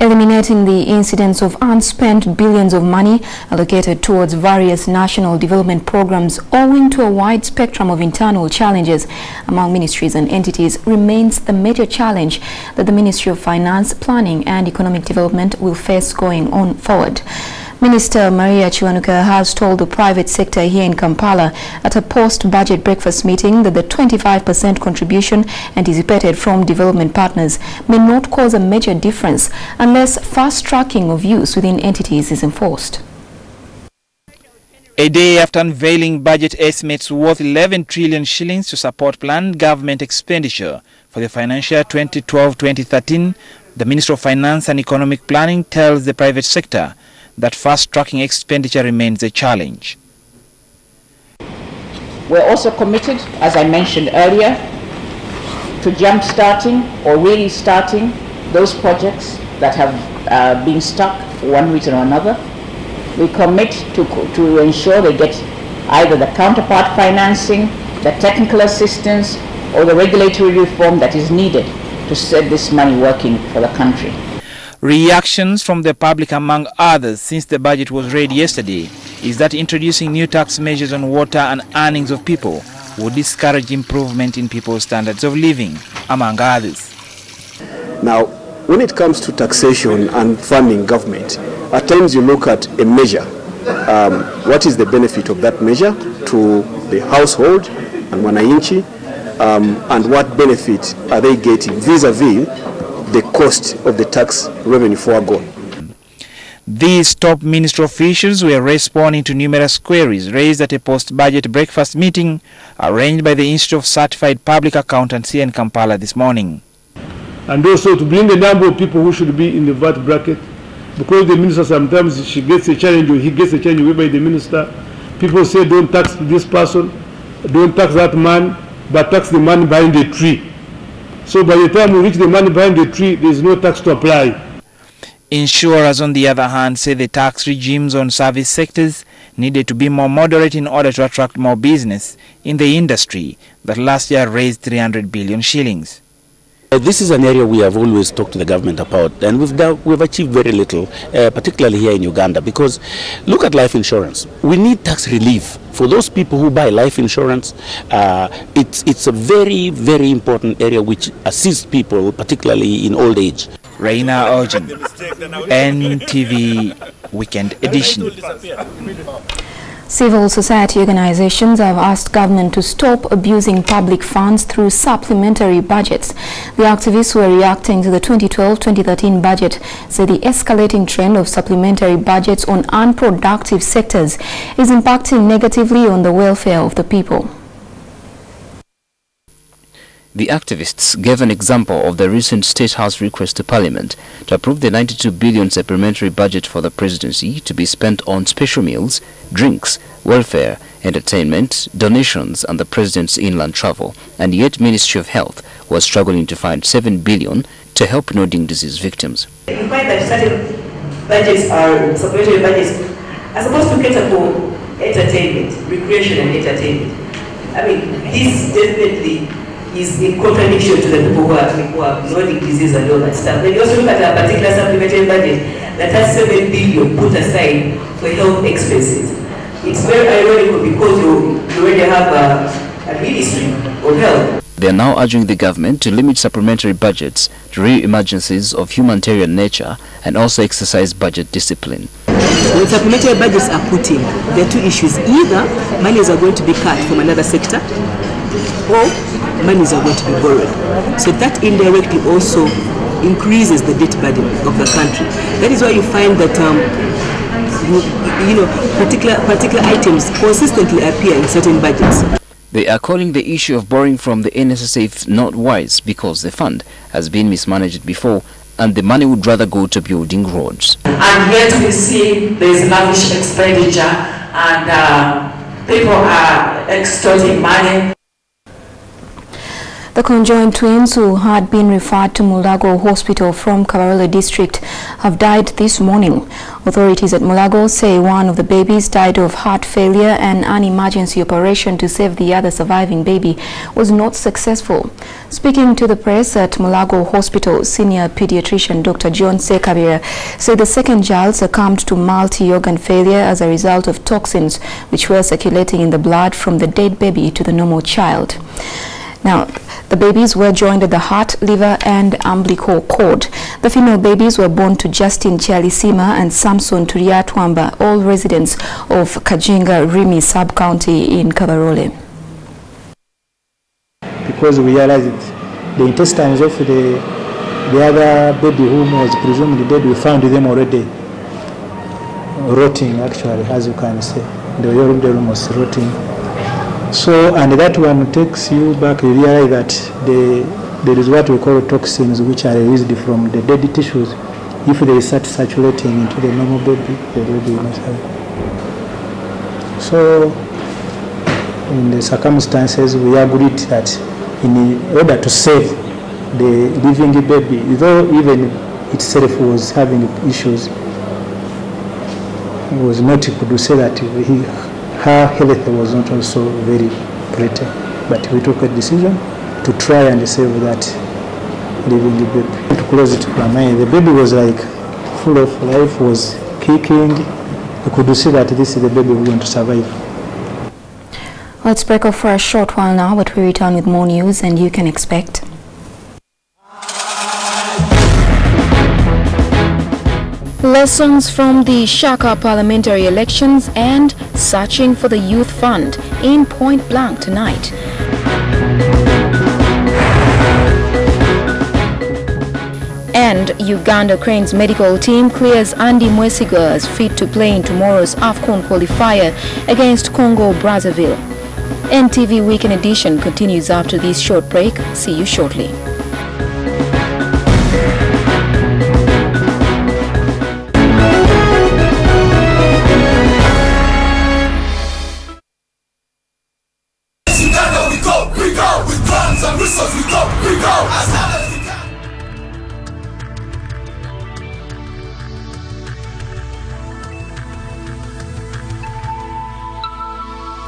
Eliminating the incidence of unspent billions of money allocated towards various national development programs owing to a wide spectrum of internal challenges among ministries and entities remains the major challenge that the Ministry of Finance, Planning and Economic Development will face going on forward. Minister Maria Chiwanuka has told the private sector here in Kampala at a post-budget breakfast meeting that the 25% contribution anticipated from development partners may not cause a major difference unless fast-tracking of use within entities is enforced. A day after unveiling budget estimates worth 11 trillion shillings to support planned government expenditure for the financial year 2012-2013, the Minister of Finance and Economic Planning tells the private sector that fast-tracking expenditure remains a challenge. We're also committed, as I mentioned earlier, to jump-starting or really starting those projects that have been stuck for one reason or another. We commit to ensure they get either the counterpart financing, the technical assistance, or the regulatory reform that is needed to set this money working for the country. Reactions from the public, among others, since the budget was read yesterday, is that introducing new tax measures on water and earnings of people would discourage improvement in people's standards of living, among others. Now, when it comes to taxation and funding government, at times you look at a measure. What is the benefit of that measure to the household and wananchi, and what benefit are they getting vis-a-vis the cost of the tax revenue foregone? These top ministry officials were responding to numerous queries raised at a post-budget breakfast meeting arranged by the Institute of Certified Public Accountants here in Kampala this morning. And also to bring the number of people who should be in the VAT bracket, because the minister sometimes she gets a challenge or he gets a challenge by the minister. People say don't tax this person, don't tax that man, but tax the man behind the tree. So by the time we reach the man behind the tree, there is no tax to apply. Insurers, on the other hand, say the tax regimes on service sectors needed to be more moderate in order to attract more business in the industry that last year raised 300 billion shillings. This is an area we have always talked to the government about, and we've achieved very little, particularly here in Uganda, because look at life insurance. We need tax relief for those people who buy life insurance. It's a very, very important area which assists people, particularly in old age. Raina Ojin, NTV Weekend Edition. Civil society organizations have asked government to stop abusing public funds through supplementary budgets. The activists who are reacting to the 2012-2013 budget say the escalating trend of supplementary budgets on unproductive sectors is impacting negatively on the welfare of the people. The activists gave an example of the recent State House request to Parliament to approve the 92 billion supplementary budget for the presidency to be spent on special meals, drinks, welfare, entertainment, donations and the president's inland travel, and yet Ministry of Health was struggling to find 7 billion to help nodding disease victims. You find that certain budgets are, supplementary budgets, are supposed to cater for entertainment, recreation and entertainment. I mean, this definitely is in contradiction to the people who are nodding disease and all that stuff. Then you also look at a particular supplementary budget that has 7 billion put aside for health expenses. It's very ironical because you already have a ministry of health. They are now urging the government to limit supplementary budgets to real emergencies of humanitarian nature and also exercise budget discipline. When supplementary budgets are put in, there are two issues. Either monies are going to be cut from another sector or monies are going to be borrowed. So that indirectly also increases the debt burden of the country. That is why you find that particular items consistently appear in certain budgets. They are calling the issue of borrowing from the NSSF not wise because the fund has been mismanaged before and the money would rather go to building roads. And yet we see there is lavish expenditure and people are extorting money. The conjoined twins who had been referred to Mulago Hospital from Kabarole district have died this morning. Authorities at Mulago say one of the babies died of heart failure and an emergency operation to save the other surviving baby was not successful. Speaking to the press at Mulago Hospital, senior pediatrician Dr. John Sekabira said the second child succumbed to multi-organ failure as a result of toxins which were circulating in the blood from the dead baby to the normal child. Now, the babies were joined at the heart, liver and umbilical cord. The female babies were born to Justin Chialisima and Samson Turiatwamba, all residents of Kajinga Rimi sub-county in Kabarole. Because we realized the intestines of the other baby whom was presumably dead, we found them already rotting, actually, as you can see. The room was rotting. So, and that one takes you back, you realize that there is what we call toxins which are released from the dead tissues. If they start saturating into the normal baby, the baby will not have. So, in the circumstances, we agreed that in order to save the living baby, though even itself was having issues, it was not good to say that her health was not also very pretty, but we took a decision to try and save that living baby. To close it to my mind, the baby was like full of life, was kicking. You could see that this is the baby who going to survive. Let's break off for a short while now, but we return with more news and you can expect. Lessons from the Shaka parliamentary elections and searching for the youth fund in Point Blank tonight. And Uganda Cranes medical team clears Andy Mwesiga as fit to play in tomorrow's AFCON qualifier against Congo Brazzaville. NTV Weekend Edition continues after this short break. See you shortly.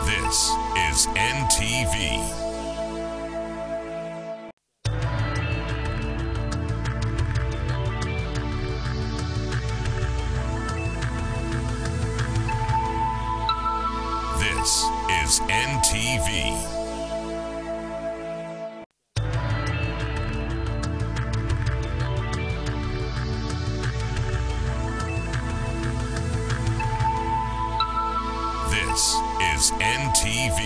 This is NTV. This is NTV. This is NTV.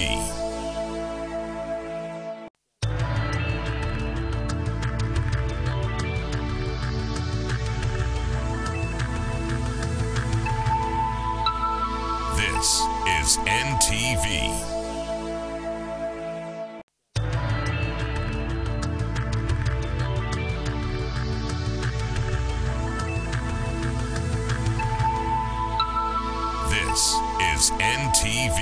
This is NTV. is NTV.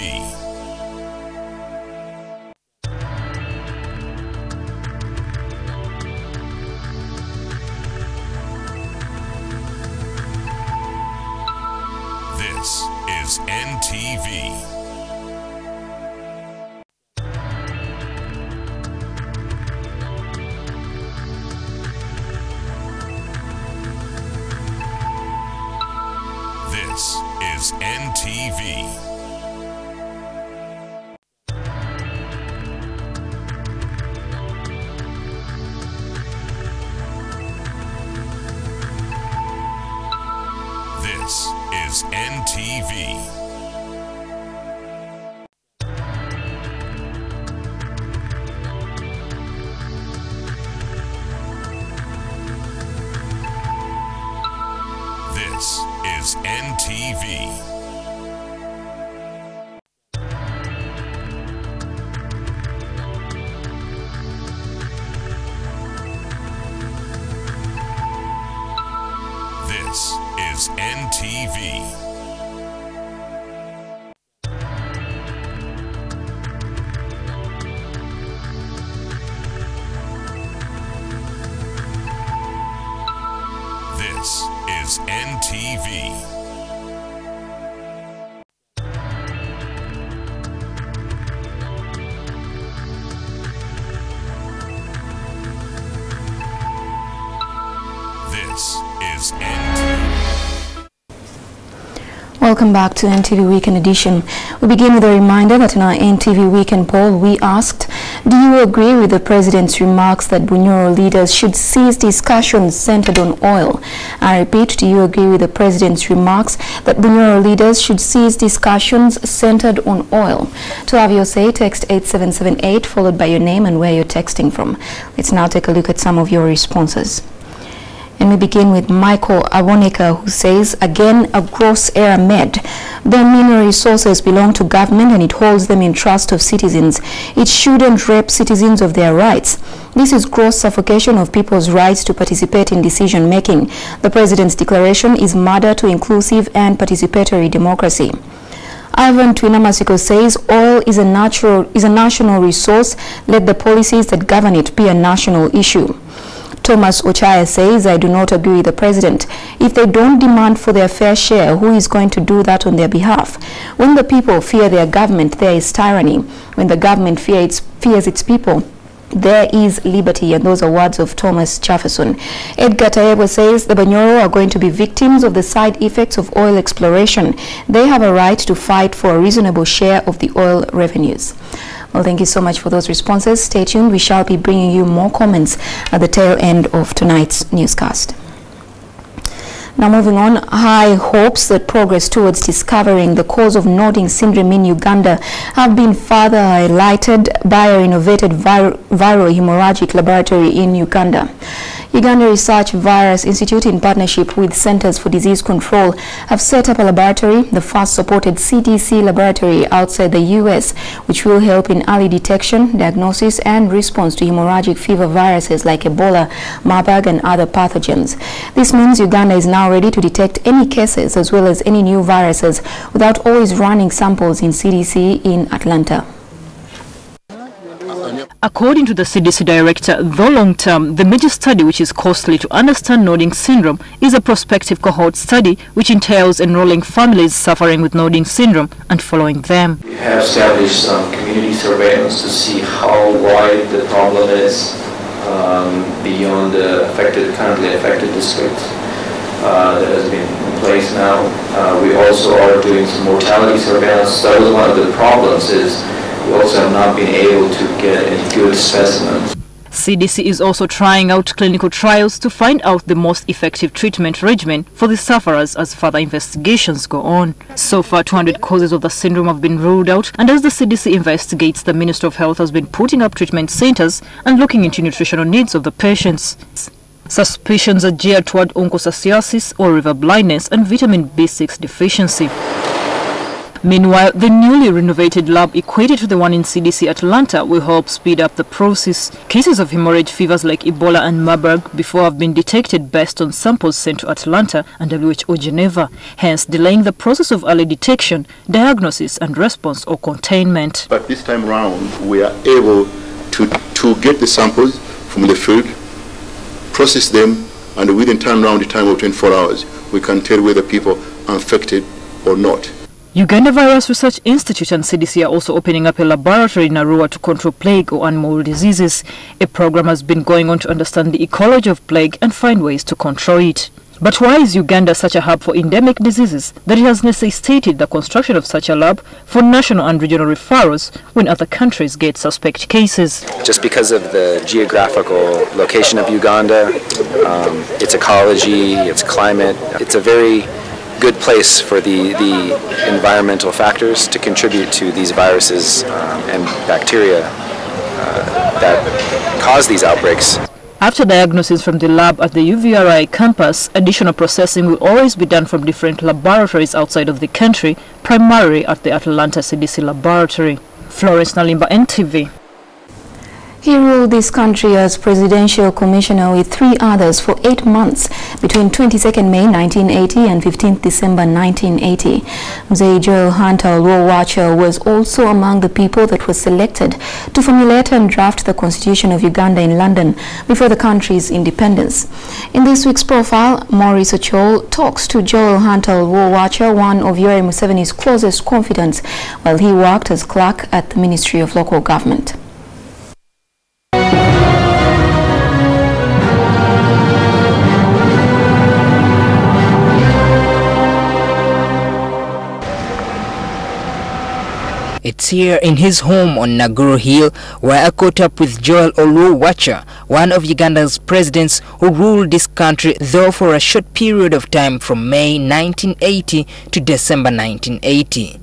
This is NTV. This is NTV. This is NTV. This is NTV. This is NTV. This is NTV. This is NTV. Welcome back to NTV Weekend Edition. We begin with a reminder that in our NTV Weekend poll, we asked, do you agree with the President's remarks that Bunyoro leaders should cease discussions centered on oil? I repeat, do you agree with the President's remarks that Bunyoro leaders should cease discussions centered on oil? To have your say, text 8778 followed by your name and where you're texting from. Let's now take a look at some of your responses. And we begin with Michael Awoneka, who says, again, a gross error made. The mineral resources belong to government and it holds them in trust of citizens. It shouldn't rape citizens of their rights. This is gross suffocation of people's rights to participate in decision making. The President's declaration is murder to inclusive and participatory democracy. Ivan Twinamasiko says oil is a national resource. Let the policies that govern it be a national issue. Thomas Ochaya says, I do not agree with the President. If they don't demand for their fair share, who is going to do that on their behalf? When the people fear their government, there is tyranny. When the government fears its people, there is liberty. And those are words of Thomas Jefferson. Edgar Taebo says the Bunyoro are going to be victims of the side effects of oil exploration. They have a right to fight for a reasonable share of the oil revenues. Well, thank you so much for those responses. Stay tuned. We shall be bringing you more comments at the tail end of tonight's newscast. Now moving on, high hopes that progress towards discovering the cause of nodding syndrome in Uganda have been further highlighted by a renovated viral hemorrhagic laboratory in Uganda. Uganda Research Virus Institute, in partnership with Centers for Disease Control, have set up a laboratory, the first supported CDC laboratory outside the US, which will help in early detection, diagnosis and response to hemorrhagic fever viruses like Ebola, Marburg and other pathogens. This means Uganda is now ready to detect any cases as well as any new viruses without always running samples in CDC in Atlanta. According to the CDC director, though long-term, the major study which is costly to understand nodding syndrome is a prospective cohort study which entails enrolling families suffering with nodding syndrome and following them. We have established some community surveillance to see how wide the problem is beyond the currently affected districts that has been in place now. We also are doing some mortality surveillance. That was one of the problems is we also have not been able to get any good specimens. CDC is also trying out clinical trials to find out the most effective treatment regimen for the sufferers as further investigations go on. So far, 200 causes of the syndrome have been ruled out, and as the CDC investigates, the Ministry of Health has been putting up treatment centers and looking into nutritional needs of the patients. Suspicions are geared toward onchocerciasis or river blindness and vitamin B6 deficiency. Meanwhile, the newly renovated lab equated to the one in CDC Atlanta will help speed up the process. Cases of hemorrhage fevers like Ebola and Marburg before have been detected based on samples sent to Atlanta and WHO Geneva, hence delaying the process of early detection, diagnosis and response or containment. But this time round, we are able to get the samples from the field, process them, and within turnaround time of 24 hours, we can tell whether people are infected or not. Uganda Virus Research Institute and CDC are also opening up a laboratory in Arua to control plague or animal diseases. A program has been going on to understand the ecology of plague and find ways to control it. But why is Uganda such a hub for endemic diseases that it has necessitated the construction of such a lab for national and regional referrals when other countries get suspect cases? Just because of the geographical location of Uganda, its ecology, its climate, it's a very good place for the environmental factors to contribute to these viruses and bacteria that cause these outbreaks. After diagnosis from the lab at the UVRI campus, additional processing will always be done from different laboratories outside of the country, primarily at the Atlanta CDC laboratory. Florence Nalimba, NTV. He ruled this country as presidential commissioner with 3 others for 8 months between 22nd May 1980 and 15th December 1980. Mzee Joel Hunter, War Watcher, was also among the people that were selected to formulate and draft the Constitution of Uganda in London before the country's independence. In this week's profile, Maurice Ochol talks to Joel Hunter, War Watcher, one of Yoweri Museveni's closest confidants, while he worked as clerk at the Ministry of Local Government. It's here in his home on Naguru Hill where I caught up with Joel Oluwacha, one of Uganda's presidents who ruled this country, though for a short period of time from May 1980 to December 1980.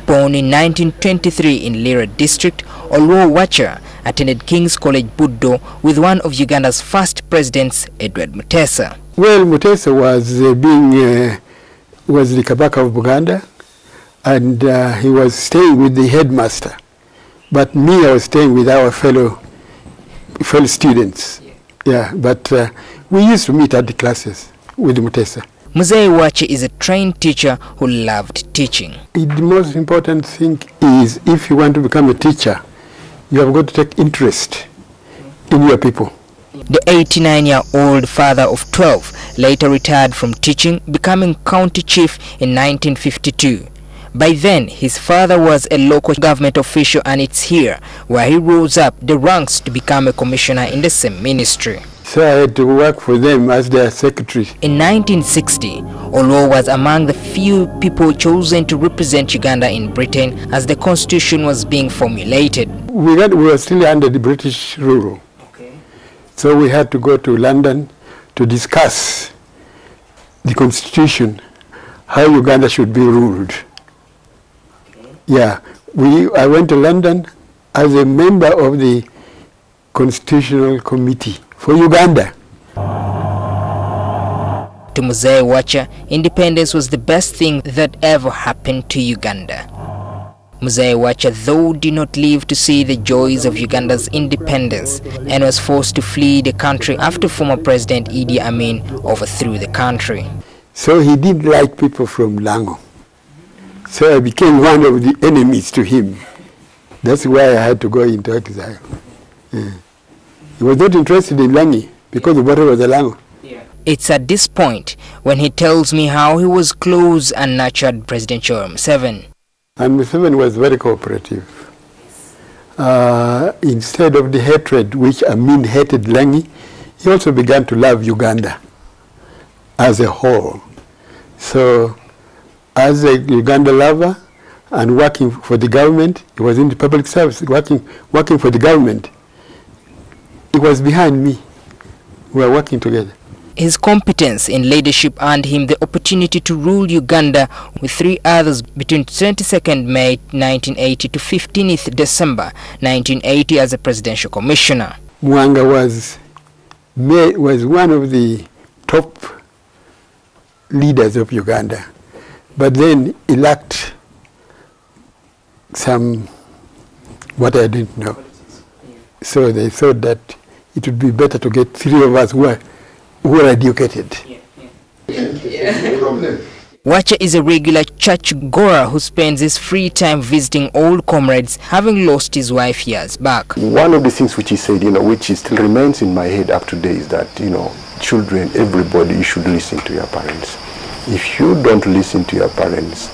Born in 1923 in Lira district, Oluwacha attended King's College Buddo with one of Uganda's first presidents, Edward Mutesa. Well, Mutesa was was the Kabaka of Buganda, and he was staying with the headmaster. But me, I was staying with our fellow students. Yeah, but we used to meet at the classes with Mutesa. Mzee Wache is a trained teacher who loved teaching. The most important thing is, if you want to become a teacher, you have got to take interest in your people. The 89-year-old father of 12 later retired from teaching, becoming county chief in 1952. By then, his father was a local government official, and it's here where he rose up the ranks to become a commissioner in the same ministry. So I had to work for them as their secretary. In 1960, Oluo was among the few people chosen to represent Uganda in Britain as the constitution was being formulated. We were still under the British rule. So we had to go to London to discuss the constitution, how Uganda should be ruled. Yeah, I went to London as a member of the Constitutional Committee for Uganda. To Mzee Wacha, independence was the best thing that ever happened to Uganda. Mzee Wacha, though, did not live to see the joys of Uganda's independence and was forced to flee the country after former President Idi Amin overthrew the country. So he didn't like people from Lango. So I became one of the enemies to him. That's why I had to go into exile. Yeah. He was not interested in Langi because the water was a Lango. It's at this point when he tells me how he was close and nurtured President Yoweri Museveni. And Museveni was very cooperative. Instead of the hatred which Amin hated Langi, he also began to love Uganda as a whole. So, as a Uganda lover and working for the government, he was in the public service, working for the government. He was behind me. We were working together. His competence in leadership earned him the opportunity to rule Uganda with 3 others between 22nd May 1980 to 15th December 1980 as a presidential commissioner. Mwanga was one of the top leaders of Uganda. But then he lacked what I didn't know. So they thought that it would be better to get 3 of us who are educated. Wacha is a regular church goer who spends his free time visiting old comrades, having lost his wife years back. One of the things which he said, which still remains in my head up to date is that, children, everybody, you should listen to your parents. If you don't listen to your parents,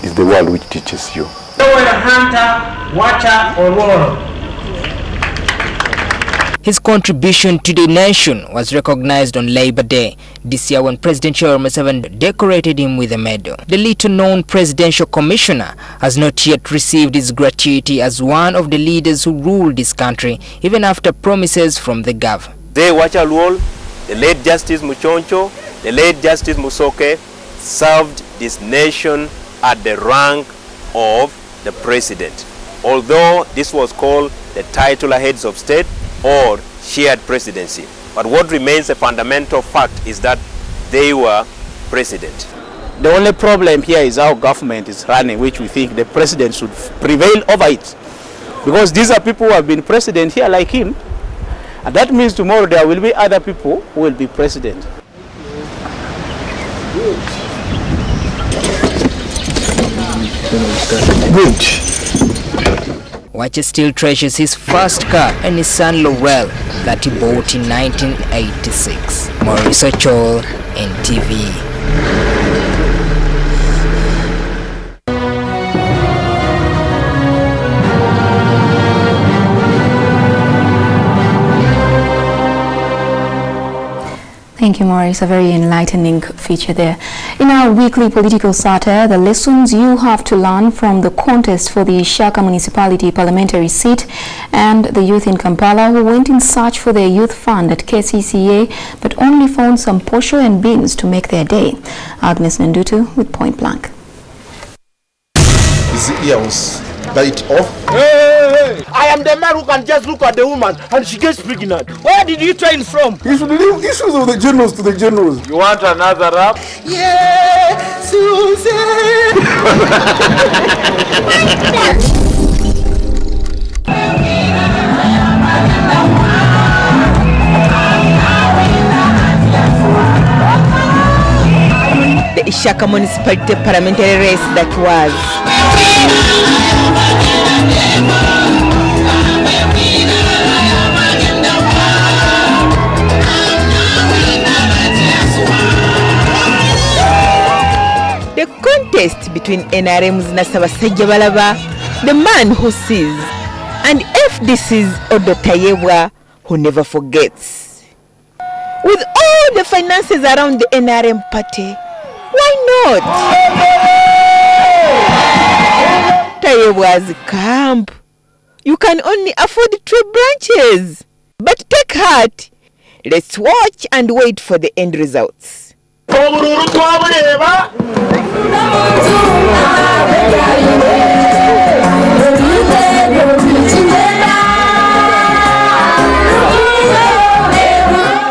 it's the world which teaches you. Hunter, watcher, or warrior. His contribution to the nation was recognized on Labor Day this year when President Yoweri Museveni decorated him with a medal. The little-known presidential commissioner has not yet received his gratuity as one of the leaders who ruled this country, even after promises from the government. They watch a role. The late Justice Muchoncho, the late Justice Musoke served this nation at the rank of the president. Although this was called the titular heads of state or shared presidency. But what remains a fundamental fact is that they were president. The only problem here is how government is running, which we think the president should prevail over it. Because these are people who have been president here like him. And that means tomorrow there will be other people who will be president. Good. Wacha still treasures his first car, a Nissan Laurel that he bought in 1986. Maurice Ochol, NTV. Thank you, Maurice. A very enlightening feature there. In our weekly political satire, the lessons you have to learn from the contest for the Shaka Municipality parliamentary seat and the youth in Kampala who went in search for their youth fund at KCCA but only found some posho and beans to make their day. Agnes Nandutu with Point Blank. His ears bite off. Hey! I am the man who can just look at the woman and she gets pregnant. Where did you train from? You should leave issues of the generals to the generals. You want another rap? Yeah, Susan! The Ishaka Municipality parliamentary race that was. The contest between NRM's Nasabasajja Balaba, the man who sees, and FDC's Odotayebwa, who never forgets. With all the finances around the NRM party, why not? Tayebwa's camp. You can only afford 3 branches. But take heart. Let's watch and wait for the end results.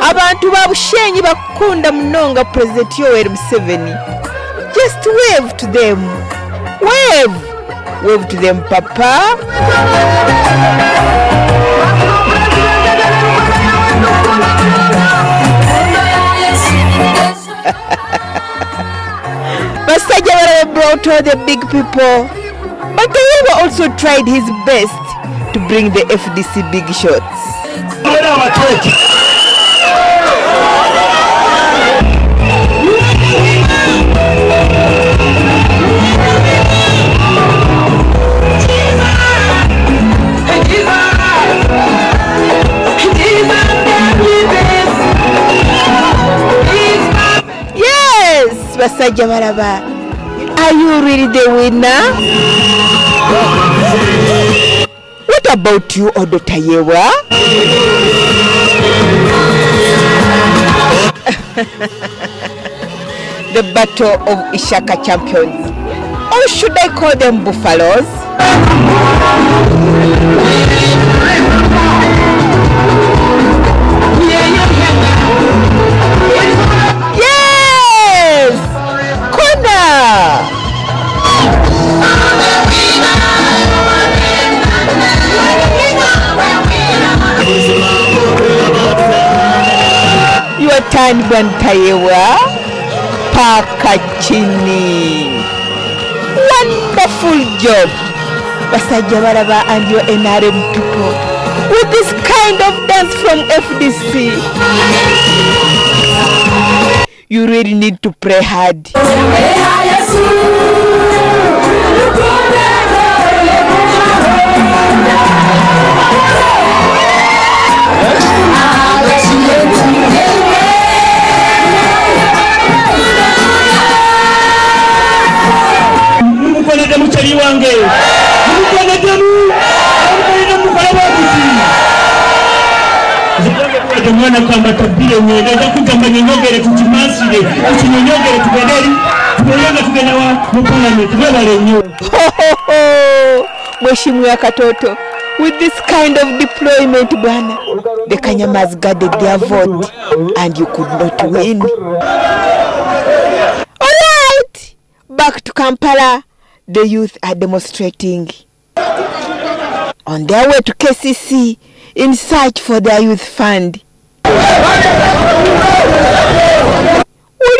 Abantu babushenyi bakunda munonga President Yoweri Museveni. Just wave to them. Wave. Wave to them, Papa. Basajja brought all the big people, but Tayewa also tried his best to bring the FDC big shots. Yes, Basajja Baraba. Are you really the winner? What about you, Odotayewa? The battle of Ishaka champions. Or should I call them buffaloes? Yes! Corner! bwatandibwa ntayewa paka chini. Wonderful job. Basajja balaba and your NRM people with this kind of dance from FDC. You really need to pray hard. Mwana kwamba tabia nyongeza kugamba nyongere kuchimasire kuchinyongere tubederi tubeyanga tubena wa parliament tubale nyo. Mheshimiwa Katoto, with this kind of deployment bwana, the Kanyamas guarded their vote and you could not win. All right, back to Kampala. The youth are demonstrating on their way to KCC in search for their youth fund. Will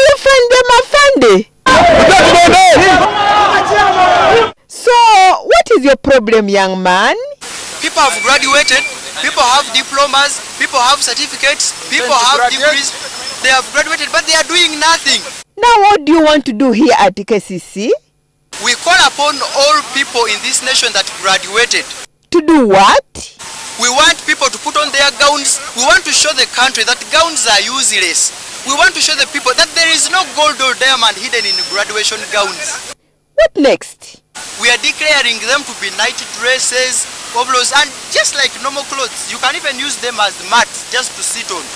you fund them a fund? So, what is your problem, young man? People have graduated, people have diplomas, people have certificates, people have degrees. They have graduated, but they are doing nothing. Now, what do you want to do here at KCC? We call upon all people in this nation that graduated. To do what? We want people to put on their gowns. We want to show the country that gowns are useless. We want to show the people that there is no gold or diamond hidden in graduation gowns. What next? We are declaring them to be night dresses, overalls, and just like normal clothes. You can even use them as mats just to sit on.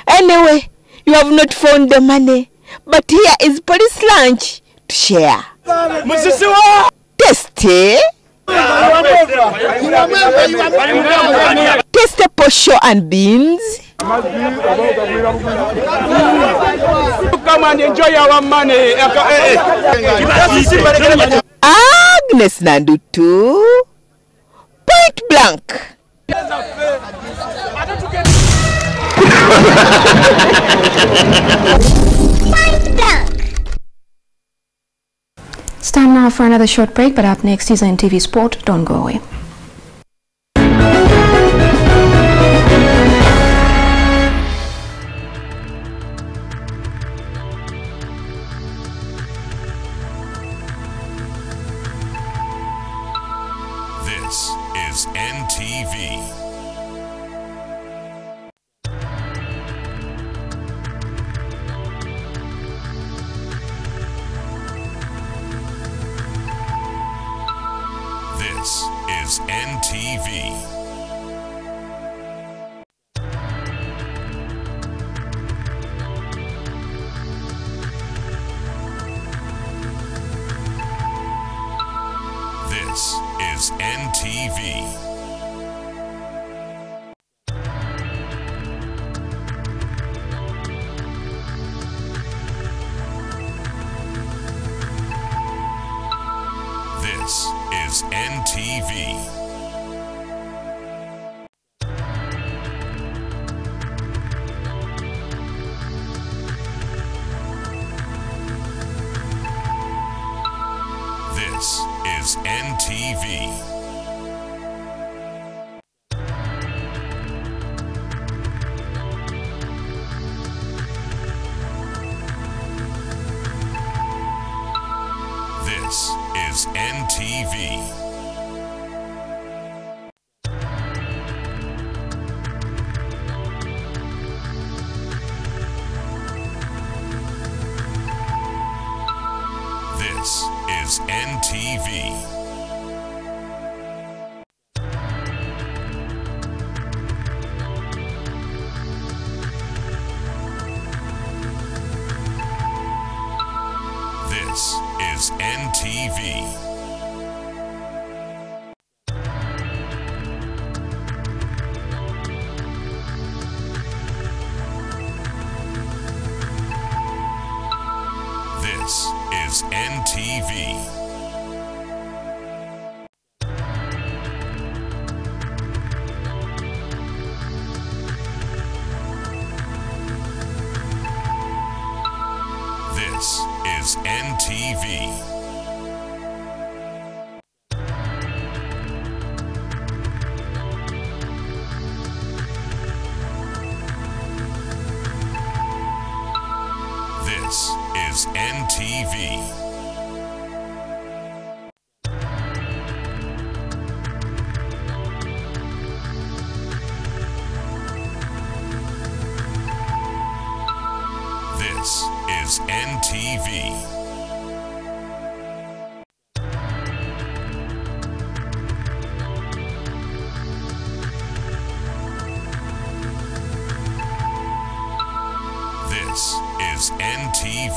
Anyway, you have not found the money, but here is police lunch to share. Tasty. Tasty posho and beans. Come and enjoy our money. Agnes Nandutu. Point blank. It's time now for another short break, but up next is NTV Sport. Don't go away. This is NTV. This is NTV. This is NTV. This is NTV. This is NTV. This is NTV. This is NTV. This is NTV. This is NTV. This is NTV. This is NTV. This is NTV.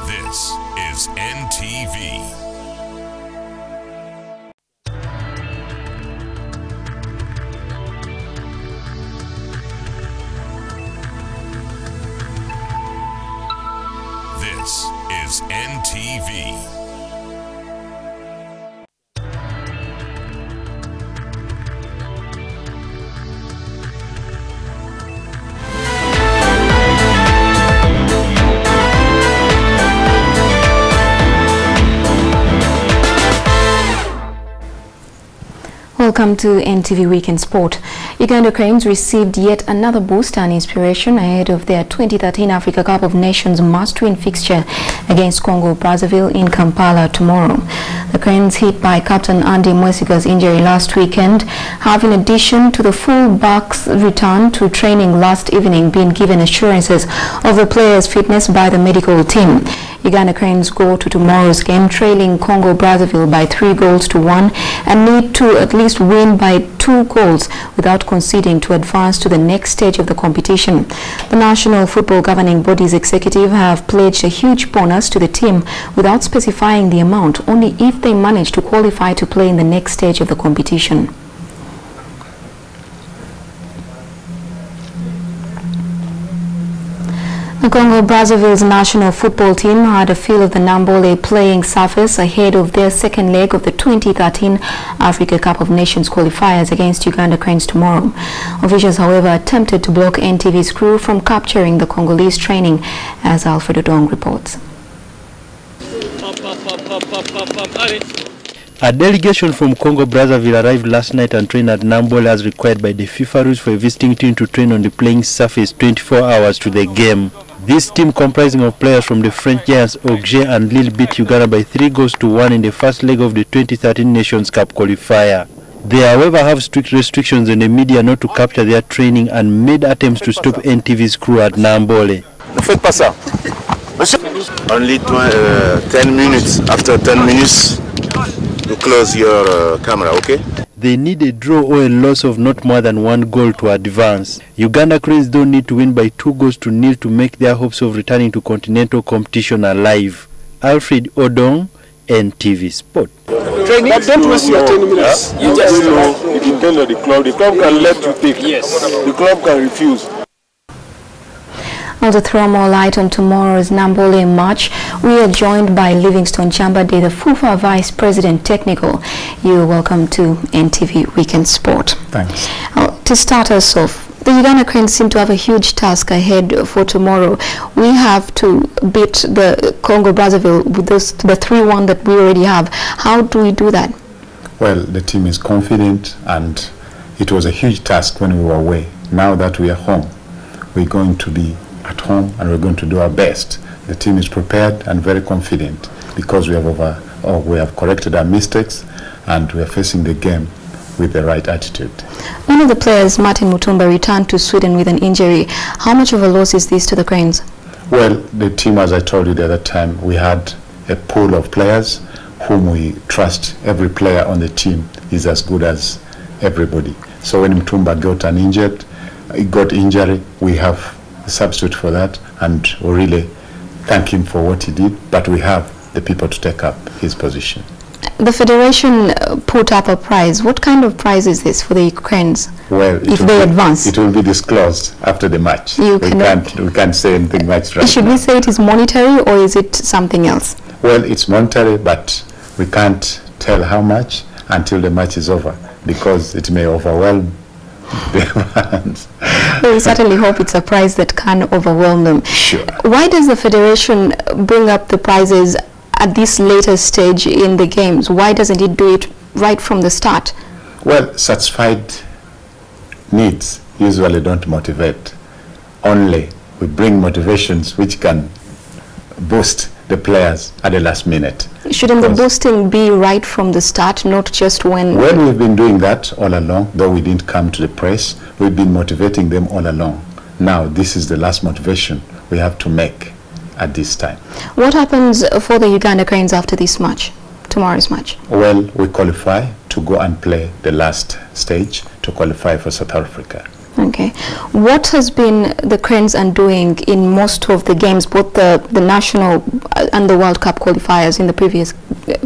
This is NTV. This is NTV. Welcome to NTV Weekend Sport. Uganda Cranes received yet another boost and inspiration ahead of their 2013 Africa Cup of Nations must-win fixture against Congo-Brazzaville in Kampala tomorrow. The Cranes, hit by captain Andy Mwesiga's injury last weekend, have, in addition to the full-back's return to training last evening, been given assurances of the players' fitness by the medical team. Uganda Cranes go to tomorrow's game trailing Congo-Brazzaville by 3-1 and need to at least win by 2 goals without conceding to advance to the next stage of the competition. The National Football Governing Body's executive have pledged a huge bonus to the team without specifying the amount, only if they manage to qualify to play in the next stage of the competition. The Congo-Brazzaville's national football team had a feel of the Nambole playing surface ahead of their second leg of the 2013 Africa Cup of Nations qualifiers against Uganda Cranes tomorrow. Officials, however, attempted to block NTV's crew from capturing the Congolese training, as Alfredo Dong reports. A delegation from Congo-Brazzaville arrived last night and trained at Nambole as required by the FIFA rules for a visiting team to train on the playing surface 24 hours to the game. This team, comprising of players from the French giants Auxerre and Lille, beat Uganda by 3-1 in the first leg of the 2013 Nations Cup qualifier. They, however, have strict restrictions on the media not to capture their training and made attempts to stop NTV's crew at Nambole. Only 10 minutes. After 10 minutes, you close your camera, okay? They need a draw or a loss of not more than 1 goal to advance. Uganda Cranes don't need to win by 2-0 to make their hopes of returning to continental competition alive. Alfred Odong, NTV Sport. Training? But don't waste your 10 minutes. You just it depends on the club. The club can let you take. Yes. The club can refuse. Now, to throw more light on tomorrow's Nambole match, we are joined by Livingstone Chambade, the FUFA Vice President Technical. You are welcome to NTV Weekend Sport. Thanks. To start us off, the Uganda Cranes seem to have a huge task ahead for tomorrow. We have to beat the Congo-Brazzaville with the 3-1 that we already have. How do we do that? Well, the team is confident, and it was a huge task when we were away. Now that we are home, we're going to be at home and we're going to do our best. The team is prepared and very confident because we have corrected our mistakes and we are facing the game with the right attitude. One of the players, Martin Mutumba, returned to Sweden with an injury. How much of a loss is this to the Cranes? Well, the team, as I told you the other time, we had a pool of players whom we trust. Every player on the team is as good as everybody. So when Mutumba got injury, we have a substitute for that, and we really thank him for what he did, but we have the people to take up his position. The Federation put up a prize. What kind of prize is this for the Cranes? Well, if they advance? It will be disclosed after the match. We can't say anything much right Should now. we say it is monetary or is it something else? Well, it's monetary, but we can't tell how much until the match is over, because it may overwhelm the fans. Well, we certainly hope it's a prize that can overwhelm them. Sure. Why does the Federation bring up the prizes at this later stage in the games? Why doesn't it do it right from the start? Well, satisfied needs usually don't motivate. Only we bring motivations which can boost the players at the last minute. Shouldn't the boosting be right from the start, not just when... Well, we've been doing that all along, though we didn't come to the press. We've been motivating them all along. Now, this is the last motivation we have to make at this time. What happens for the Uganda Cranes after this match, tomorrow's match? Well, we qualify to go and play the last stage to qualify for South Africa. Okay. What has been the Cranes undoing in most of the games, both the national and the World Cup qualifiers in the previous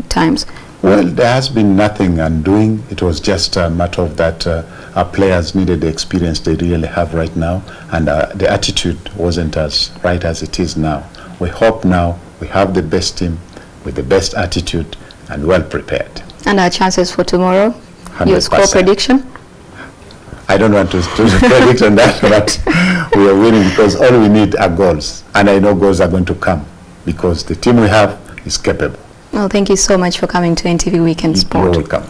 times? Well, there has been nothing undoing. It was just a matter of that our players needed the experience they really have right now, and the attitude wasn't as right as it is now. We hope now we have the best team with the best attitude and well prepared. And our chances for tomorrow? 100%. Your score prediction? I don't want to predict on that, but we are winning because all we need are goals. And I know goals are going to come because the team we have is capable. Well, thank you so much for coming to NTV Weekend Sport. You're welcome.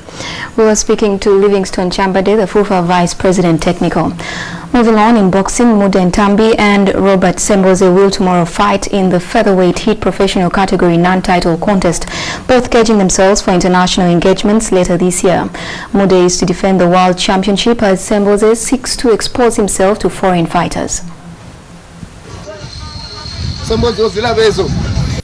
We were speaking to Livingstone Chambade, the FUFA Vice President Technical. Moving on, in boxing, Mude Ntambi and Robert Semboze will tomorrow fight in the featherweight heat professional category non-title contest, both gauging themselves for international engagements later this year. Mude is to defend the world championship as Semboze seeks to expose himself to foreign fighters.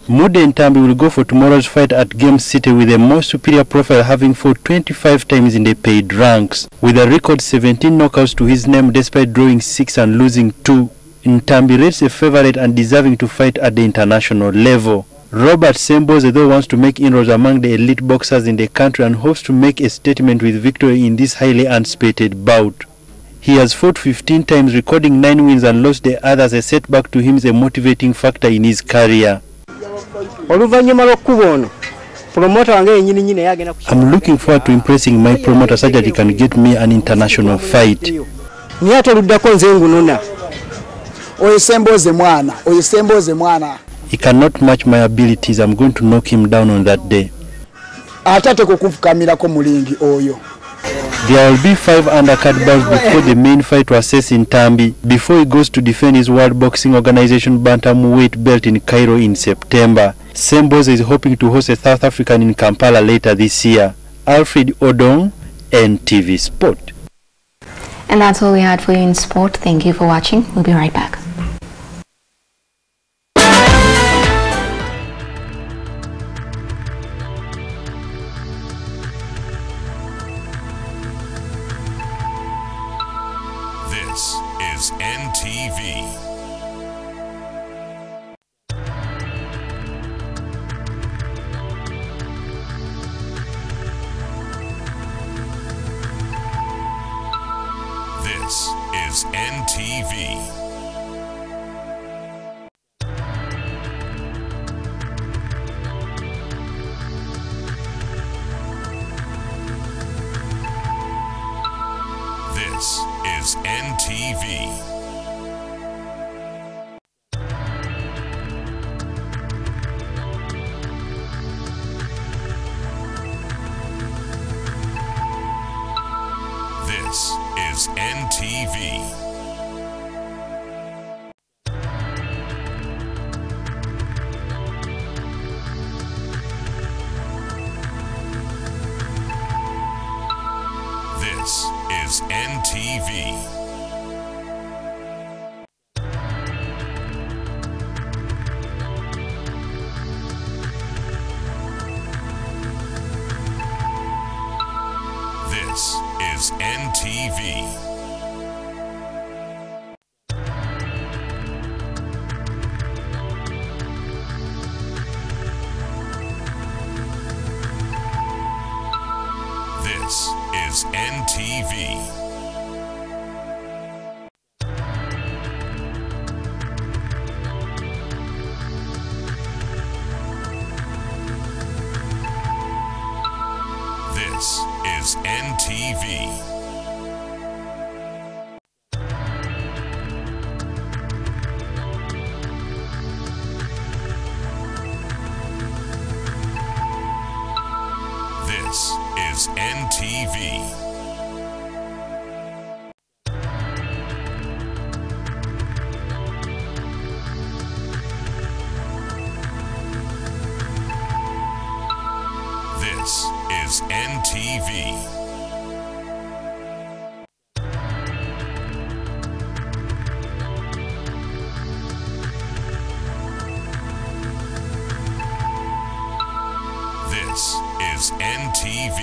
Mude Ntambi will go for tomorrow's fight at Game City with a more superior profile, having fought 25 times in the paid ranks. With a record 17 knockouts to his name despite drawing 6 and losing 2, Ntambi rates a favorite and deserving to fight at the international level. Robert Semboze, though, wants to make inroads among the elite boxers in the country and hopes to make a statement with victory in this highly anticipated bout. He has fought 15 times, recording 9 wins and lost the others. A setback to him is a motivating factor in his career. I'm looking forward to impressing my promoter such that he can get me an international fight. He cannot match my abilities. I'm going to knock him down on that day. There will be 5 undercard bouts before the main fight to assess Ntambi, before he goes to defend his World Boxing Organization bantamweight belt in Cairo in September. Semboze is hoping to host a South African in Kampala later this year. Alfred Odong, NTV Sport. And that's all we had for you in sport. Thank you for watching. We'll be right back. This is NTV. This is NTV. This is NTV. This is NTV. This is NTV. This is NTV. This is NTV. This NTV. This is NTV. This is NTV. This is NTV.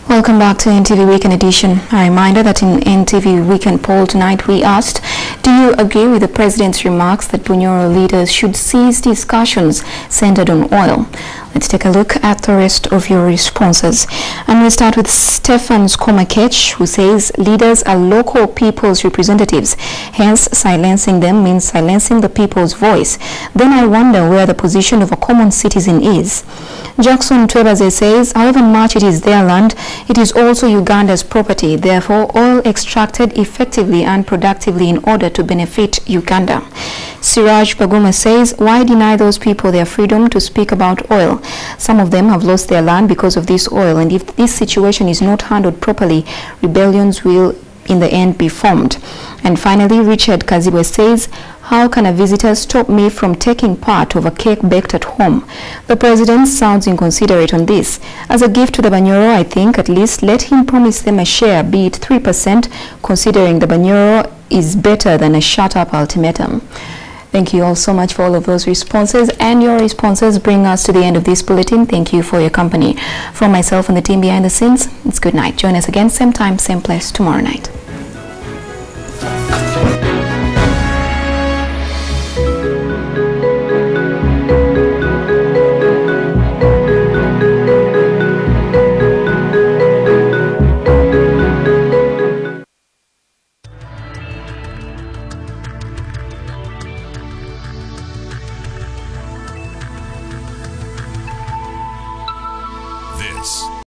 Welcome back to NTV Weekend Edition. A reminder that in NTV Weekend poll tonight we asked, do you agree with the President's remarks that Bunyoro leaders should cease discussions centered on oil? Let's take a look at the rest of your responses. And we start with Stefan Skomakech, who says leaders are local people's representatives. Hence, silencing them means silencing the people's voice. Then I wonder where the position of a common citizen is. Jackson Twebaze says, however much it is their land, it is also Uganda's property. Therefore, oil extracted effectively and productively in order to benefit Uganda. Siraj Baguma says, why deny those people their freedom to speak about oil? Some of them have lost their land because of this oil, and if this situation is not handled properly, rebellions will in the end be formed. And finally, Richard Kazibwe says, how can a visitor stop me from taking part of a cake baked at home? The President sounds inconsiderate on this. As a gift to the Bunyoro, I think at least let him promise them a share, be it 3%, considering the Bunyoro is better than a shut-up ultimatum. Thank you all so much for all of those responses, and your responses bring us to the end of this bulletin. Thank you for your company. From myself and the team behind the scenes, it's good night. Join us again, same time, same place tomorrow night.